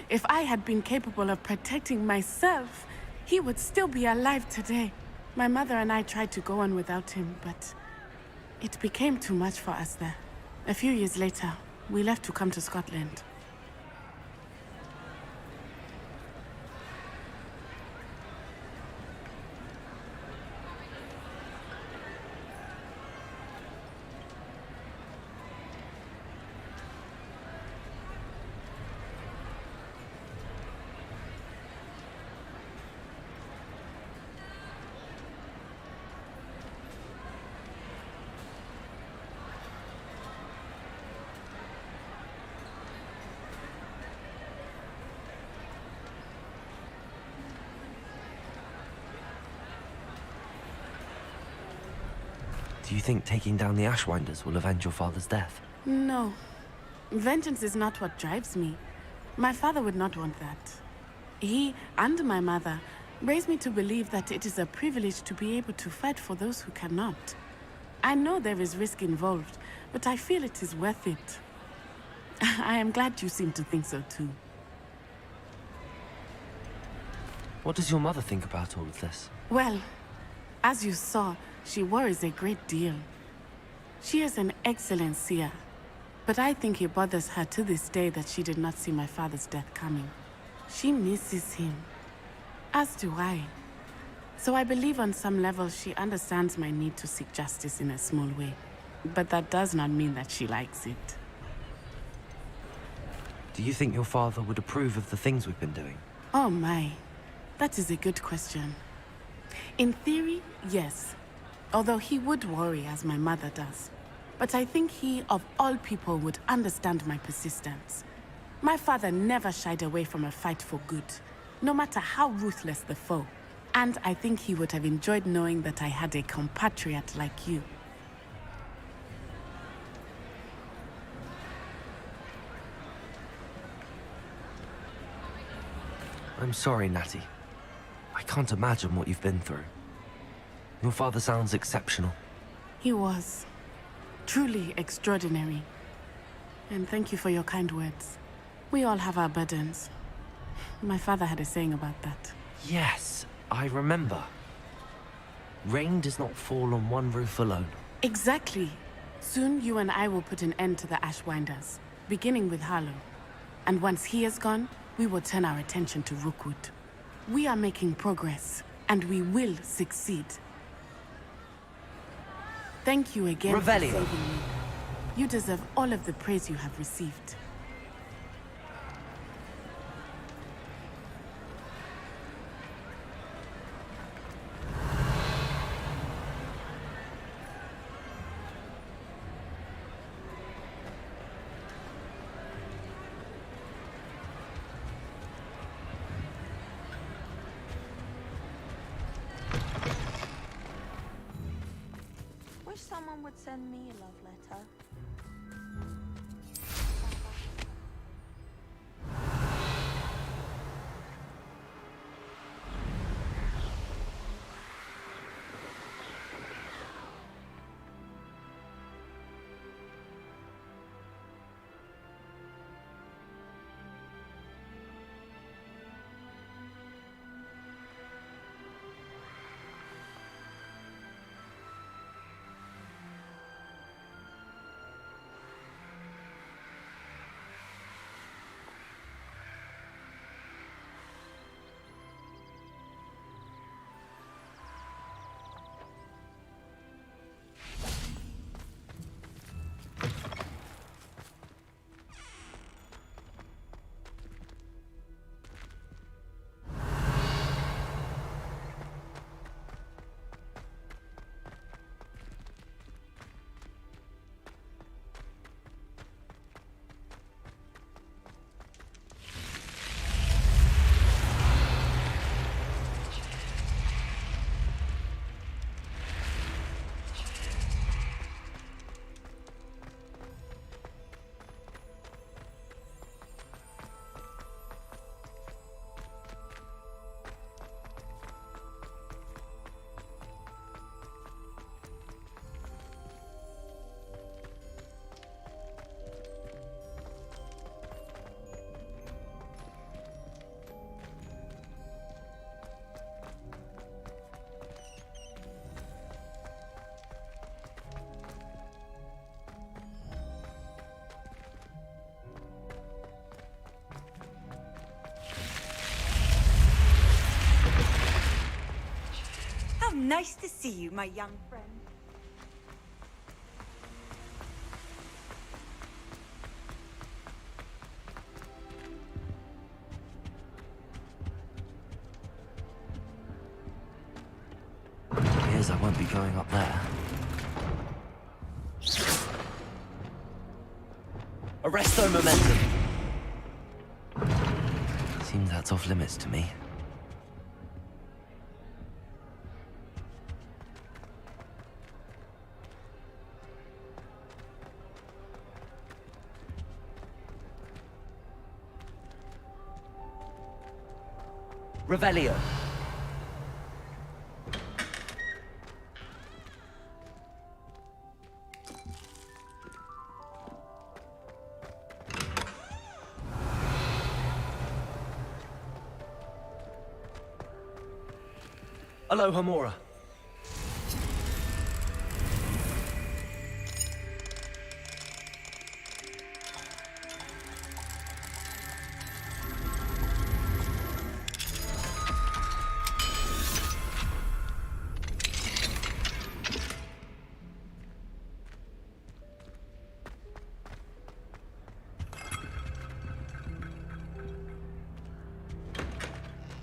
If I had been capable of protecting myself, he would still be alive today. My mother and I tried to go on without him, but it became too much for us there. A few years later, we left to come to Scotland. Do you think taking down the Ashwinders will avenge your father's death? No. Vengeance is not what drives me. My father would not want that. He and my mother raised me to believe that it is a privilege to be able to fight for those who cannot. I know there is risk involved, but I feel it is worth it. I am glad you seem to think so too. What does your mother think about all of this? Well, as you saw, she worries a great deal. She is an excellent seer, but I think it bothers her to this day that she did not see my father's death coming. She misses him, as do I. So I believe on some level she understands my need to seek justice in a small way, but that does not mean that she likes it. Do you think your father would approve of the things we've been doing? Oh my, that is a good question. In theory, yes. Although he would worry as my mother does. But I think he, of all people, would understand my persistence. My father never shied away from a fight for good, no matter how ruthless the foe. And I think he would have enjoyed knowing that I had a compatriot like you. I'm sorry, Natty. I can't imagine what you've been through. Your father sounds exceptional. He was. Truly extraordinary. And thank you for your kind words. We all have our burdens. My father had a saying about that. Yes, I remember. Rain does not fall on one roof alone. Exactly. Soon you and I will put an end to the Ashwinders, beginning with Harlow. And once he is gone, we will turn our attention to Rookwood. We are making progress, and we will succeed. Thank you again for saving me. You deserve all of the praise you have received. Wish someone would send me a love letter. nice to see you, my young friend. Appears I won't be going up there. Arresto momentum! Seems that's off limits to me. Revelio. Aloha Mora.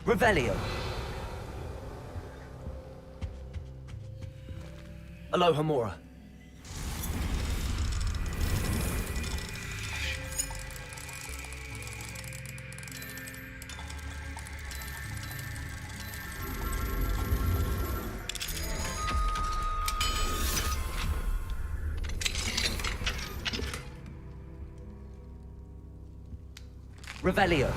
Revelio. Aloha Mora. Revelio.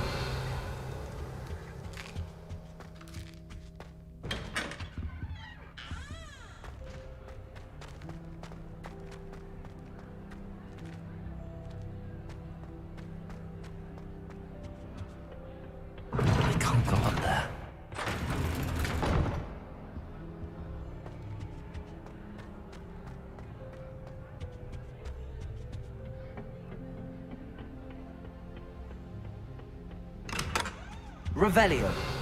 Revelio.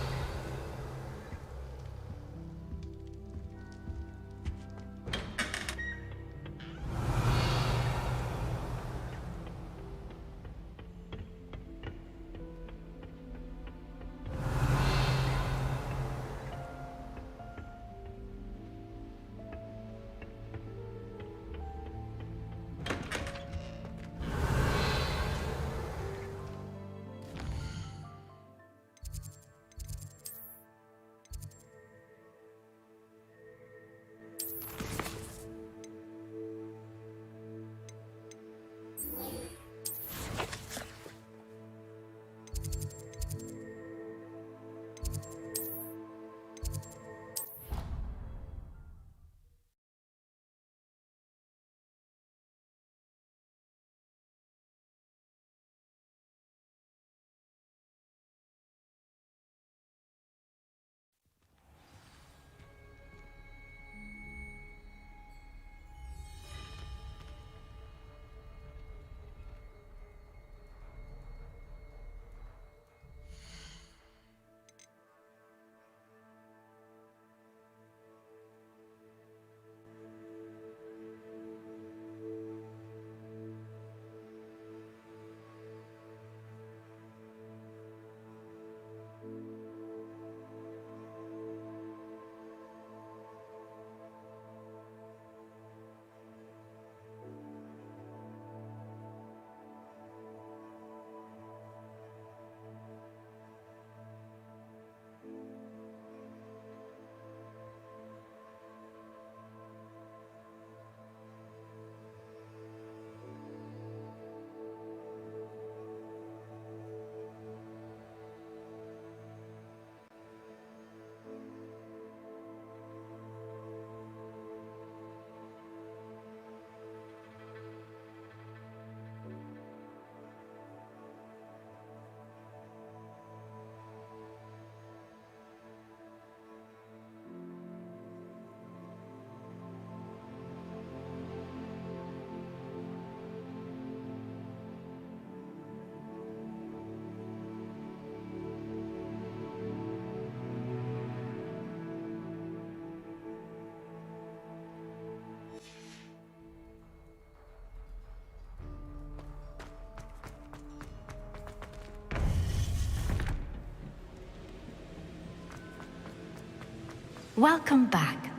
Welcome back.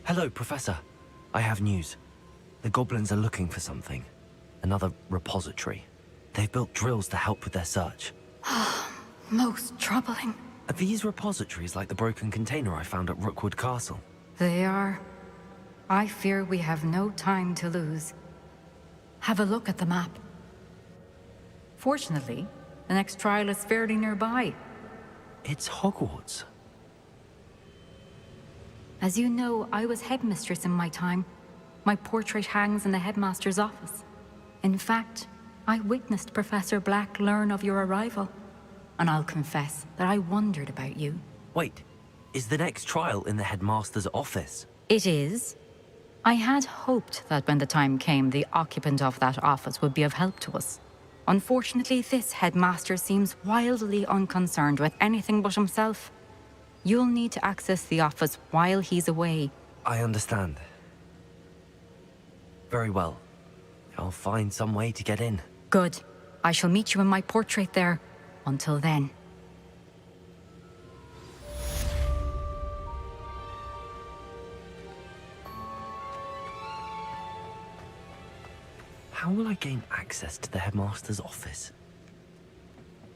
Hello, Professor. I have news. The goblins are looking for something. Another repository. They've built drills to help with their search. Most troubling. Are these repositories like the broken container I found at Rookwood Castle? They are. I fear we have no time to lose. Have a look at the map. Fortunately, the next trial is fairly nearby. It's Hogwarts. As you know, I was headmistress in my time. My portrait hangs in the headmaster's office. In fact, I witnessed Professor Black learn of your arrival. And I'll confess that I wondered about you. Wait, is the next trial in the headmaster's office? It is. I had hoped that when the time came, the occupant of that office would be of help to us. Unfortunately, this headmaster seems wildly unconcerned with anything but himself. You'll need to access the office while he's away. I understand. Very well. I'll find some way to get in. Good. I shall meet you in my portrait there. Until then. How will I gain access to the headmaster's office?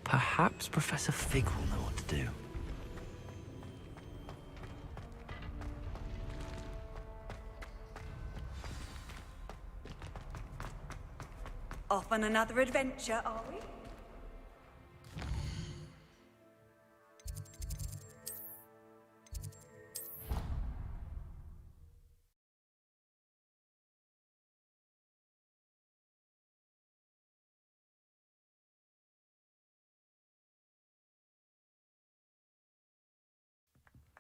Perhaps Professor Fig will know what to do. Off on another adventure, are we?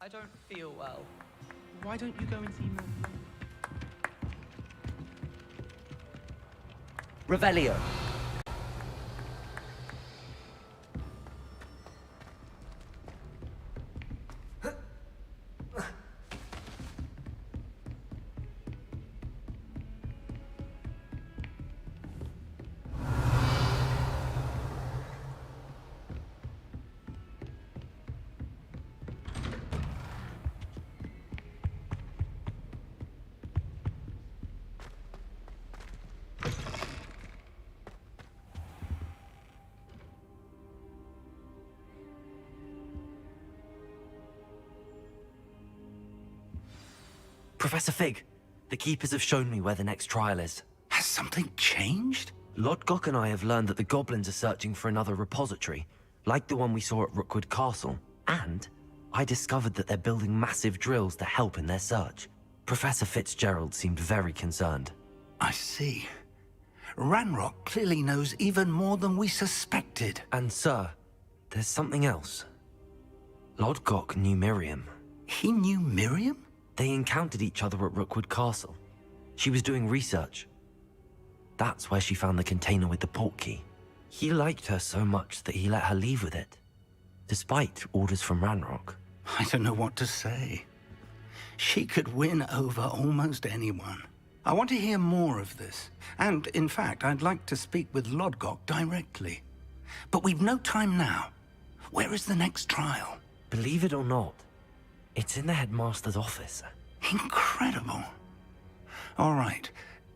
I don't feel well. Why don't you go and see Mum? Revelio. Professor Fig, the Keepers have shown me where the next trial is. Has something changed? Lodgok and I have learned that the goblins are searching for another repository, like the one we saw at Rookwood Castle. And I discovered that they're building massive drills to help in their search. Professor Fitzgerald seemed very concerned. I see. Ranrock clearly knows even more than we suspected. And sir, there's something else. Lodgok knew Miriam. He knew Miriam? They encountered each other at Rookwood Castle. She was doing research. That's where she found the container with the portkey. He liked her so much that he let her leave with it, despite orders from Ranrock. I don't know what to say. She could win over almost anyone. I want to hear more of this. And, in fact, I'd like to speak with Lodgok directly. But we've no time now. Where is the next trial? Believe it or not, it's in the headmaster's office. Incredible. All right.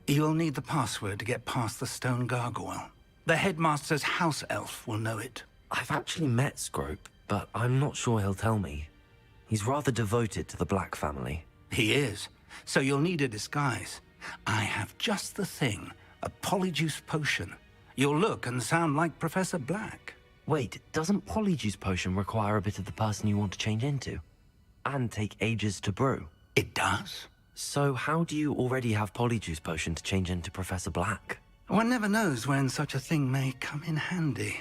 You'll need the password to get past the stone gargoyle. The headmaster's house elf will know it. I've actually met Scrope, but I'm not sure he'll tell me. He's rather devoted to the Black family. He is. So you'll need a disguise. I have just the thing. A polyjuice potion. You'll look and sound like Professor Black. Wait, doesn't polyjuice potion require a bit of the person you want to change into? And take ages to brew? It does. So how do you already have polyjuice potion to change into Professor Black? One never knows when such a thing may come in handy.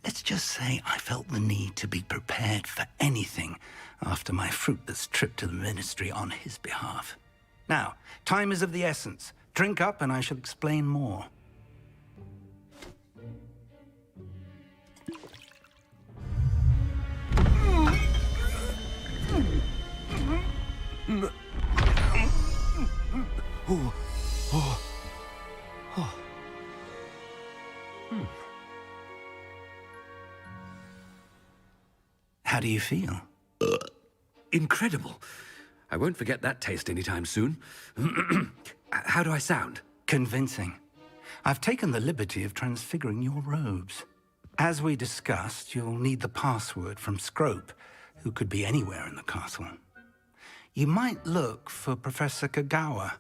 Let's just say I felt the need to be prepared for anything after my fruitless trip to the Ministry on his behalf. Now, time is of the essence. Drink up and I shall explain more. How do you feel? Incredible. I won't forget that taste anytime soon. How do I sound? Convincing. I've taken the liberty of transfiguring your robes. As we discussed, you'll need the password from Scrope, who could be anywhere in the castle. You might look for Professor Kagawa.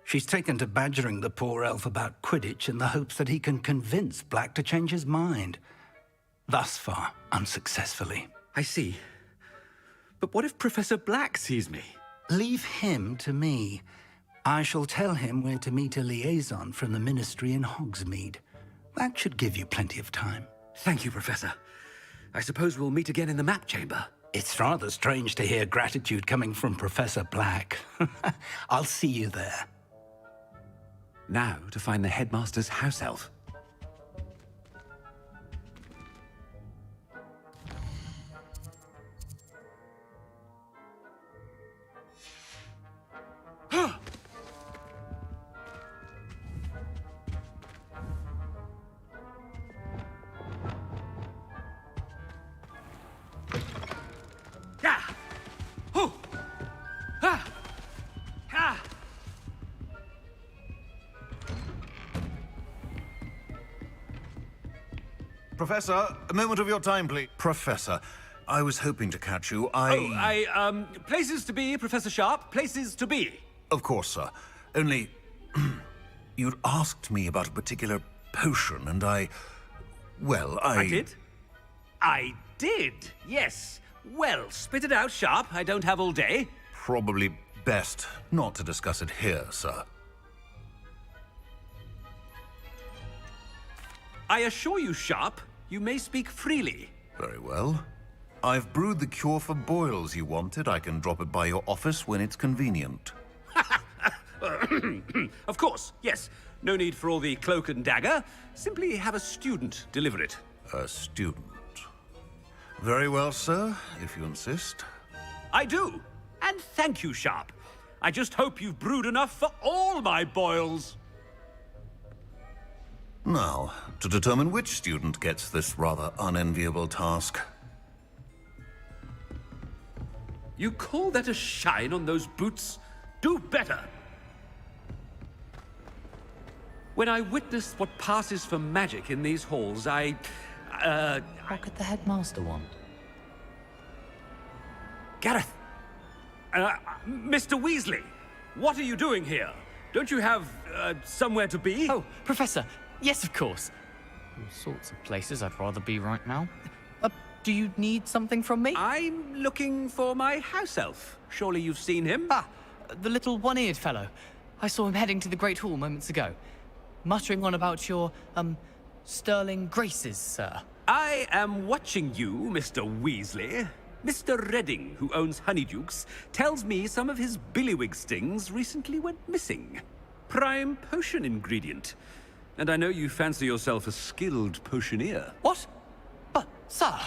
She's taken to badgering the poor elf about Quidditch in the hopes that he can convince Black to change his mind. Thus far, unsuccessfully. I see. But what if Professor Black sees me? Leave him to me. I shall tell him where to meet a liaison from the Ministry in Hogsmeade. That should give you plenty of time. Thank you, Professor. I suppose we'll meet again in the map chamber. It's rather strange to hear gratitude coming from Professor Black. I'll see you there. Now to find the headmaster's house elf. Professor, a moment of your time, please. Professor, I was hoping to catch you. Places to be, Professor Sharp. Places to be. Of course, sir. Only, you'd asked me about a particular potion, and I did? I did, yes. Well, spit it out, Sharp. I don't have all day. Probably best not to discuss it here, sir. I assure you, Sharp, you may speak freely. Very well. I've brewed the cure for boils you wanted. I can drop it by your office when it's convenient. Of course, yes. No need for all the cloak and dagger. Simply have a student deliver it. A student? Very well, sir, if you insist. I do. And thank you, Sharp. I just hope you've brewed enough for all my boils. Now, to determine which student gets this rather unenviable task. You call that a shine on those boots? Do better! When I witness what passes for magic in these halls, What could the headmaster want? Gareth! Mr. Weasley! What are you doing here? Don't you have, somewhere to be? Oh, Professor! Yes, of course. All sorts of places I'd rather be right now. Do you need something from me? I'm looking for my house elf. Surely you've seen him? Ah, the little one-eared fellow. I saw him heading to the Great Hall moments ago. Muttering on about your, sterling graces, sir. I am watching you, Mr. Weasley. Mr. Redding, who owns Honeydukes, tells me some of his billywig stings recently went missing. Prime potion ingredient. And I know you fancy yourself a skilled potioneer. What? But, sir,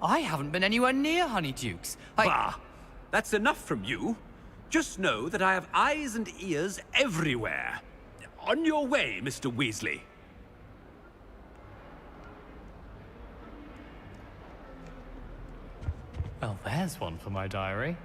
I haven't been anywhere near Honeydukes. Bah! That's enough from you. Just know that I have eyes and ears everywhere. On your way, Mr. Weasley. Well, there's one for my diary.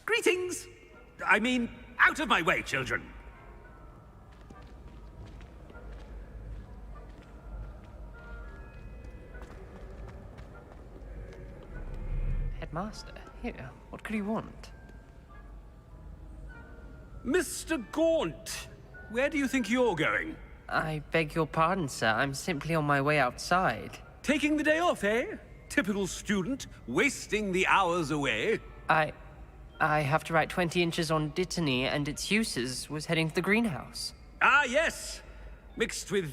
Greetings! I mean, out of my way, children! Headmaster, here, what could he want? Mr. Gaunt, where do you think you're going? I beg your pardon, sir. I'm simply on my way outside. Taking the day off, eh? Typical student, wasting the hours away. I have to write 20 inches on Dittany and its uses. Was heading to the greenhouse. Ah, yes! Mixed with,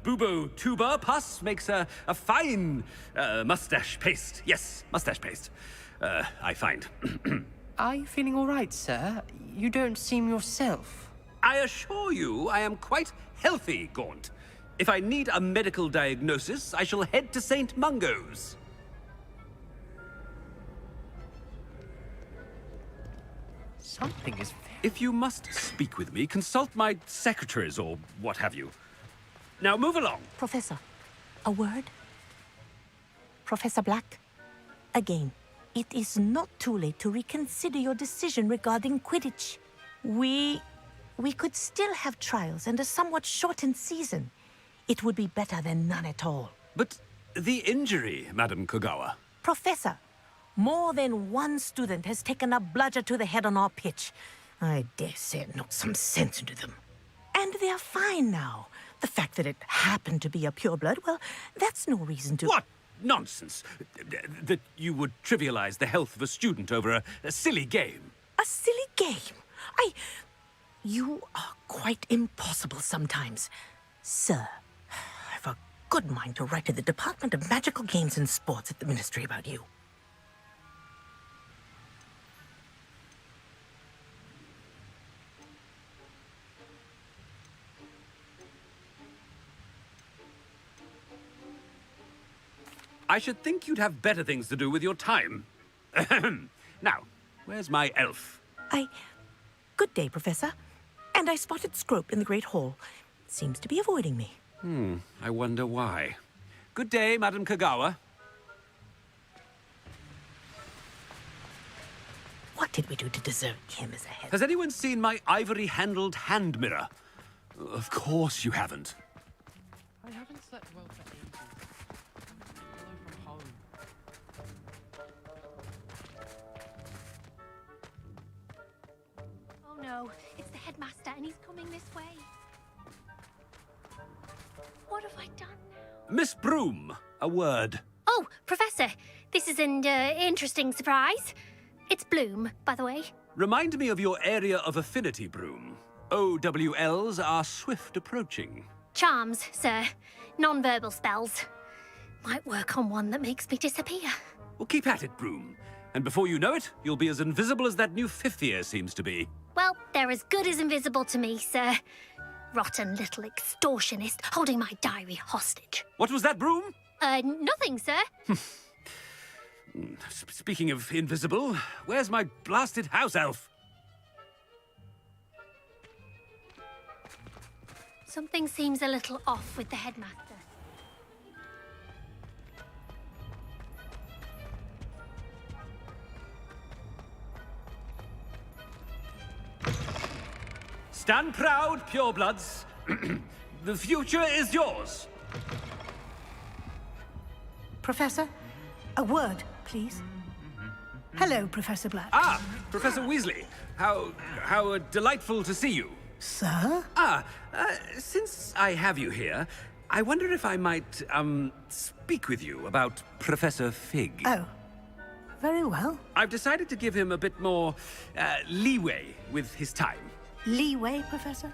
bubo tuber pus makes a fine, mustache paste. Yes, mustache paste. I find. Are you feeling all right, sir? You don't seem yourself. I assure you I am quite healthy, Gaunt. If I need a medical diagnosis, I shall head to St. Mungo's. Something is... If you must speak with me, consult my secretaries or what have you. Now move along. Professor, a word? Professor Black, again, it is not too late to reconsider your decision regarding Quidditch. We could still have trials and a somewhat shortened season. It would be better than none at all. But the injury, Madam Kogawa. Professor, more than one student has taken a bludger to the head on our pitch. I dare say it knocked some sense into them. And they're fine now. The fact that it happened to be a pureblood, well, that's no reason to... What nonsense! That you would trivialize the health of a student over a silly game. A silly game? You are quite impossible sometimes. Sir, I've a good mind to write to the Department of Magical Games and Sports at the Ministry about you. I should think you'd have better things to do with your time. Now, where's my elf? Good day, Professor. And I spotted Scrope in the Great Hall. Seems to be avoiding me. I wonder why. Good day, Madam Kogawa. What did we do to deserve him as a head? Has anyone seen my ivory-handled hand mirror? Of course you haven't. I haven't slept well for ages. Hello from home. Oh no, it's the headmaster and he's coming this way. What have I done now? Miss Broom, a word. Oh, Professor, this is an interesting surprise. It's Bloom, by the way. Remind me of your area of affinity, Broom. OWLs are swift approaching. Charms, sir. Non-verbal spells. Might work on one that makes me disappear. Well, keep at it, Broom. And before you know it, you'll be as invisible as that new fifth year seems to be. Well, they're as good as invisible to me, sir. Rotten little extortionist holding my diary hostage. What was that, Broom? Nothing, sir. Speaking of invisible, where's my blasted house elf? Something seems a little off with the headmaster. Stand proud, purebloods. The future is yours. Professor, a word, please. Hello, Professor Black. Ah, Professor Weasley. How delightful to see you. Sir? Since I have you here, I wonder if I might, speak with you about Professor Fig. Oh, very well. I've decided to give him a bit more, leeway with his time. Leeway, Professor?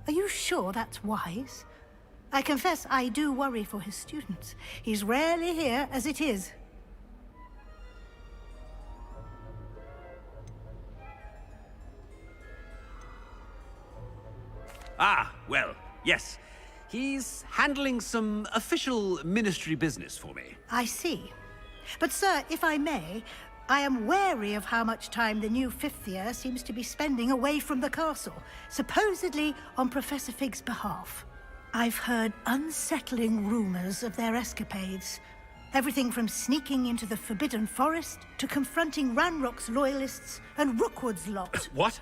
Are you sure that's wise? I confess I do worry for his students. He's rarely here as it is. Ah, well, yes. He's handling some official ministry business for me. I see. But, sir, if I may, I am wary of how much time the new fifth year seems to be spending away from the castle, supposedly on Professor Fig's behalf. I've heard unsettling rumors of their escapades. Everything from sneaking into the Forbidden Forest to confronting Ranrock's loyalists and Rookwood's lot. What?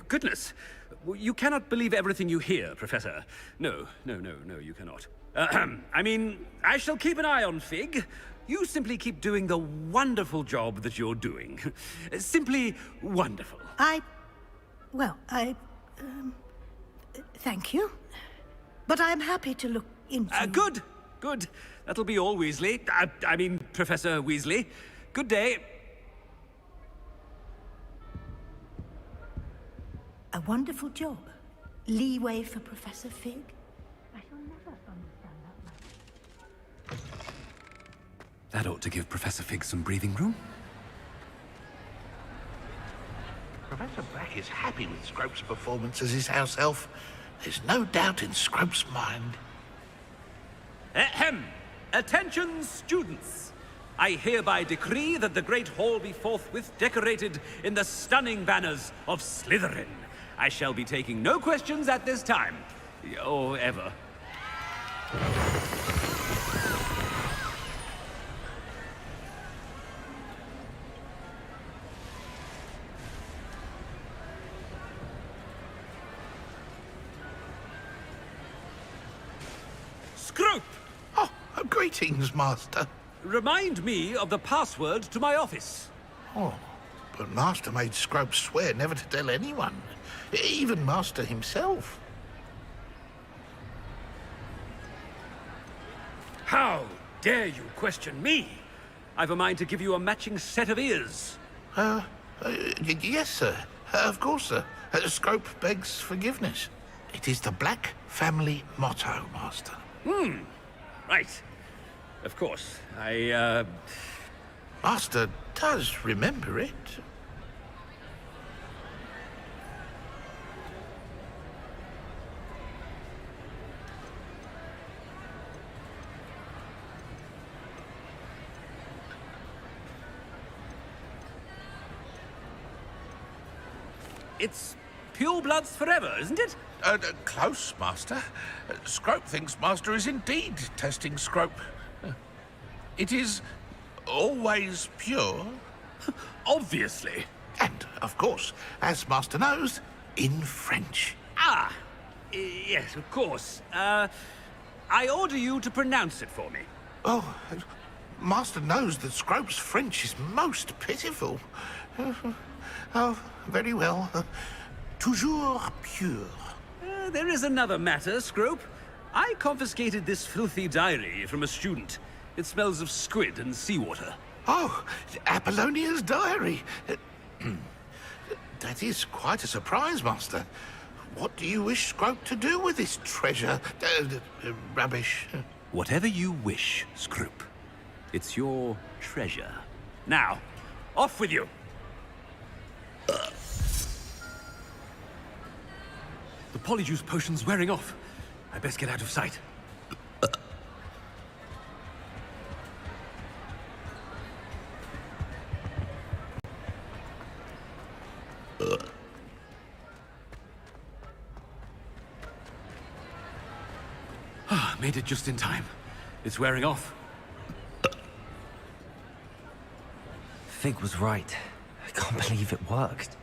Goodness. You cannot believe everything you hear, Professor. No, you cannot. I mean, I shall keep an eye on Fig. You simply keep doing the wonderful job that you're doing. Simply wonderful. Thank you. But I'm happy to look into... Good. That'll be all, Weasley. I mean, Professor Weasley. Good day. A wonderful job. Leeway for Professor Fig. I shall never understand that much. That ought to give Professor Fig some breathing room. Professor Black is happy with Scrope's performance as his house elf. There's no doubt in Scrope's mind. Ahem! Attention, students! I hereby decree that the Great Hall be forthwith decorated in the stunning banners of Slytherin. I shall be taking no questions at this time. Or ever. Scrope! Oh, greetings, Master. Remind me of the password to my office. Oh, but Master made Scrope swear never to tell anyone. Even Master himself. How dare you question me? I've a mind to give you a matching set of ears. Yes, sir. Of course, sir. Scrope begs forgiveness. It is the Black family motto, Master. Right. Of course. Master does remember it. It's pure bloods forever, isn't it? Close, Master. Scrope thinks Master is indeed testing Scrope. It is always pure. Obviously. And, of course, as Master knows, in French. Ah! Yes, of course. I order you to pronounce it for me. Oh, Master knows that Scrope's French is most pitiful. Oh, very well. Toujours pure. There is another matter, Scrope. I confiscated this filthy diary from a student. It smells of squid and seawater. Oh, Apollonia's diary. That is quite a surprise, Master. What do you wish Scrope to do with this treasure? Rubbish. Whatever you wish, Scrope. It's your treasure. Now, off with you. The polyjuice potion's wearing off. I best get out of sight. Made it just in time. It's wearing off. Fig was right. I can't believe it worked.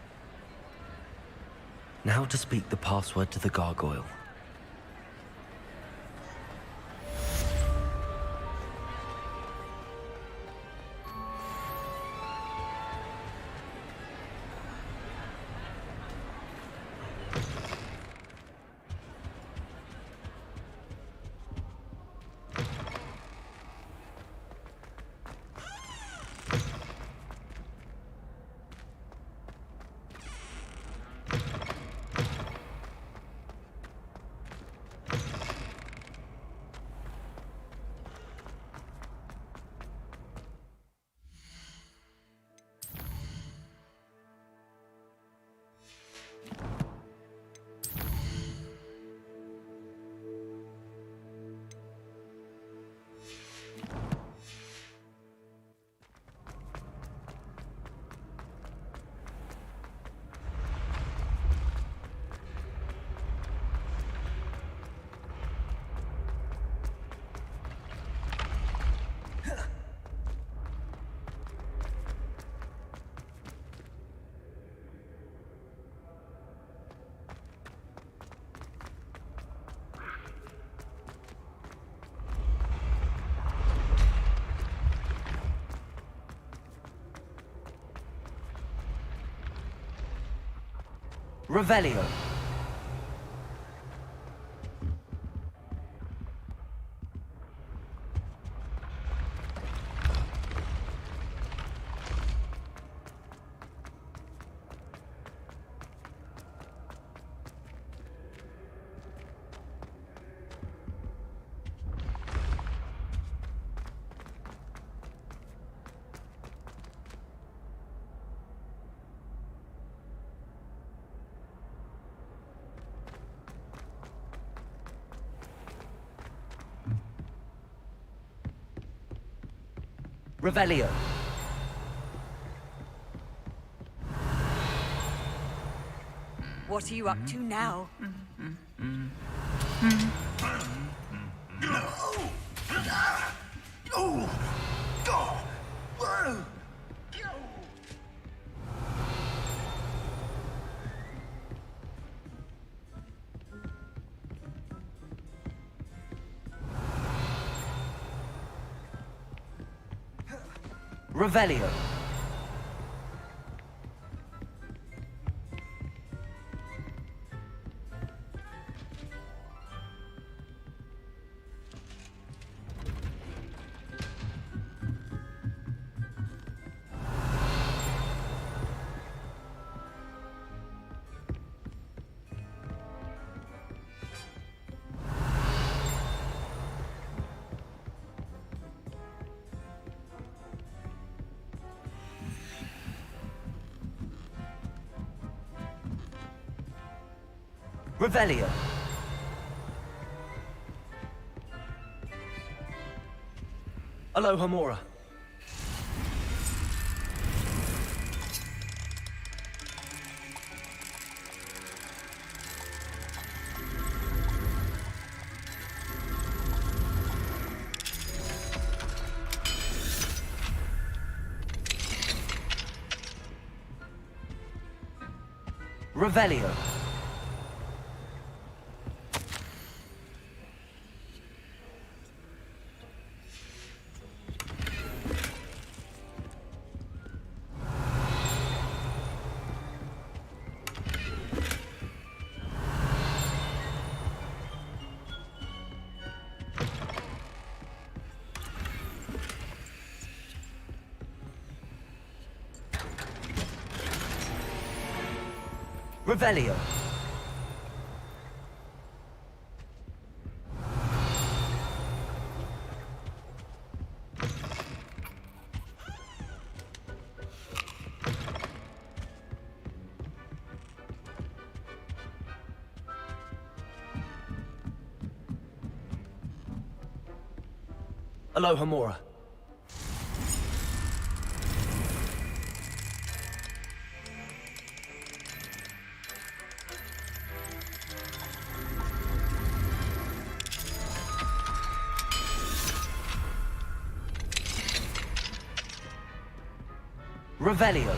Now to speak the password to the gargoyle. Revelio. Revelio. What are you up to now? Revelio. Revelio. Aloha Mora. Revelio. Revelio. Aloha Mora. Revelio.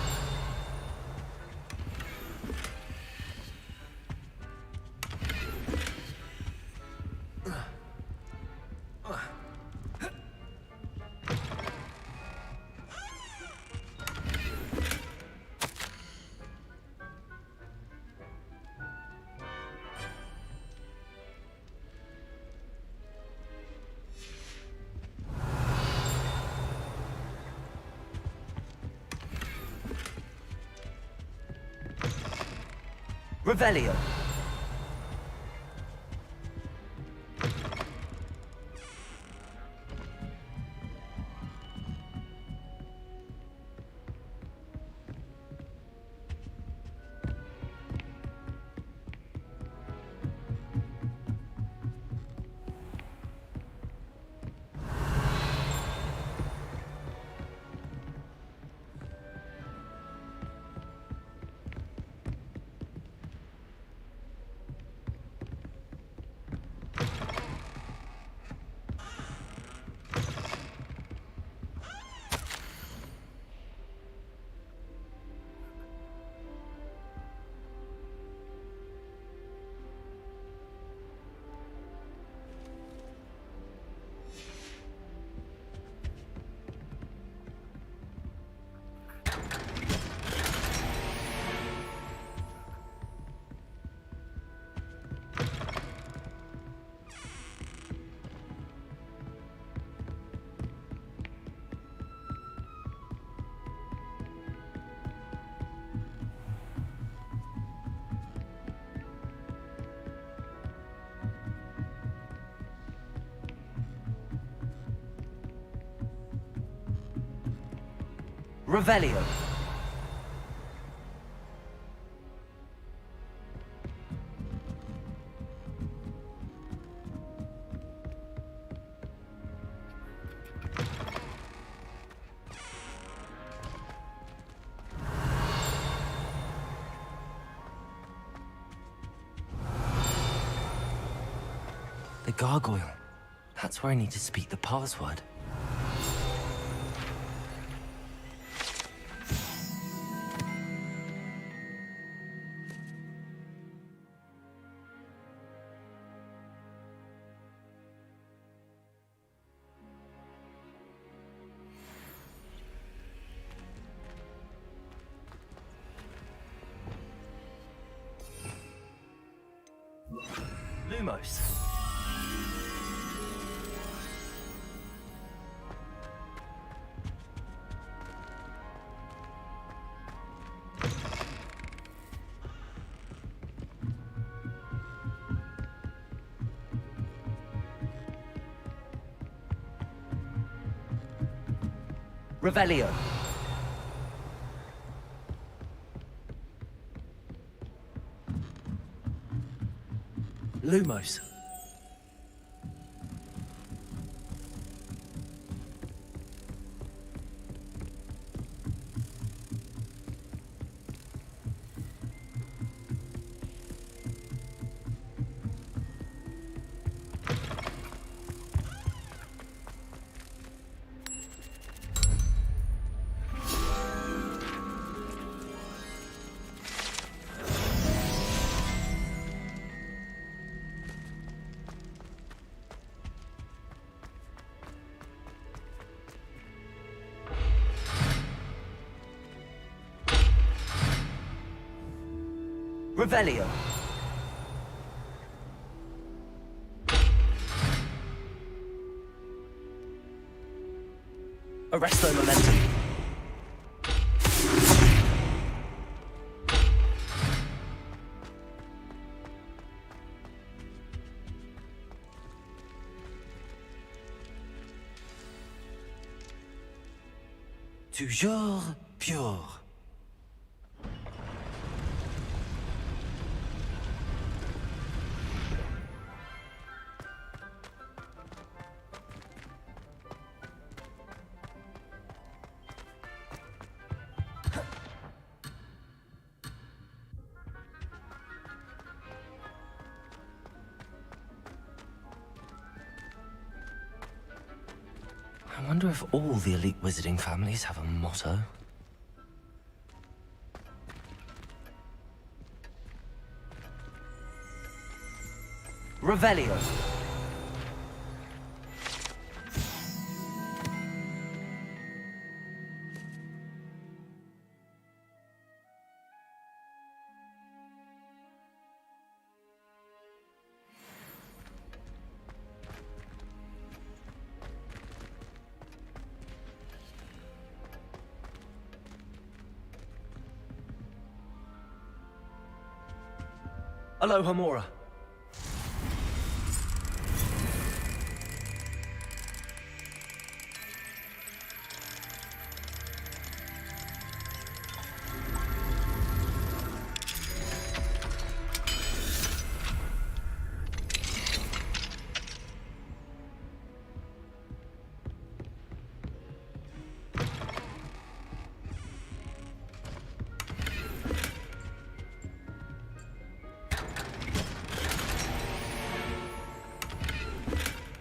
Revelio. Revelio. The gargoyle. That's where I need to speak the password. Lumos. Revelio. Lumos. Revelio. Arresto momentum. Toujours pure. I wonder if all the elite wizarding families have a motto. Revelio. Aloha Mora.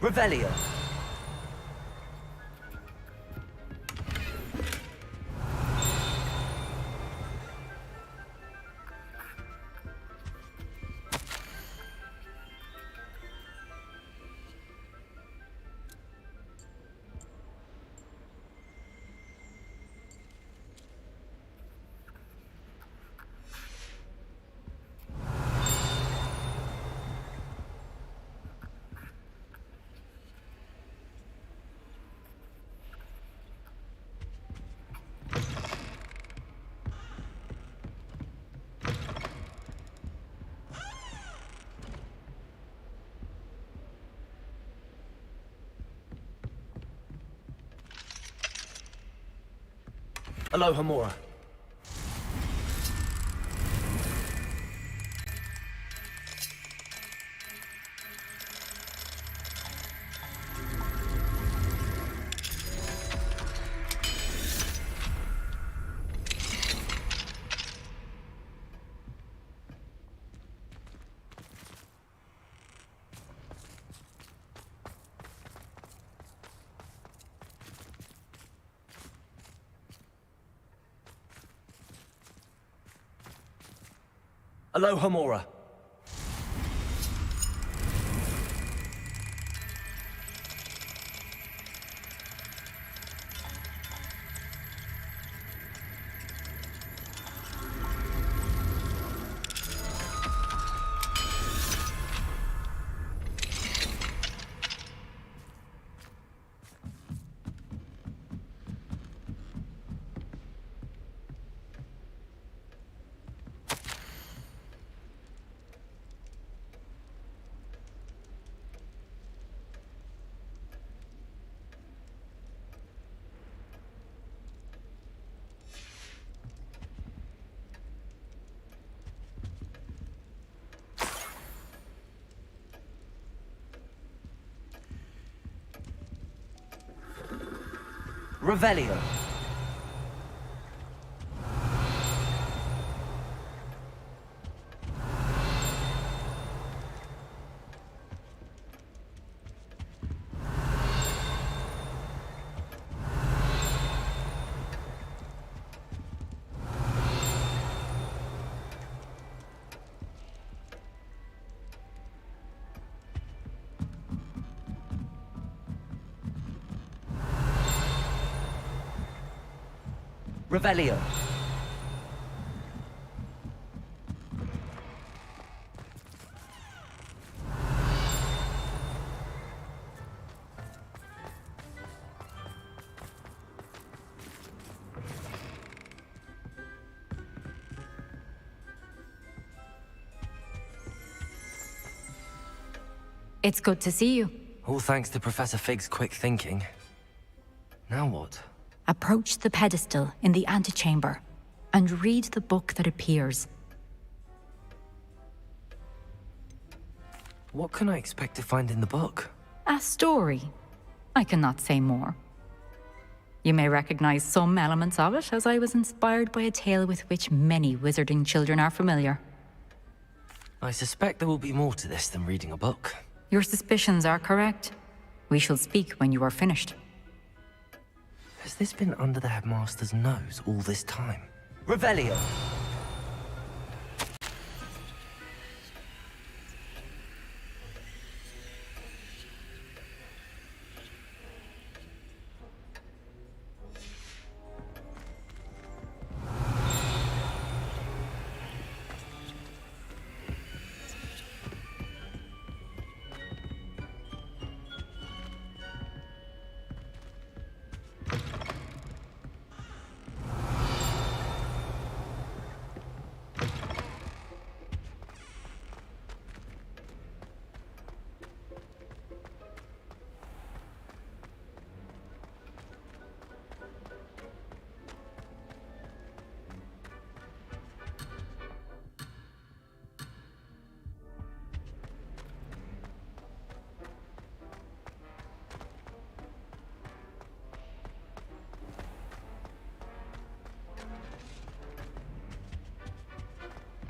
Revelio. Aloha Mora. Aloha Mora. Revelio. Revelio. It's good to see you. All thanks to Professor Fig's quick thinking. Now what? Approach the pedestal in the antechamber and read the book that appears. What can I expect to find in the book? A story. I cannot say more. You may recognize some elements of it, as I was inspired by a tale with which many wizarding children are familiar. I suspect there will be more to this than reading a book. Your suspicions are correct. We shall speak when you are finished. Has this been under the headmaster's nose all this time? Revelio!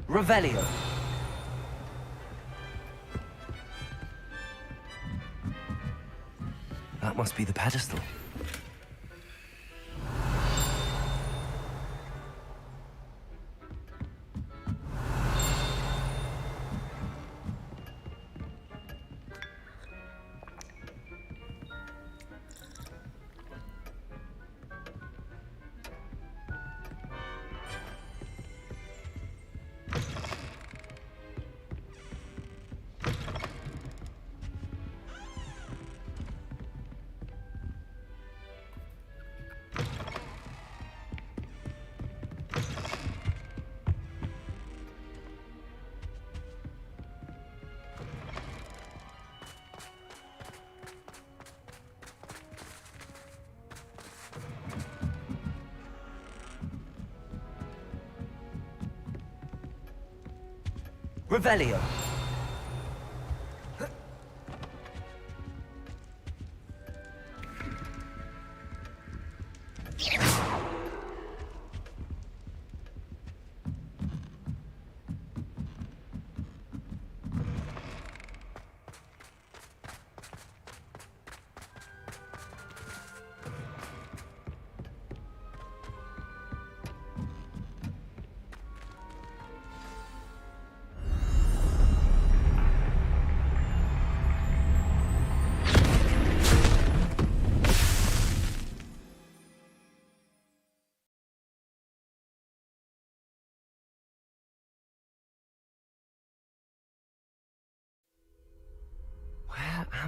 Revelio. That must be the pedestal. Revelio.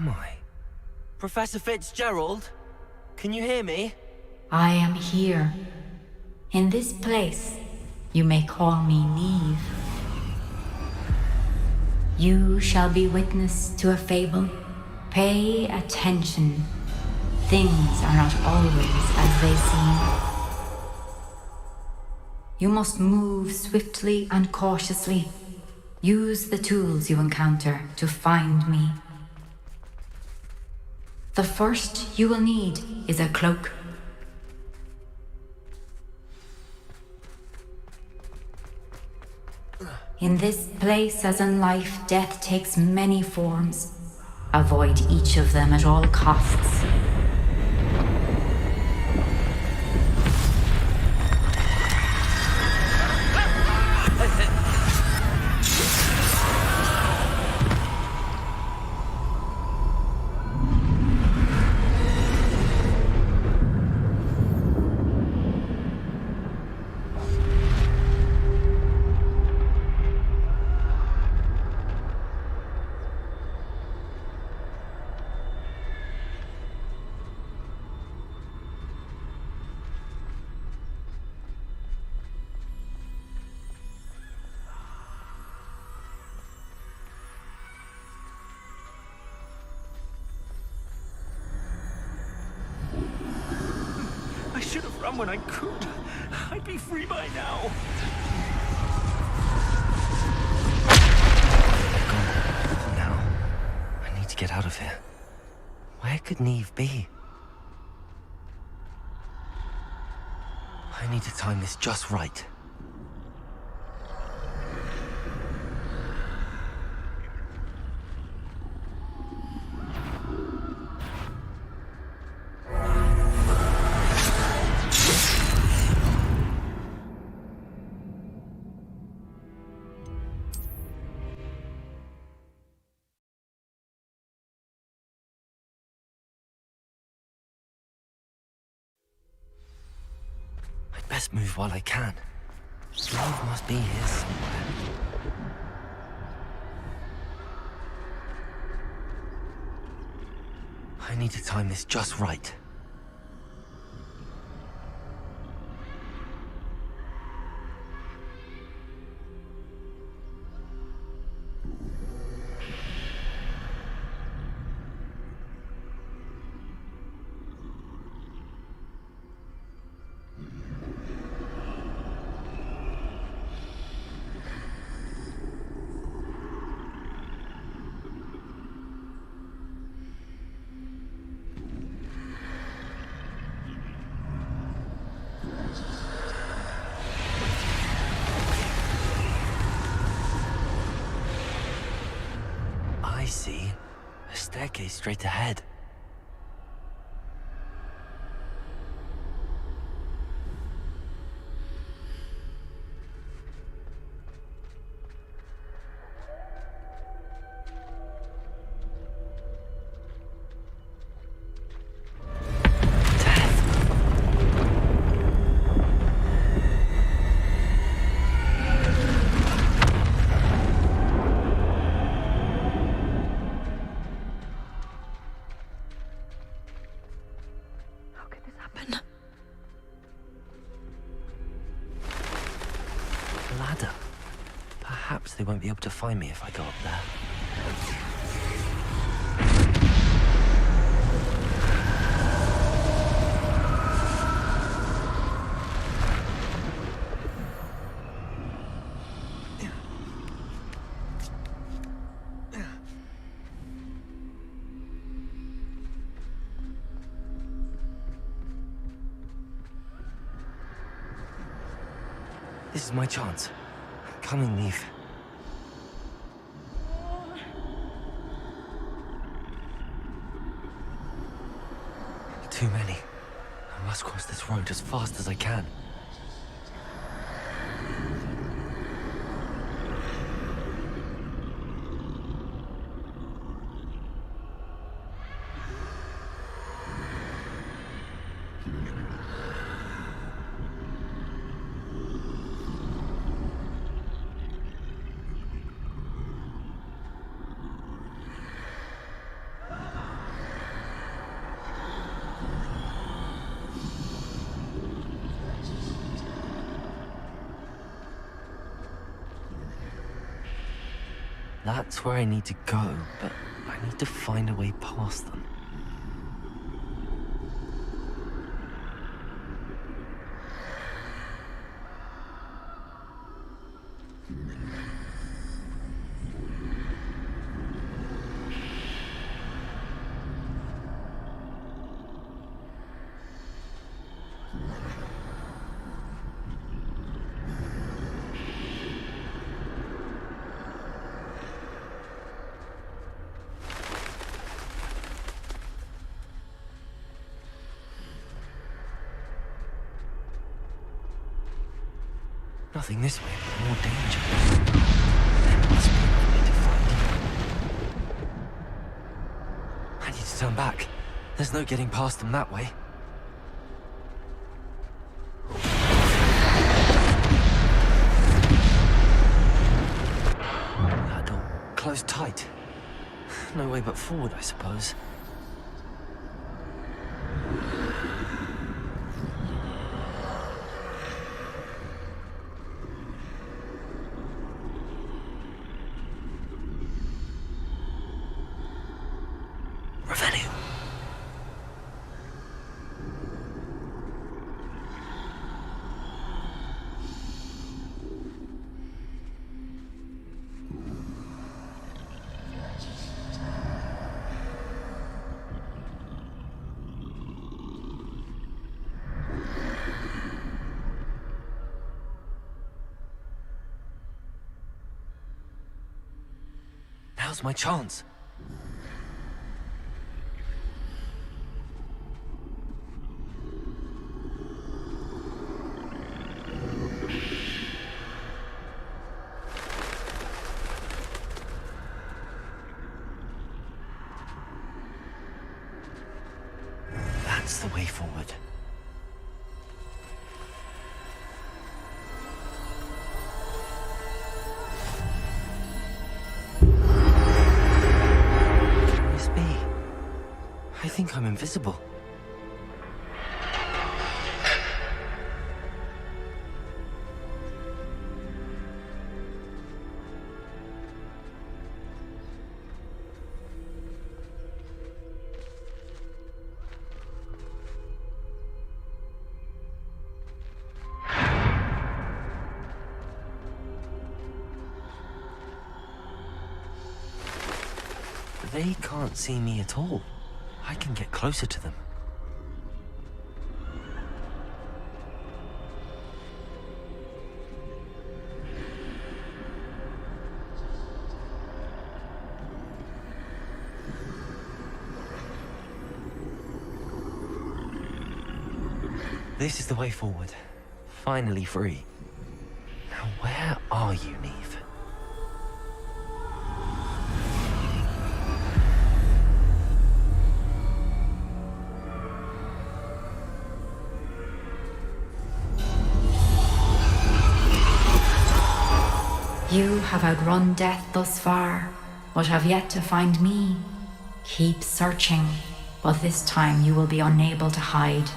am I? Professor Fitzgerald? Can you hear me? I am here. In this place, you may call me Neve. You shall be witness to a fable. Pay attention. Things are not always as they seem. You must move swiftly and cautiously. Use the tools you encounter to find me. The first you will need is a cloak. In this place, as in life, death takes many forms. Avoid each of them at all costs. I should have run when I could. I'd be free by now. Now, I need to get out of here. Where could Neve be? I need to time this just right. Best move while I can. Neve must be here somewhere. I need to time this just right. I see. A staircase straight ahead. Ladder. Perhaps they won't be able to find me if I go up there. This is my chance. I'm coming, Neve. Too many. I must cross this road as fast as I can. That's where I need to go, but I need to find a way past them. Nothing this way, but more danger. There must be a way to find them. I need to turn back. There's no getting past them that way. That door closed tight. No way but forward, I suppose. Now's my chance. That's the way forward. I think I'm invisible. They can't see me at all. I can get closer to them. This is the way forward. Finally free. Now where are you, Neve? You have outrun death thus far, but have yet to find me. Keep searching, but this time you will be unable to hide.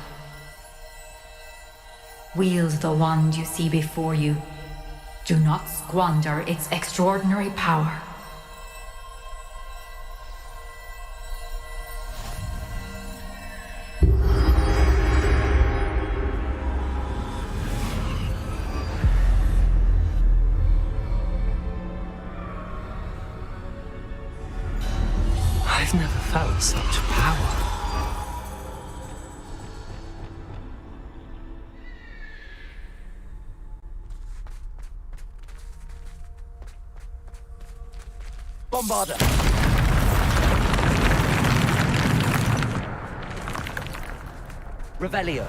Wield the wand you see before you. Do not squander its extraordinary power. I've never felt such power. Bombarder! Revelio.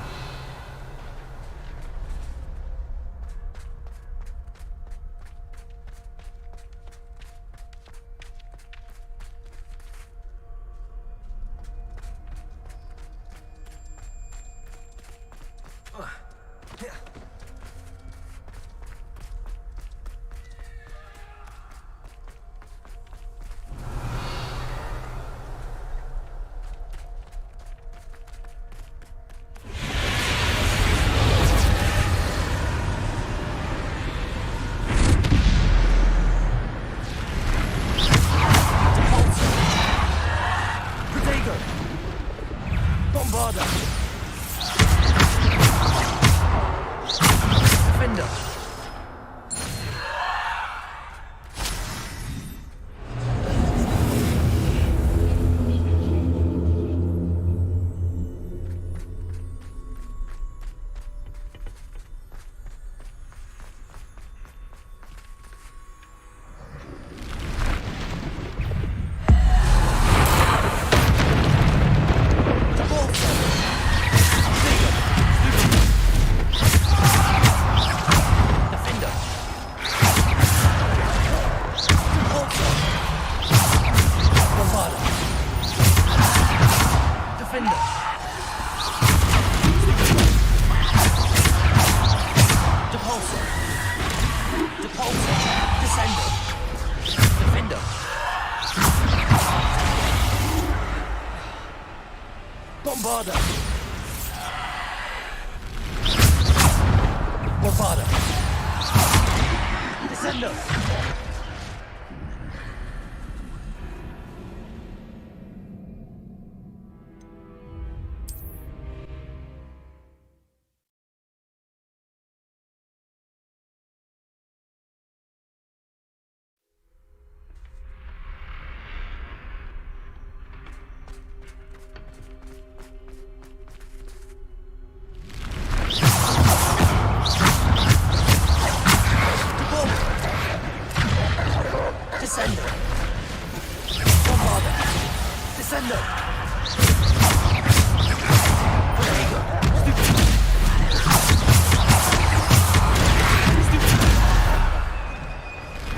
Depulsor. Depulsor. Descender. Defender. Bombarder. Bombarder. Descender. Descender. Bombarder. Descender. Protego.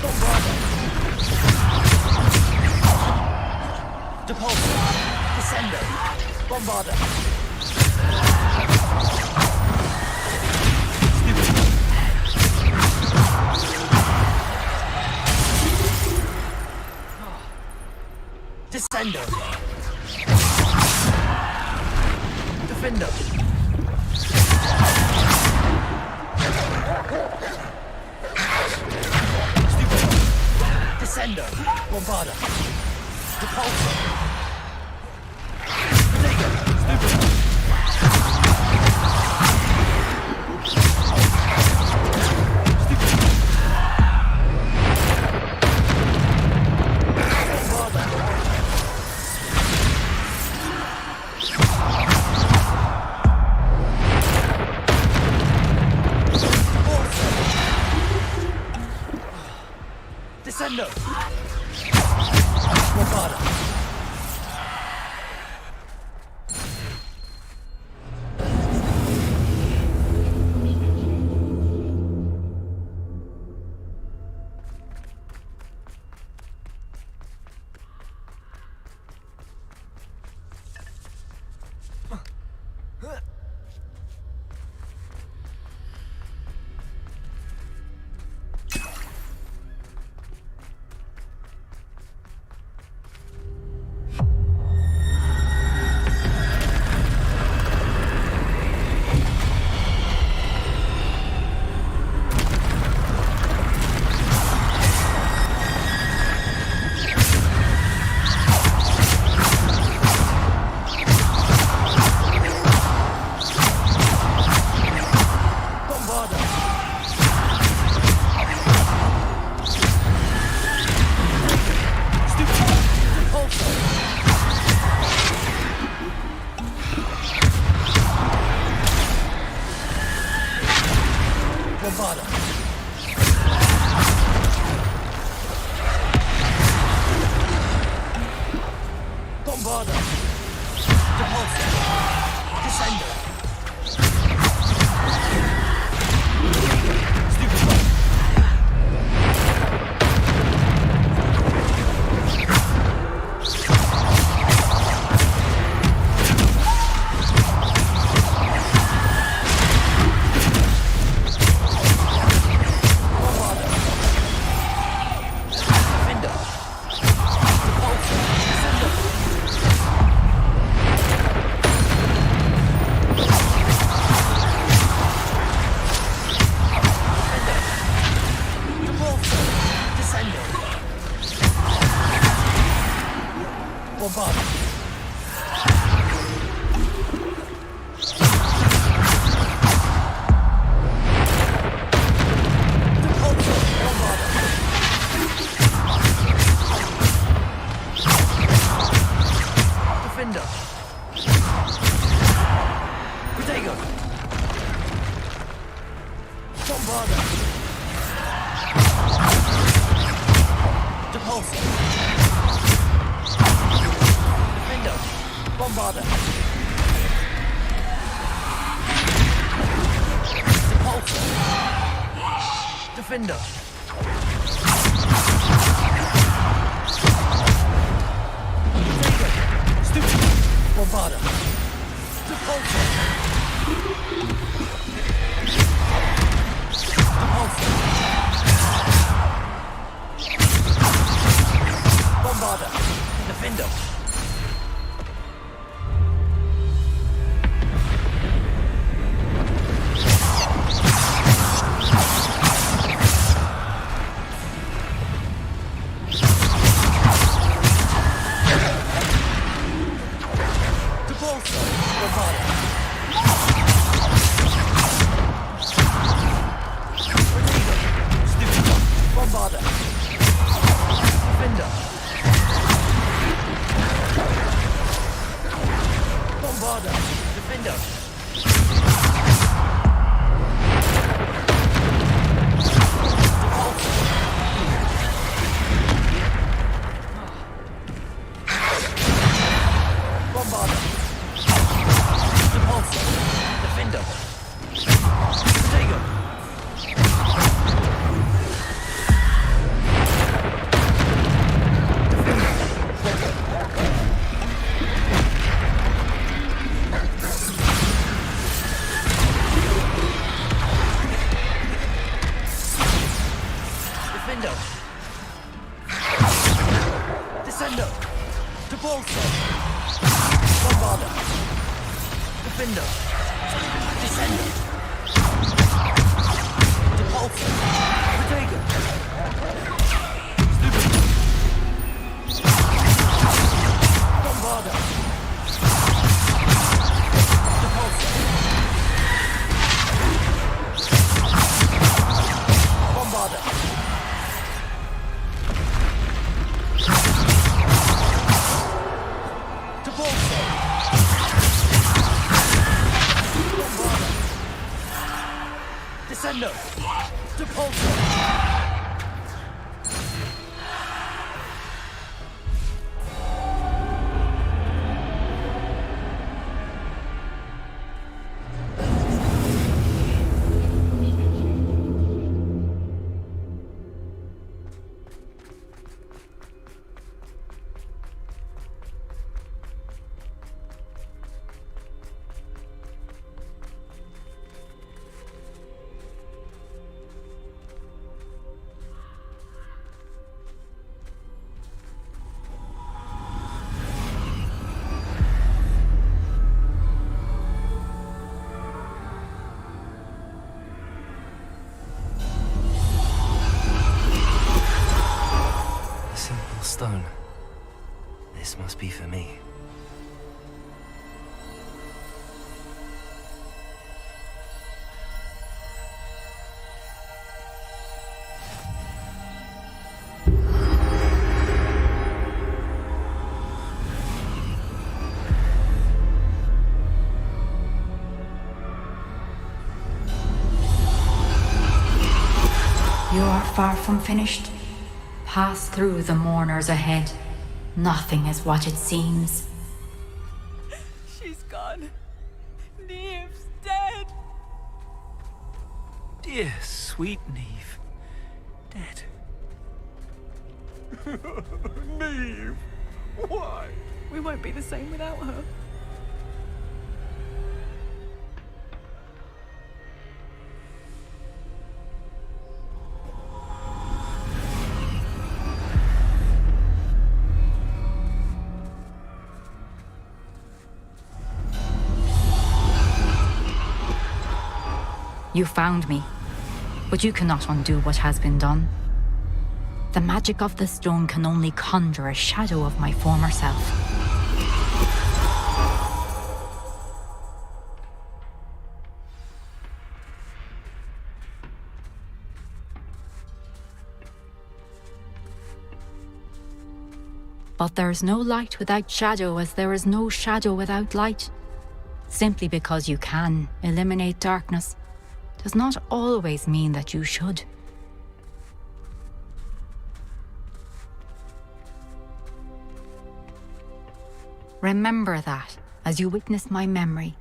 Bombarder. Depulsor. Descender. Bombarder. Descender. Defender. Stupid. Descender. Bombarder. Depulsor. Protego. Stupid. Descender. Bombarder. Bombarder. Bombarder. Depulsor. Descender. Stupid one. Bombarder. Defender. Protego. Bombarder. Depulsor. Defender. Bombarder. Depulsor. Defender. Stupid. Bombarder. Depulsor. Bombarder. Defender. Bombarder. Defender. Bombarder. Repulsor. Defender. Stego. Defender. Descendo. Repulsor. Bombarder. Defender. Descendo. Repulsor. Protego. Bombarder. Repulsor. Bombarder. Repulsor. Bombarder. Descendo. Repulsor. Stone. This must be for me. You are far from finished. Pass through the mourners ahead. Nothing is what it seems. She's gone. Neve's dead. Dear, sweet Neve. Dead. Neve! Why? We won't be the same without her. You found me, but you cannot undo what has been done. The magic of the stone can only conjure a shadow of my former self. But there is no light without shadow, as there is no shadow without light. Simply because you can eliminate darkness does not always mean that you should. Remember that as you witness my memory.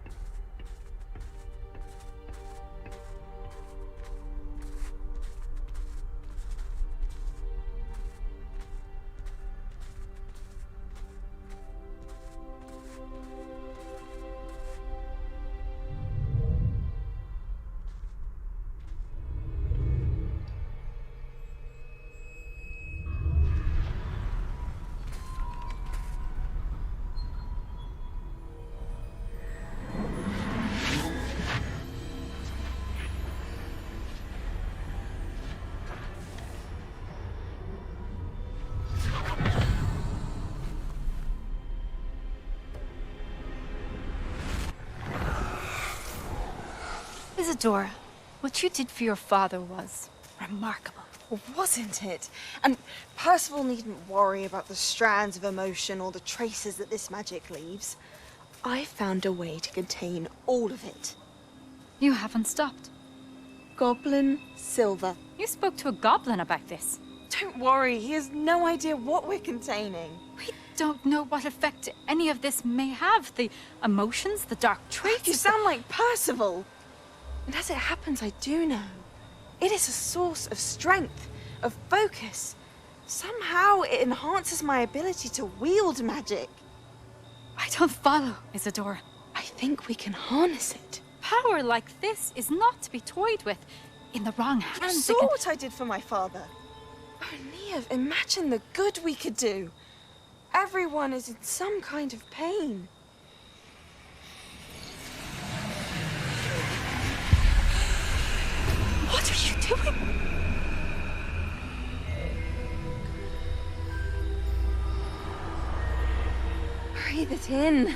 Isadora, what you did for your father was remarkable, wasn't it? And Percival needn't worry about the strands of emotion or the traces that this magic leaves. I found a way to contain all of it. You haven't stopped. Goblin silver. You spoke to a goblin about this. Don't worry, he has no idea what we're containing. We don't know what effect any of this may have. The emotions, the dark traits. You sound like Percival. And as it happens, I do know. It is a source of strength, of focus. Somehow it enhances my ability to wield magic. I don't follow, Isadora. I think we can harness it. Power like this is not to be toyed with. In the wrong hands, You saw what I did for my father. Oh, Neve, imagine the good we could do. Everyone is in some kind of pain. What are you doing? Breathe it in.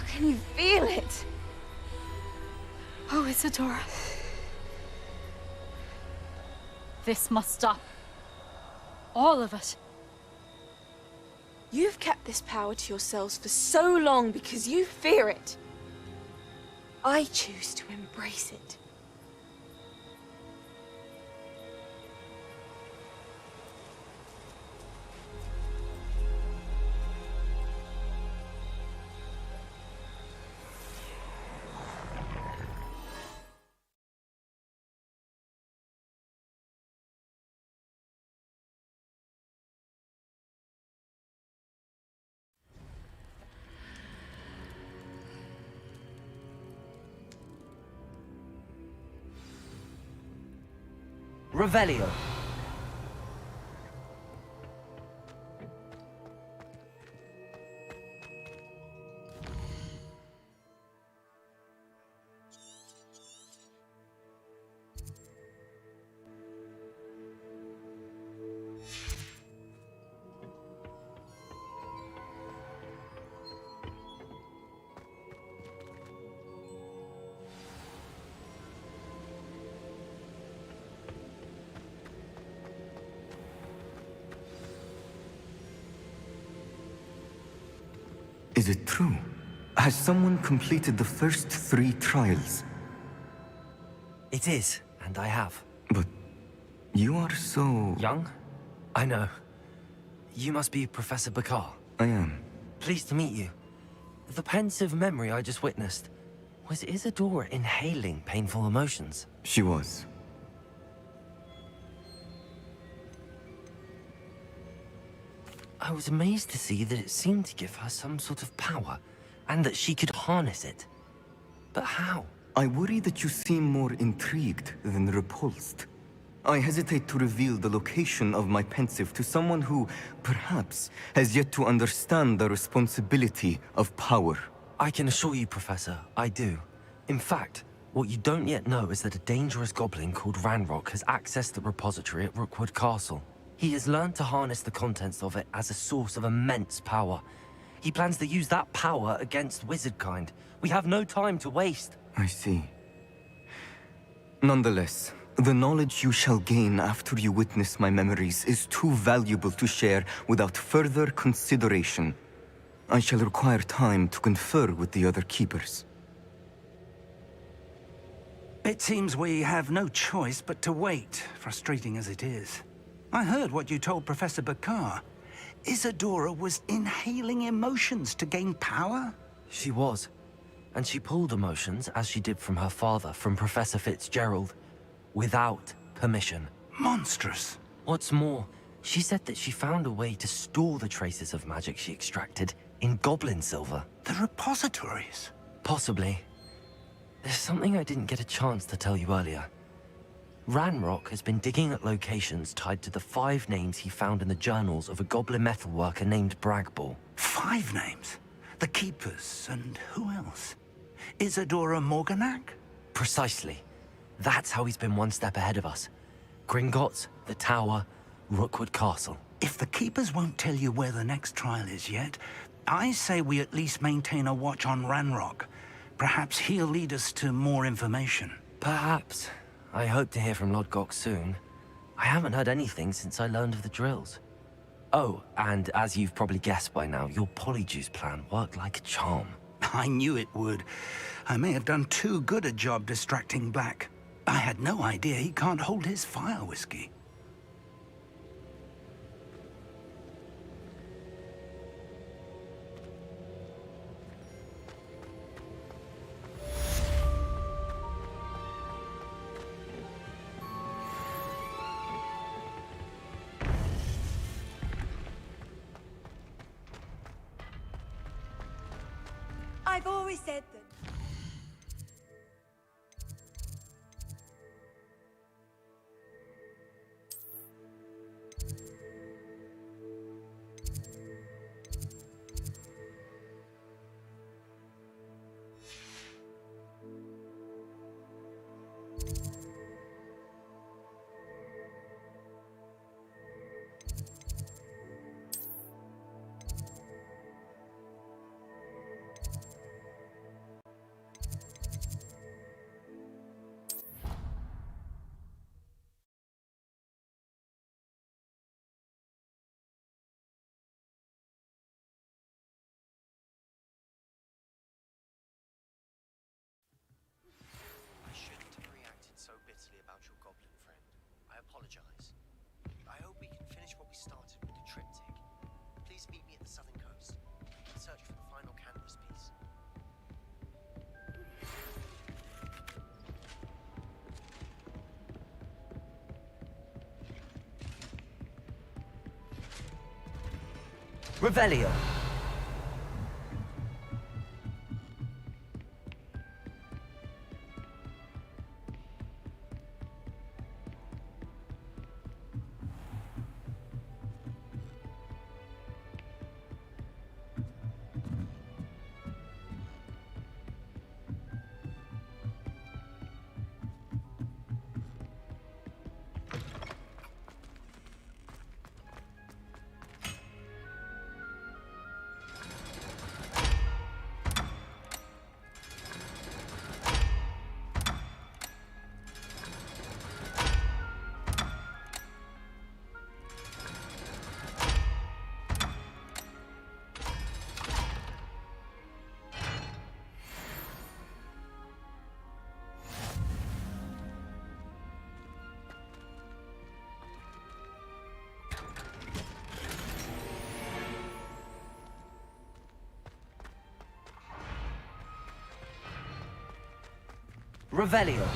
Can you feel it? Oh, Isadora. This must stop. All of it. You've kept this power to yourselves for so long because you fear it. I choose to embrace it. Revelio. Is it true? Has someone completed the first 3 trials? It is, and I have. But you are so... Young? I know. You must be Professor Bakar. I am. Pleased to meet you. The pensive memory I just witnessed, was Isadora inhaling painful emotions? She was. I was amazed to see that it seemed to give her some sort of power, and that she could harness it. But how? I worry that you seem more intrigued than repulsed. I hesitate to reveal the location of my pensive to someone who, perhaps, has yet to understand the responsibility of power. I can assure you, Professor, I do. In fact, what you don't yet know is that a dangerous goblin called Ranrock has accessed the repository at Rookwood Castle. He has learned to harness the contents of it as a source of immense power. He plans to use that power against wizardkind. We have no time to waste. I see. Nonetheless, the knowledge you shall gain after you witness my memories is too valuable to share without further consideration. I shall require time to confer with the other keepers. It seems we have no choice but to wait, frustrating as it is. I heard what you told Professor Bakar. Isadora was inhaling emotions to gain power? She was. And she pulled emotions, as she did from her father, from Professor Fitzgerald, without permission. Monstrous. What's more, she said that she found a way to store the traces of magic she extracted in goblin silver. The repositories? Possibly. There's something I didn't get a chance to tell you earlier. Ranrock has been digging at locations tied to the 5 names he found in the journals of a goblin metalworker named Bragball. 5 names? The Keepers, and who else? Isadora Morganac? Precisely. That's how he's been one step ahead of us. Gringotts, the Tower, Rookwood Castle. If the Keepers won't tell you where the next trial is yet, I say we at least maintain a watch on Ranrock. Perhaps he'll lead us to more information. Perhaps. I hope to hear from Lodgok soon. I haven't heard anything since I learned of the drills. Oh, and as you've probably guessed by now, your polyjuice plan worked like a charm. I knew it would. I may have done too good a job distracting Black. I had no idea he can't hold his fire whiskey. I've always said that. I shouldn't have reacted so bitterly about your goblin friend. I apologize. I hope we can finish what we started with the triptych. Please meet me at the southern coast. Search for the final canvas piece. Revelio. Revelio.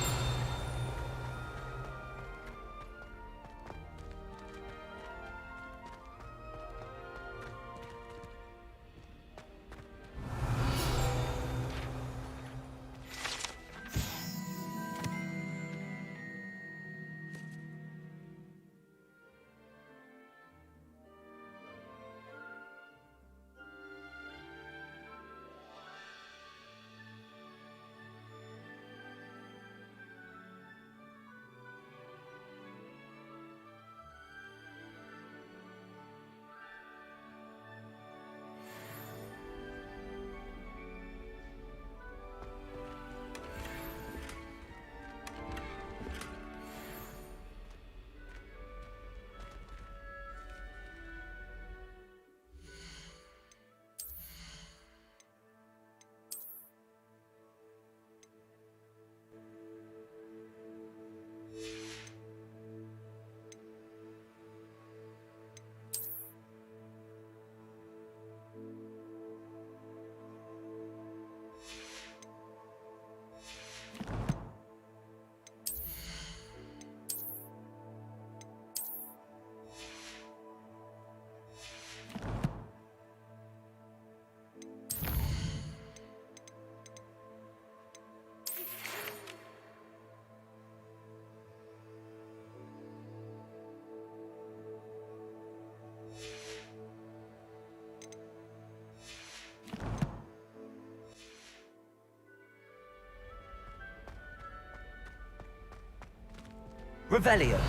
Revelio.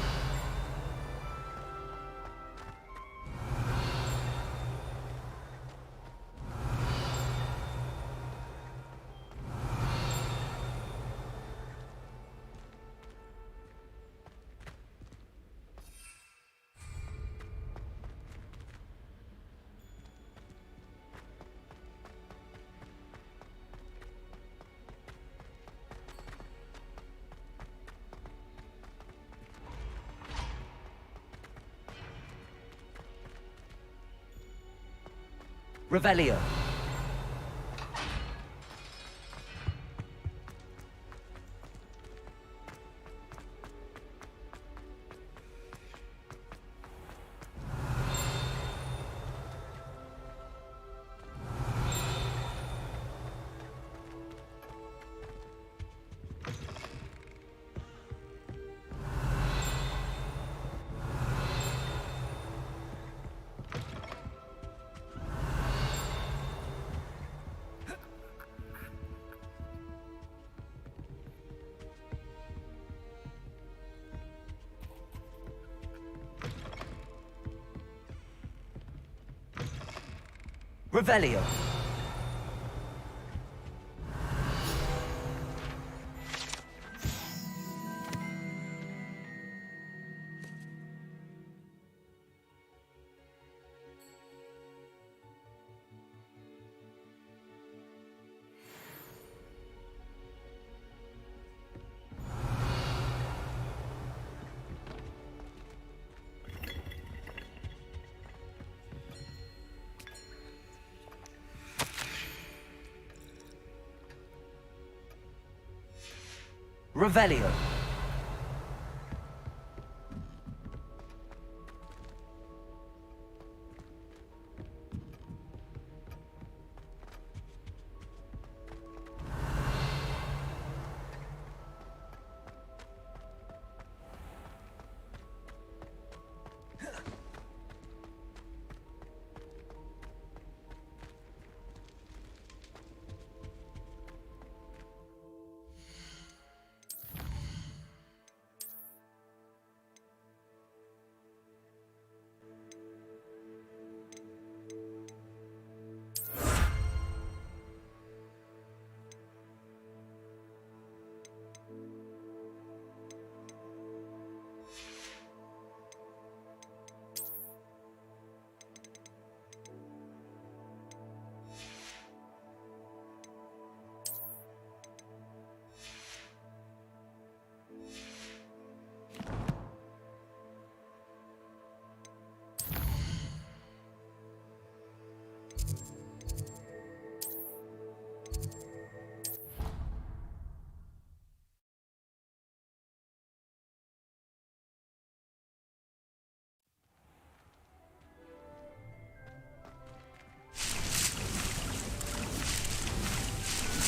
Revelio. Revelio. Revelio.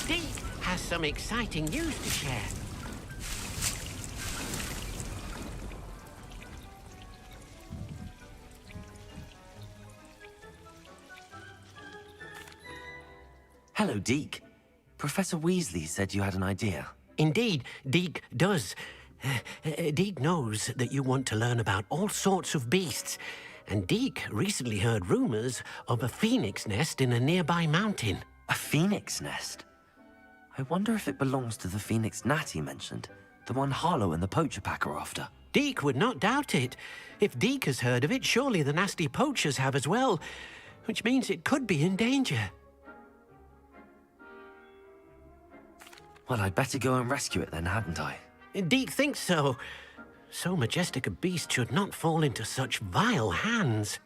Deke has some exciting news to share. Hello, Deke. Professor Weasley said you had an idea. Indeed, Deke does. Deke knows that you want to learn about all sorts of beasts, and Deke recently heard rumors of a phoenix nest in a nearby mountain. A phoenix nest? I wonder if it belongs to the phoenix gnat he mentioned, the one Harlow and the poacher pack are after. Deke would not doubt it. If Deke has heard of it, surely the nasty poachers have as well, which means it could be in danger. Well, I'd better go and rescue it then, hadn't I? Deke thinks so. So majestic a beast should not fall into such vile hands.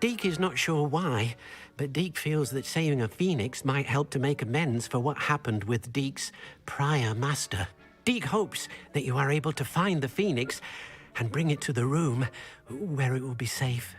Deke is not sure why, but Deke feels that saving a phoenix might help to make amends for what happened with Deke's prior master. Deke hopes that you are able to find the phoenix and bring it to the room where it will be safe.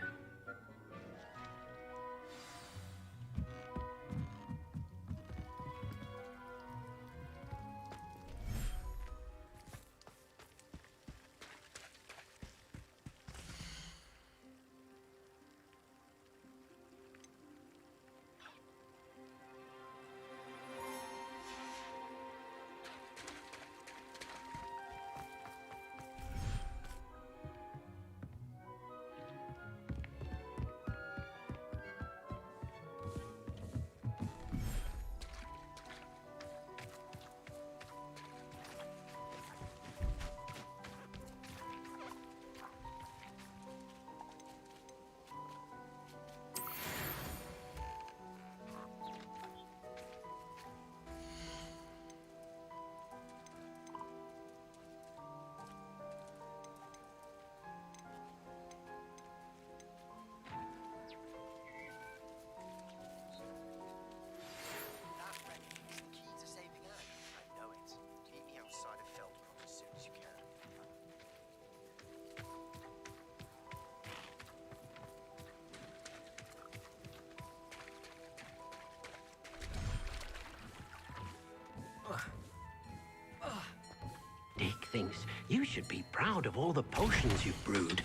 thinks you should be proud of all the potions you've brewed.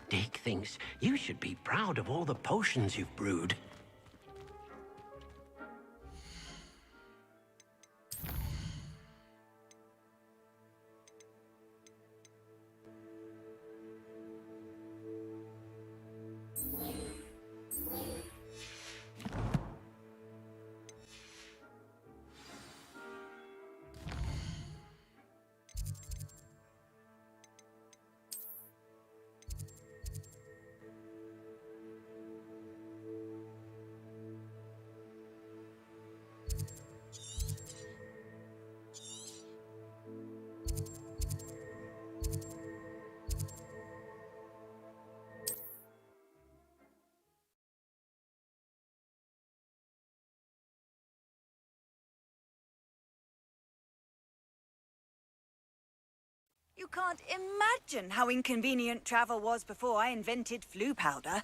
Deke thinks you should be proud of all the potions you've brewed. You can't imagine how inconvenient travel was before I invented flu powder.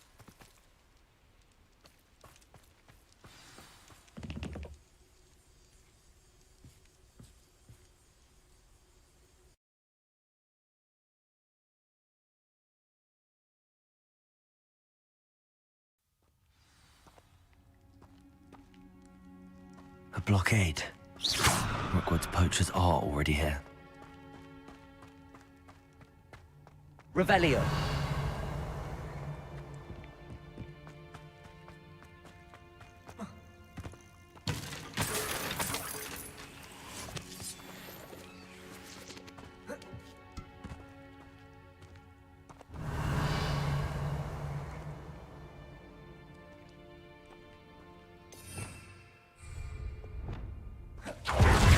A blockade. Rookwood's poachers are already here. Revelio.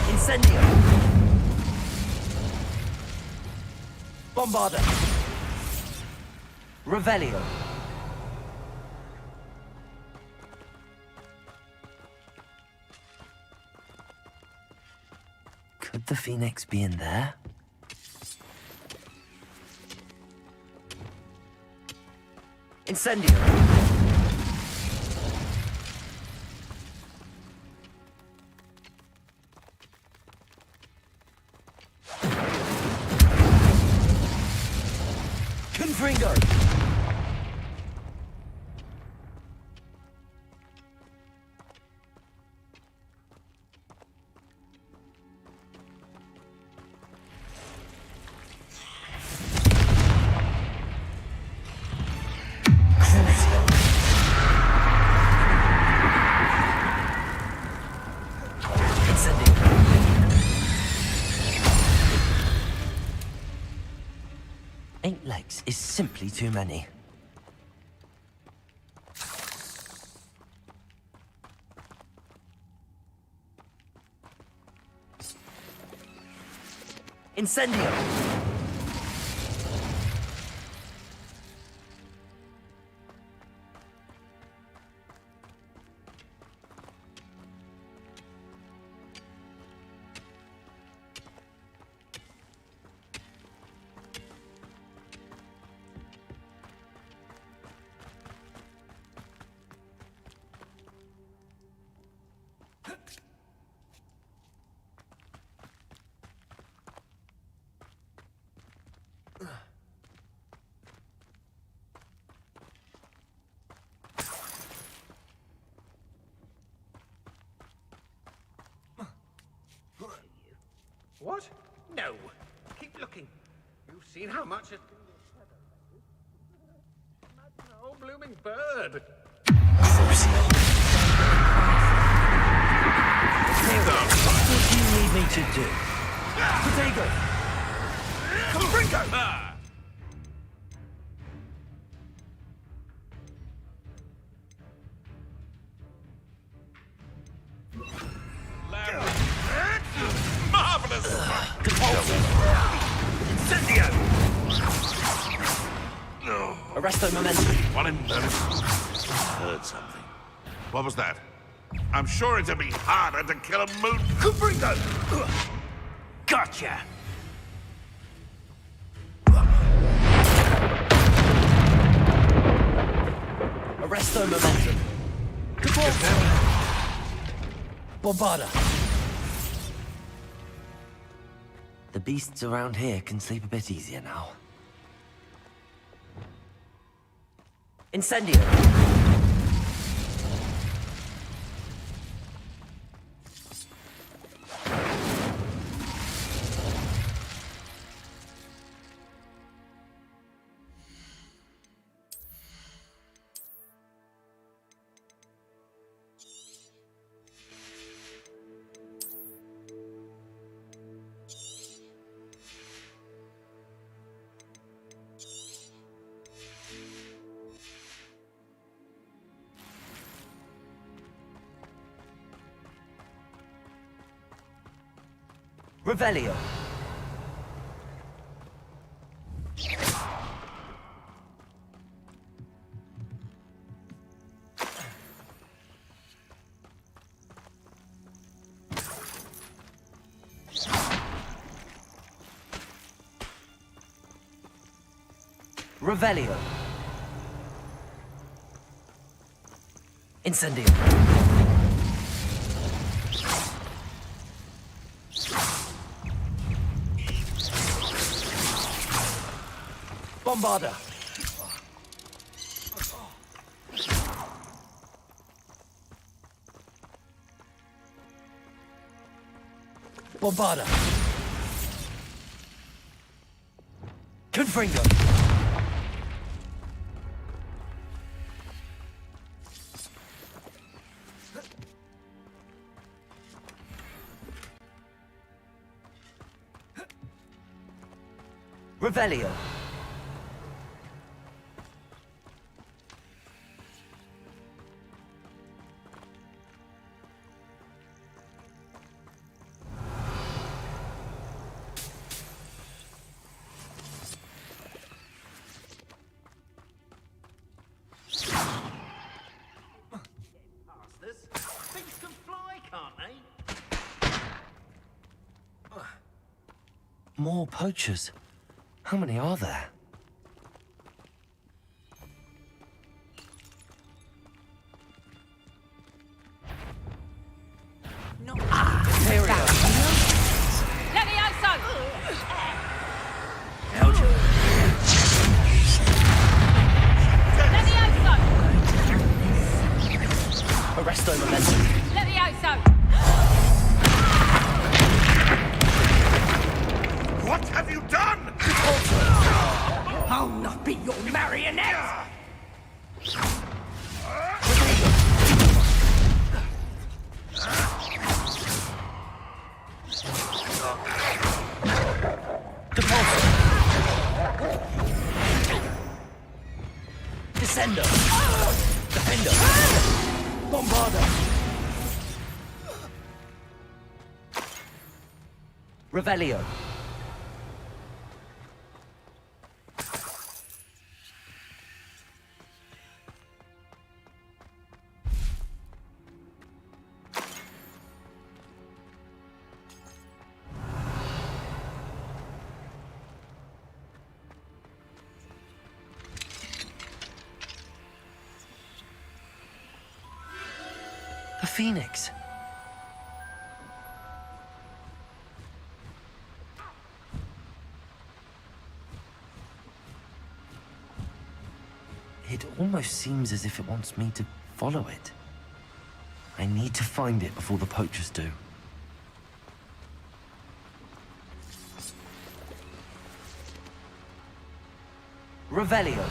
Incendio. Bombarda. Revelio. Could the Phoenix be in there? Incendio. Confringo. Eight legs is simply too many. Incendio. What? No. Keep looking. You've seen how much it... Imagine a whole blooming bird. What do you need me to do? Potato! Confringo! Marvelous! Incendio! Arresto momentum. One in heard something. What was that? I'm sure it'd be harder to kill a moon. Confringo! Gotcha! Arresto momentum. Bombarda. The beasts around here can sleep a bit easier now. Incendio! Revelio. Revelio. Incendio. Bombarda. Bombarda. Confringo. Revelio. Things can fly, can't they? More poachers. How many are there? Levioso! Belgium. Levioso! Arresto momentum. Levioso! What have you done? I'll not be your marionette! Descendo. Defendo. Bombarda. Revelio. A phoenix. It almost seems as if it wants me to follow it. I need to find it before the poachers do. Revelio.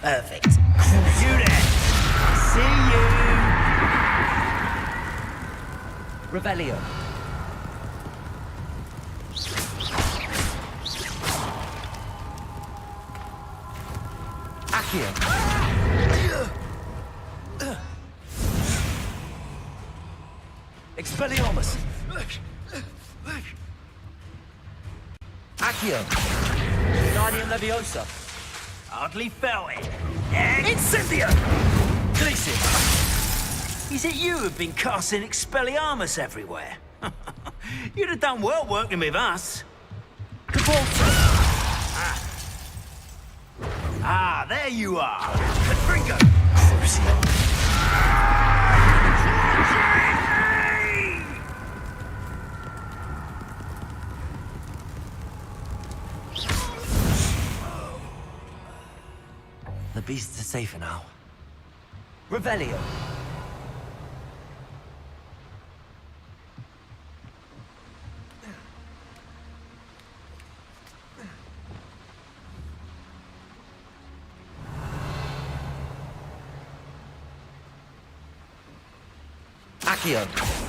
Perfect. You there. See you. Revelio. Accio. Expelliarmus. Accio. Guardian Leviosa. Hardly felt it. Incendio! Glacius! Is it you who've been casting Expelliarmus everywhere? You'd have done well working with us. Ah, there you are. Confringo! The beasts are safer now. Revelio! Accio!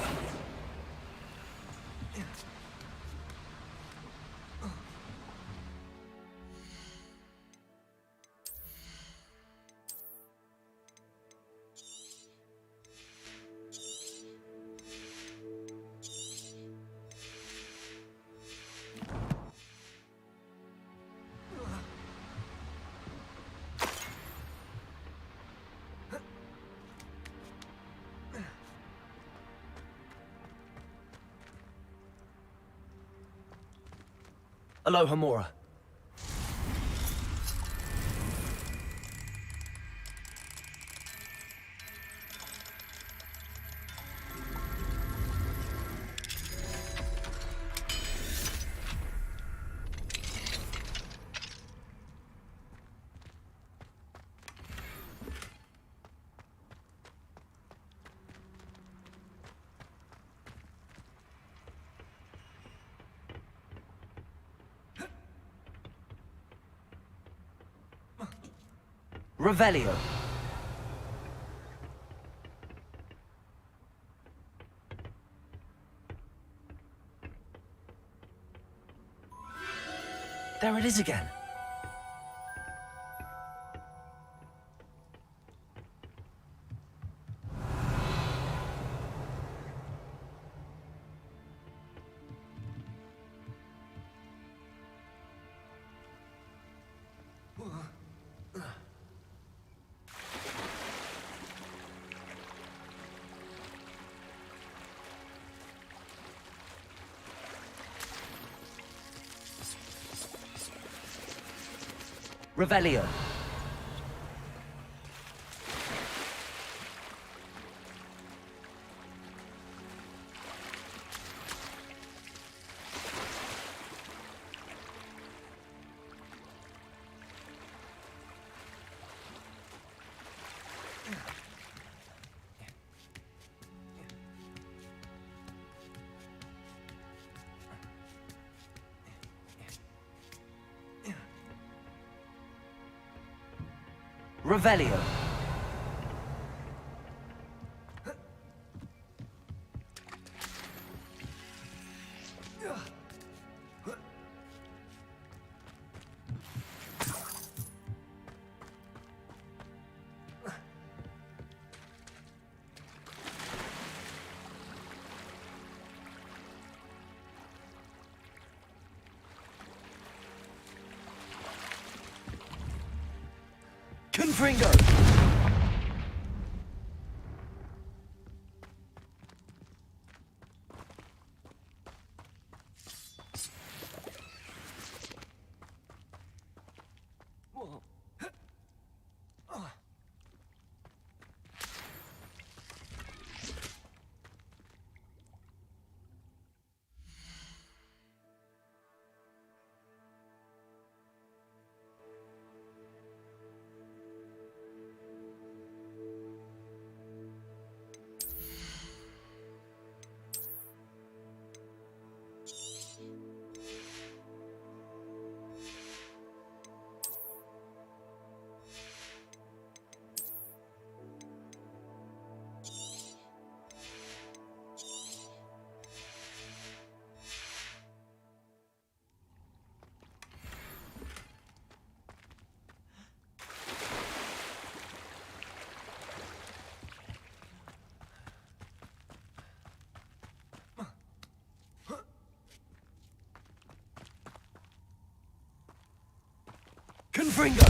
Aloha Mora. Revelio. There it is again. Revelio. Revelio. Confringo! Confringo!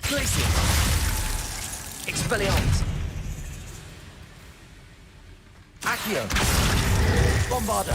Glacier! Expelliarmus! Accio! Bombarda!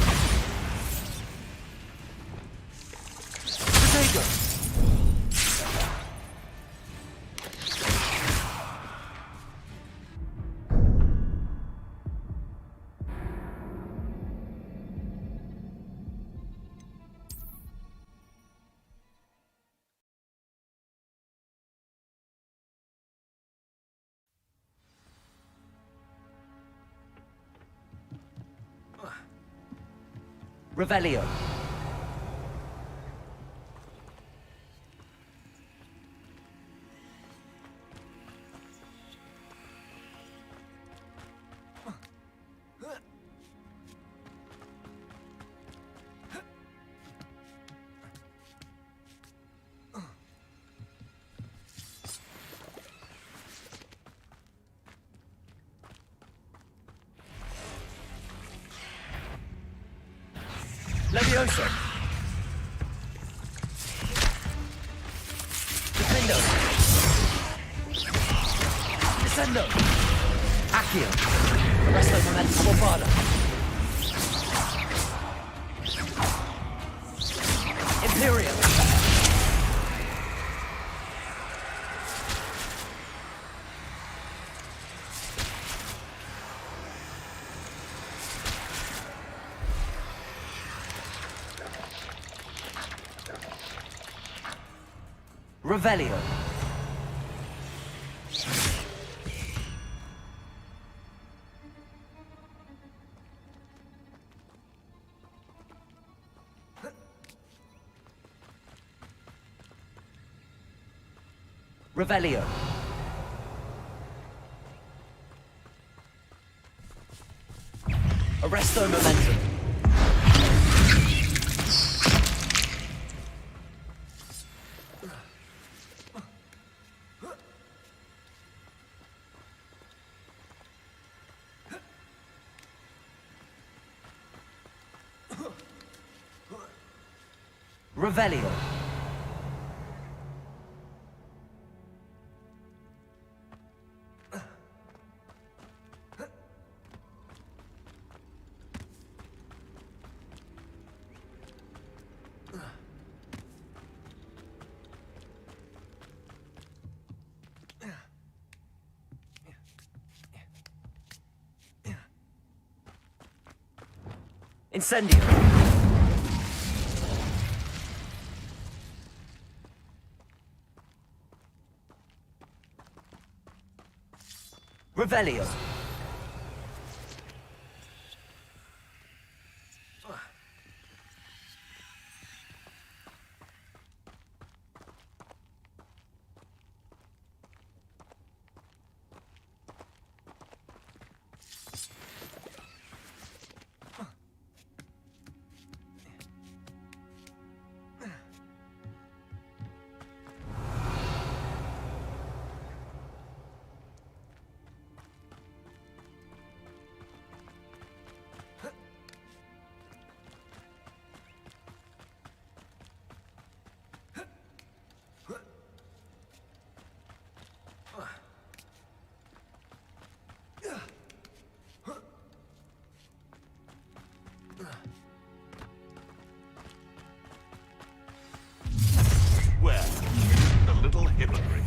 Revelio. Levioso. Defendo. Descendo. Accio. Arresto momentum bombada. Imperium. Revelio. Revelio. Arresto momentum. Revelio. Incendio. Revelio. Well, a little hypocrite.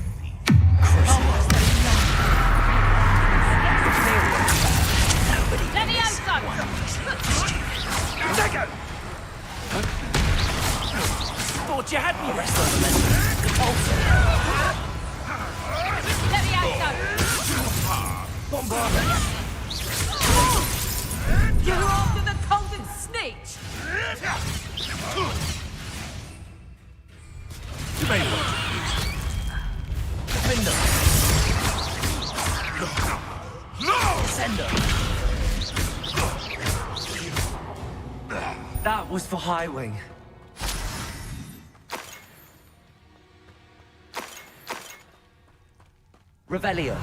Levioso! Dagger! Thought you had me. Arresto momentum. Levioso! Bombardment. You're after the golden snitch! You may want to. Defender. No! Sender. That was for High Wing. Revelio.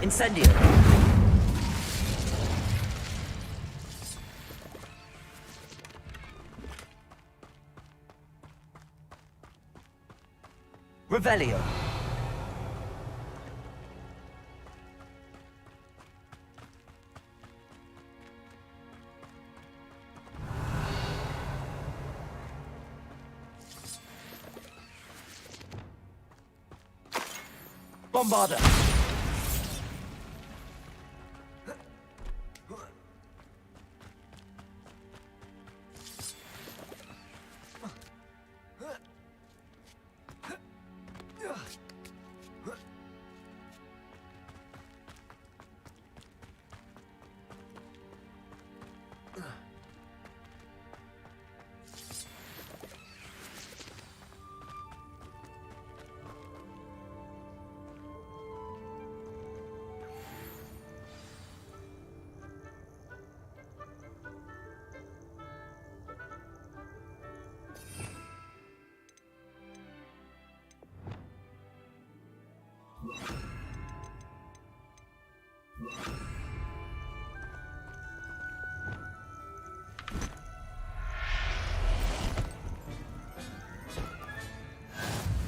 Incendio. Revelio. Bombarda.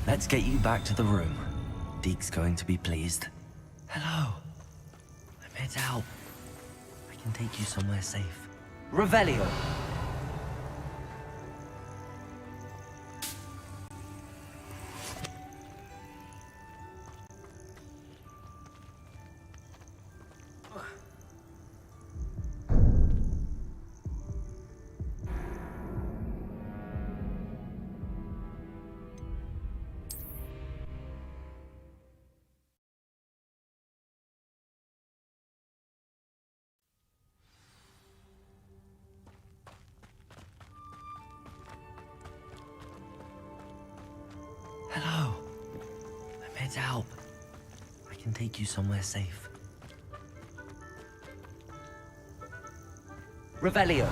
Let's get you back to the room. Deke's going to be pleased. Hello. I'm here to help. I can take you somewhere safe. Revelio. Hello. I'm here to help. I can take you somewhere safe. Revelio.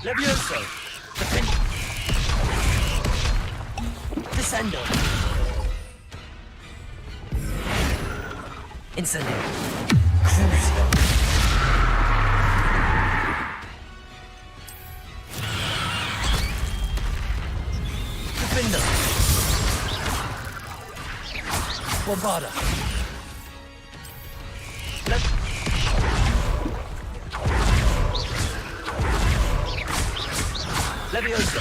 Levioso. Descendo. Incendio. Crucio. Defendo. Bombarda. Levioso.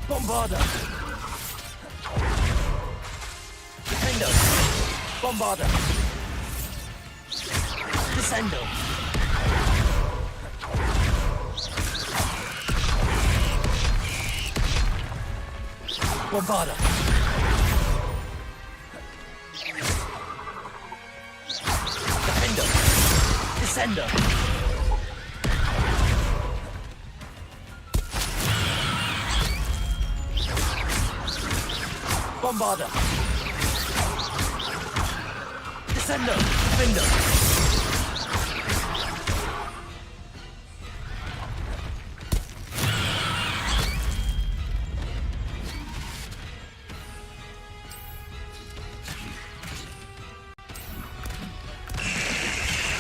Bombarda. Defendo. Bombarda. Descendo. Bombarda. Defendo. Descendo. Bombarda. Descendo. Defendo.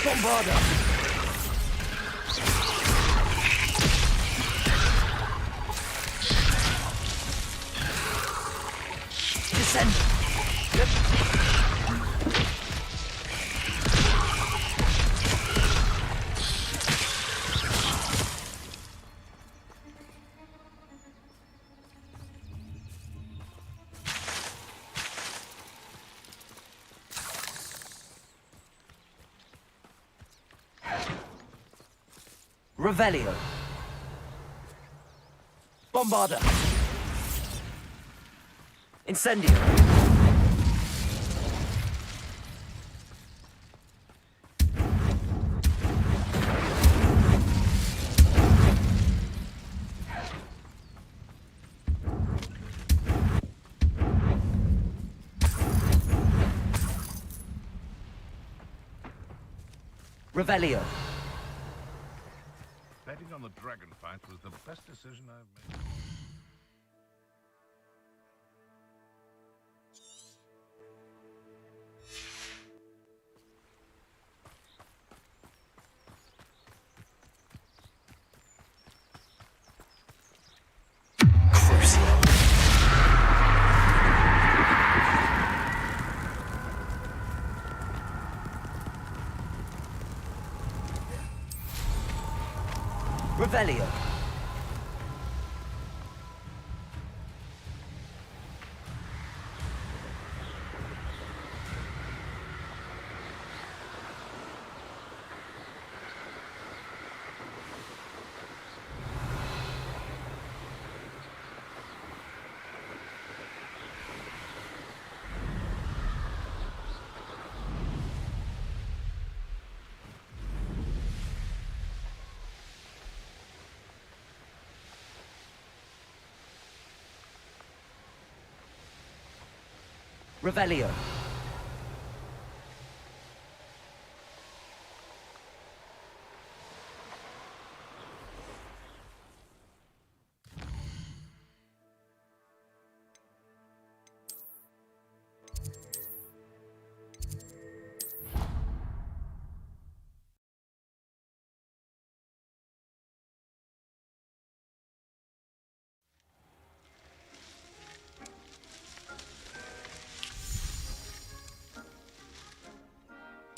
Bombarda. Descend. Yep. Revelio. Bombarda. Incendio. Revelio. Betting on the dragon fight was the best decision I've made. Revelio. Revelio.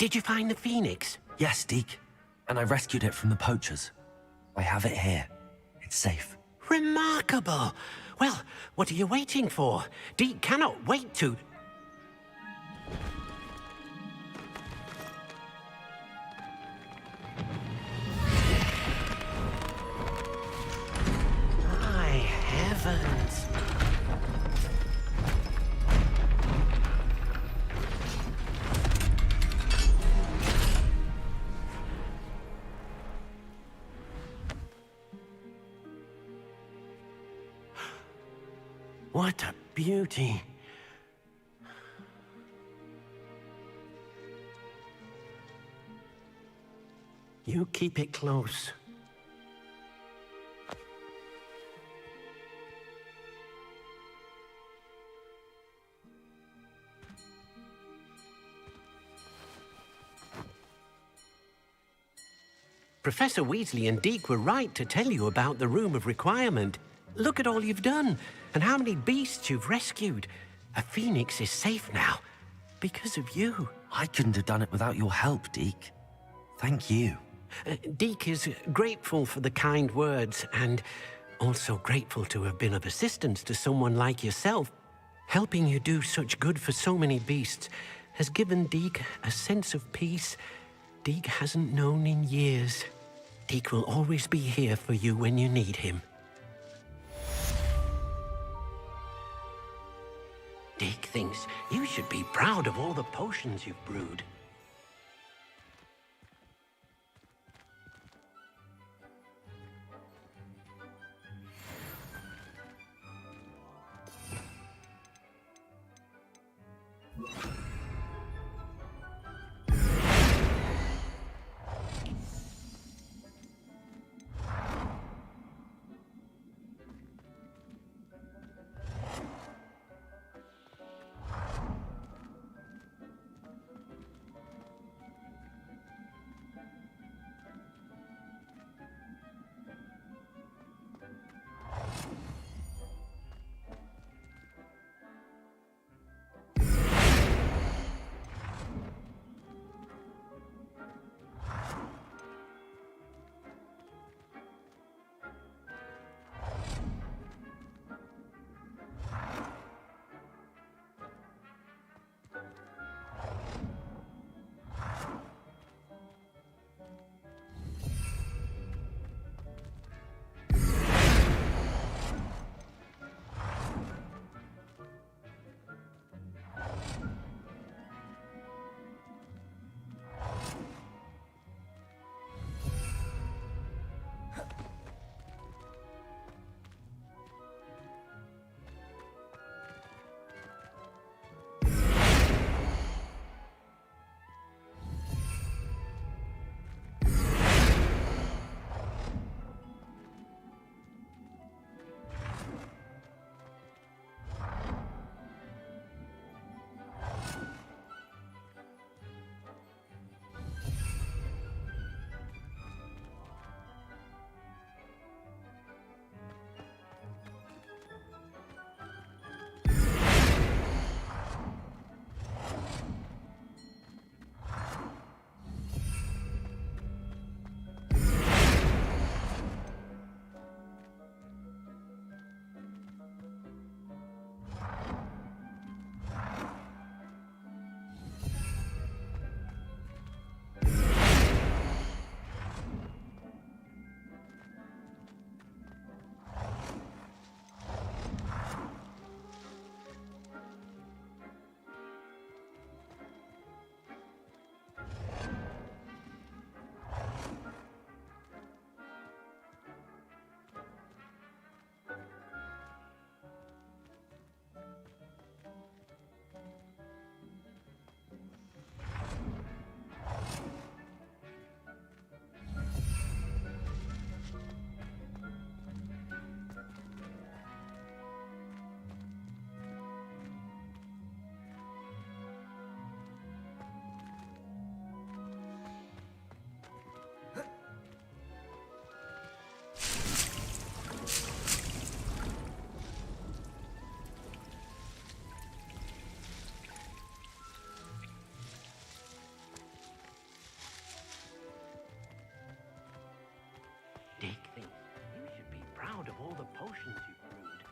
Did you find the phoenix? Yes, Deke. And I rescued it from the poachers. I have it here. It's safe. Remarkable! Well, what are you waiting for? Deke cannot wait to... My heavens! What a beauty. You keep it close. Professor Weasley and Deke were right to tell you about the Room of Requirement. Look at all you've done, and how many beasts you've rescued. A phoenix is safe now, because of you. I couldn't have done it without your help, Deke. Thank you. Deke is grateful for the kind words, and also grateful to have been of assistance to someone like yourself. Helping you do such good for so many beasts has given Deke a sense of peace Deke hasn't known in years. Deke will always be here for you when you need him. Deke thinks you should be proud of all the potions you've brewed. of all the potions you've brewed.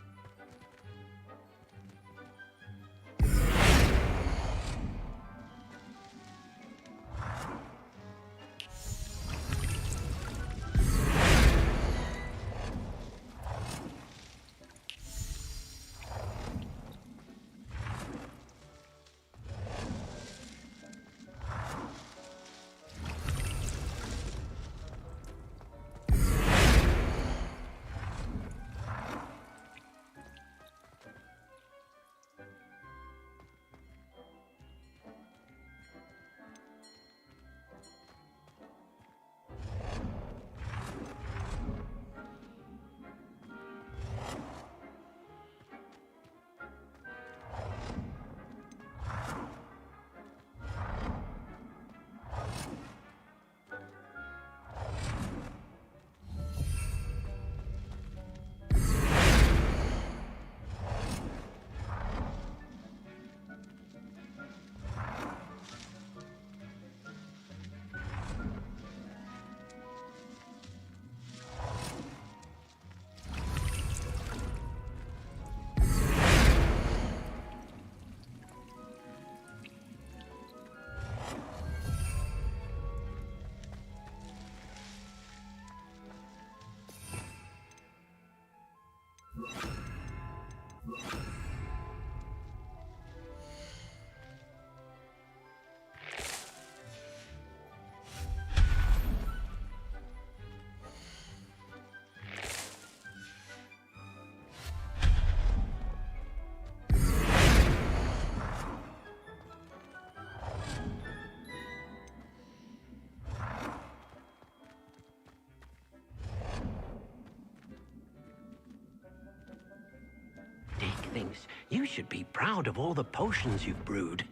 Dick thinks you should be proud of all the potions you've brewed.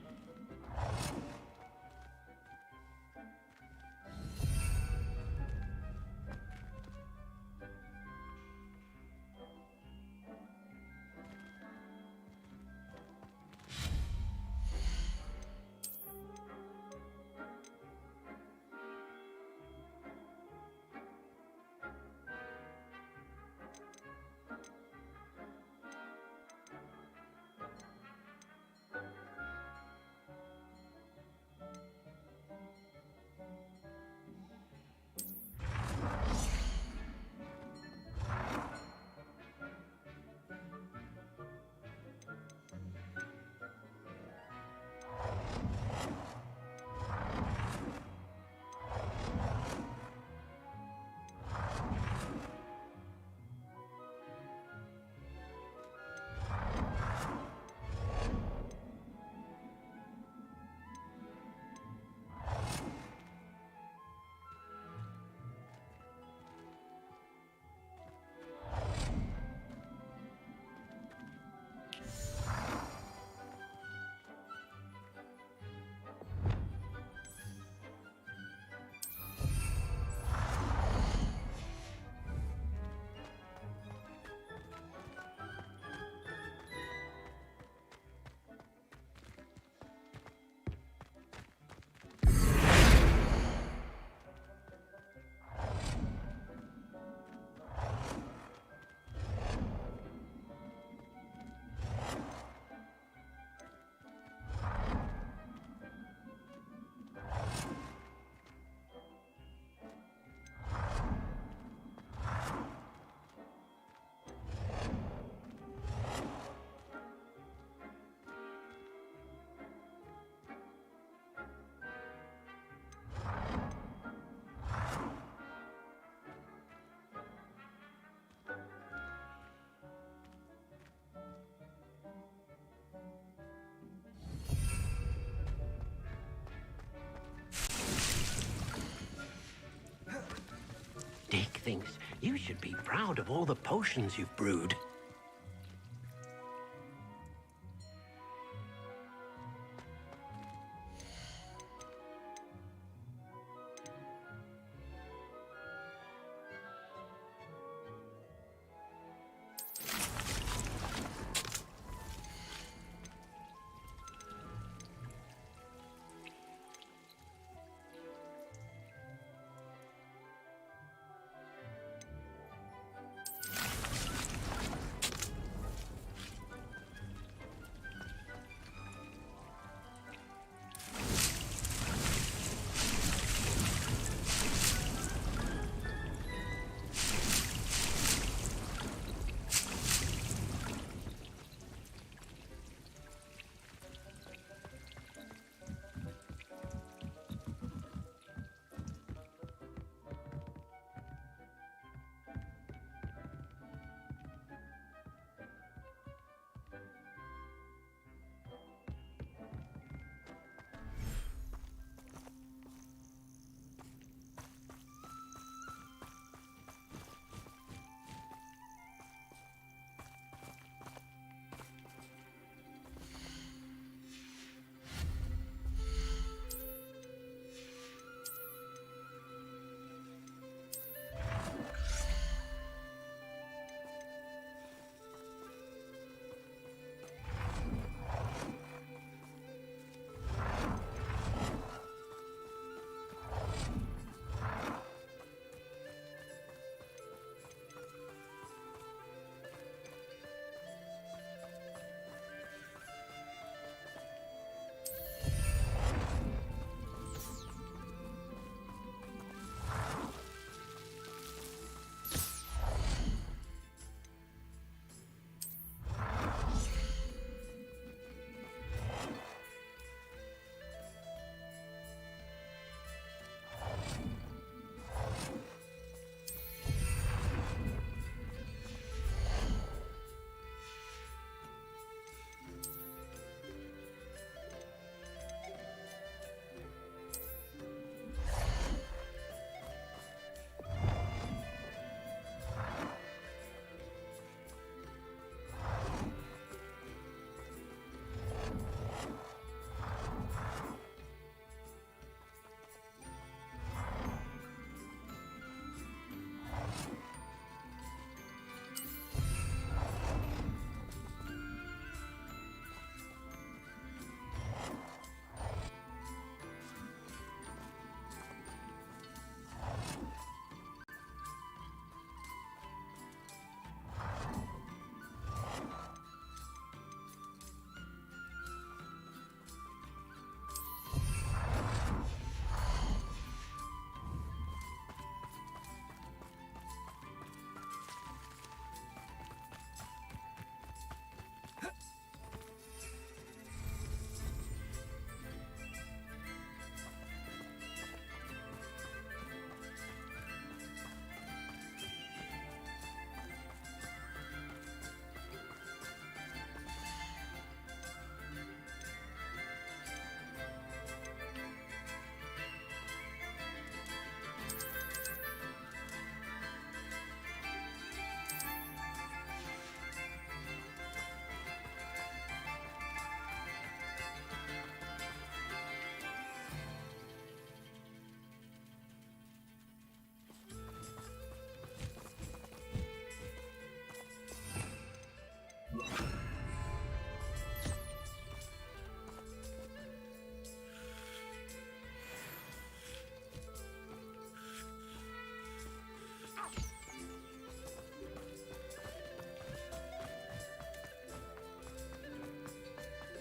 Dick thinks you should be proud of all the potions you've brewed.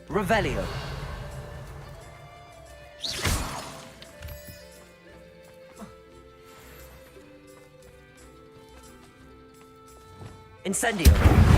Revelio. Incendio.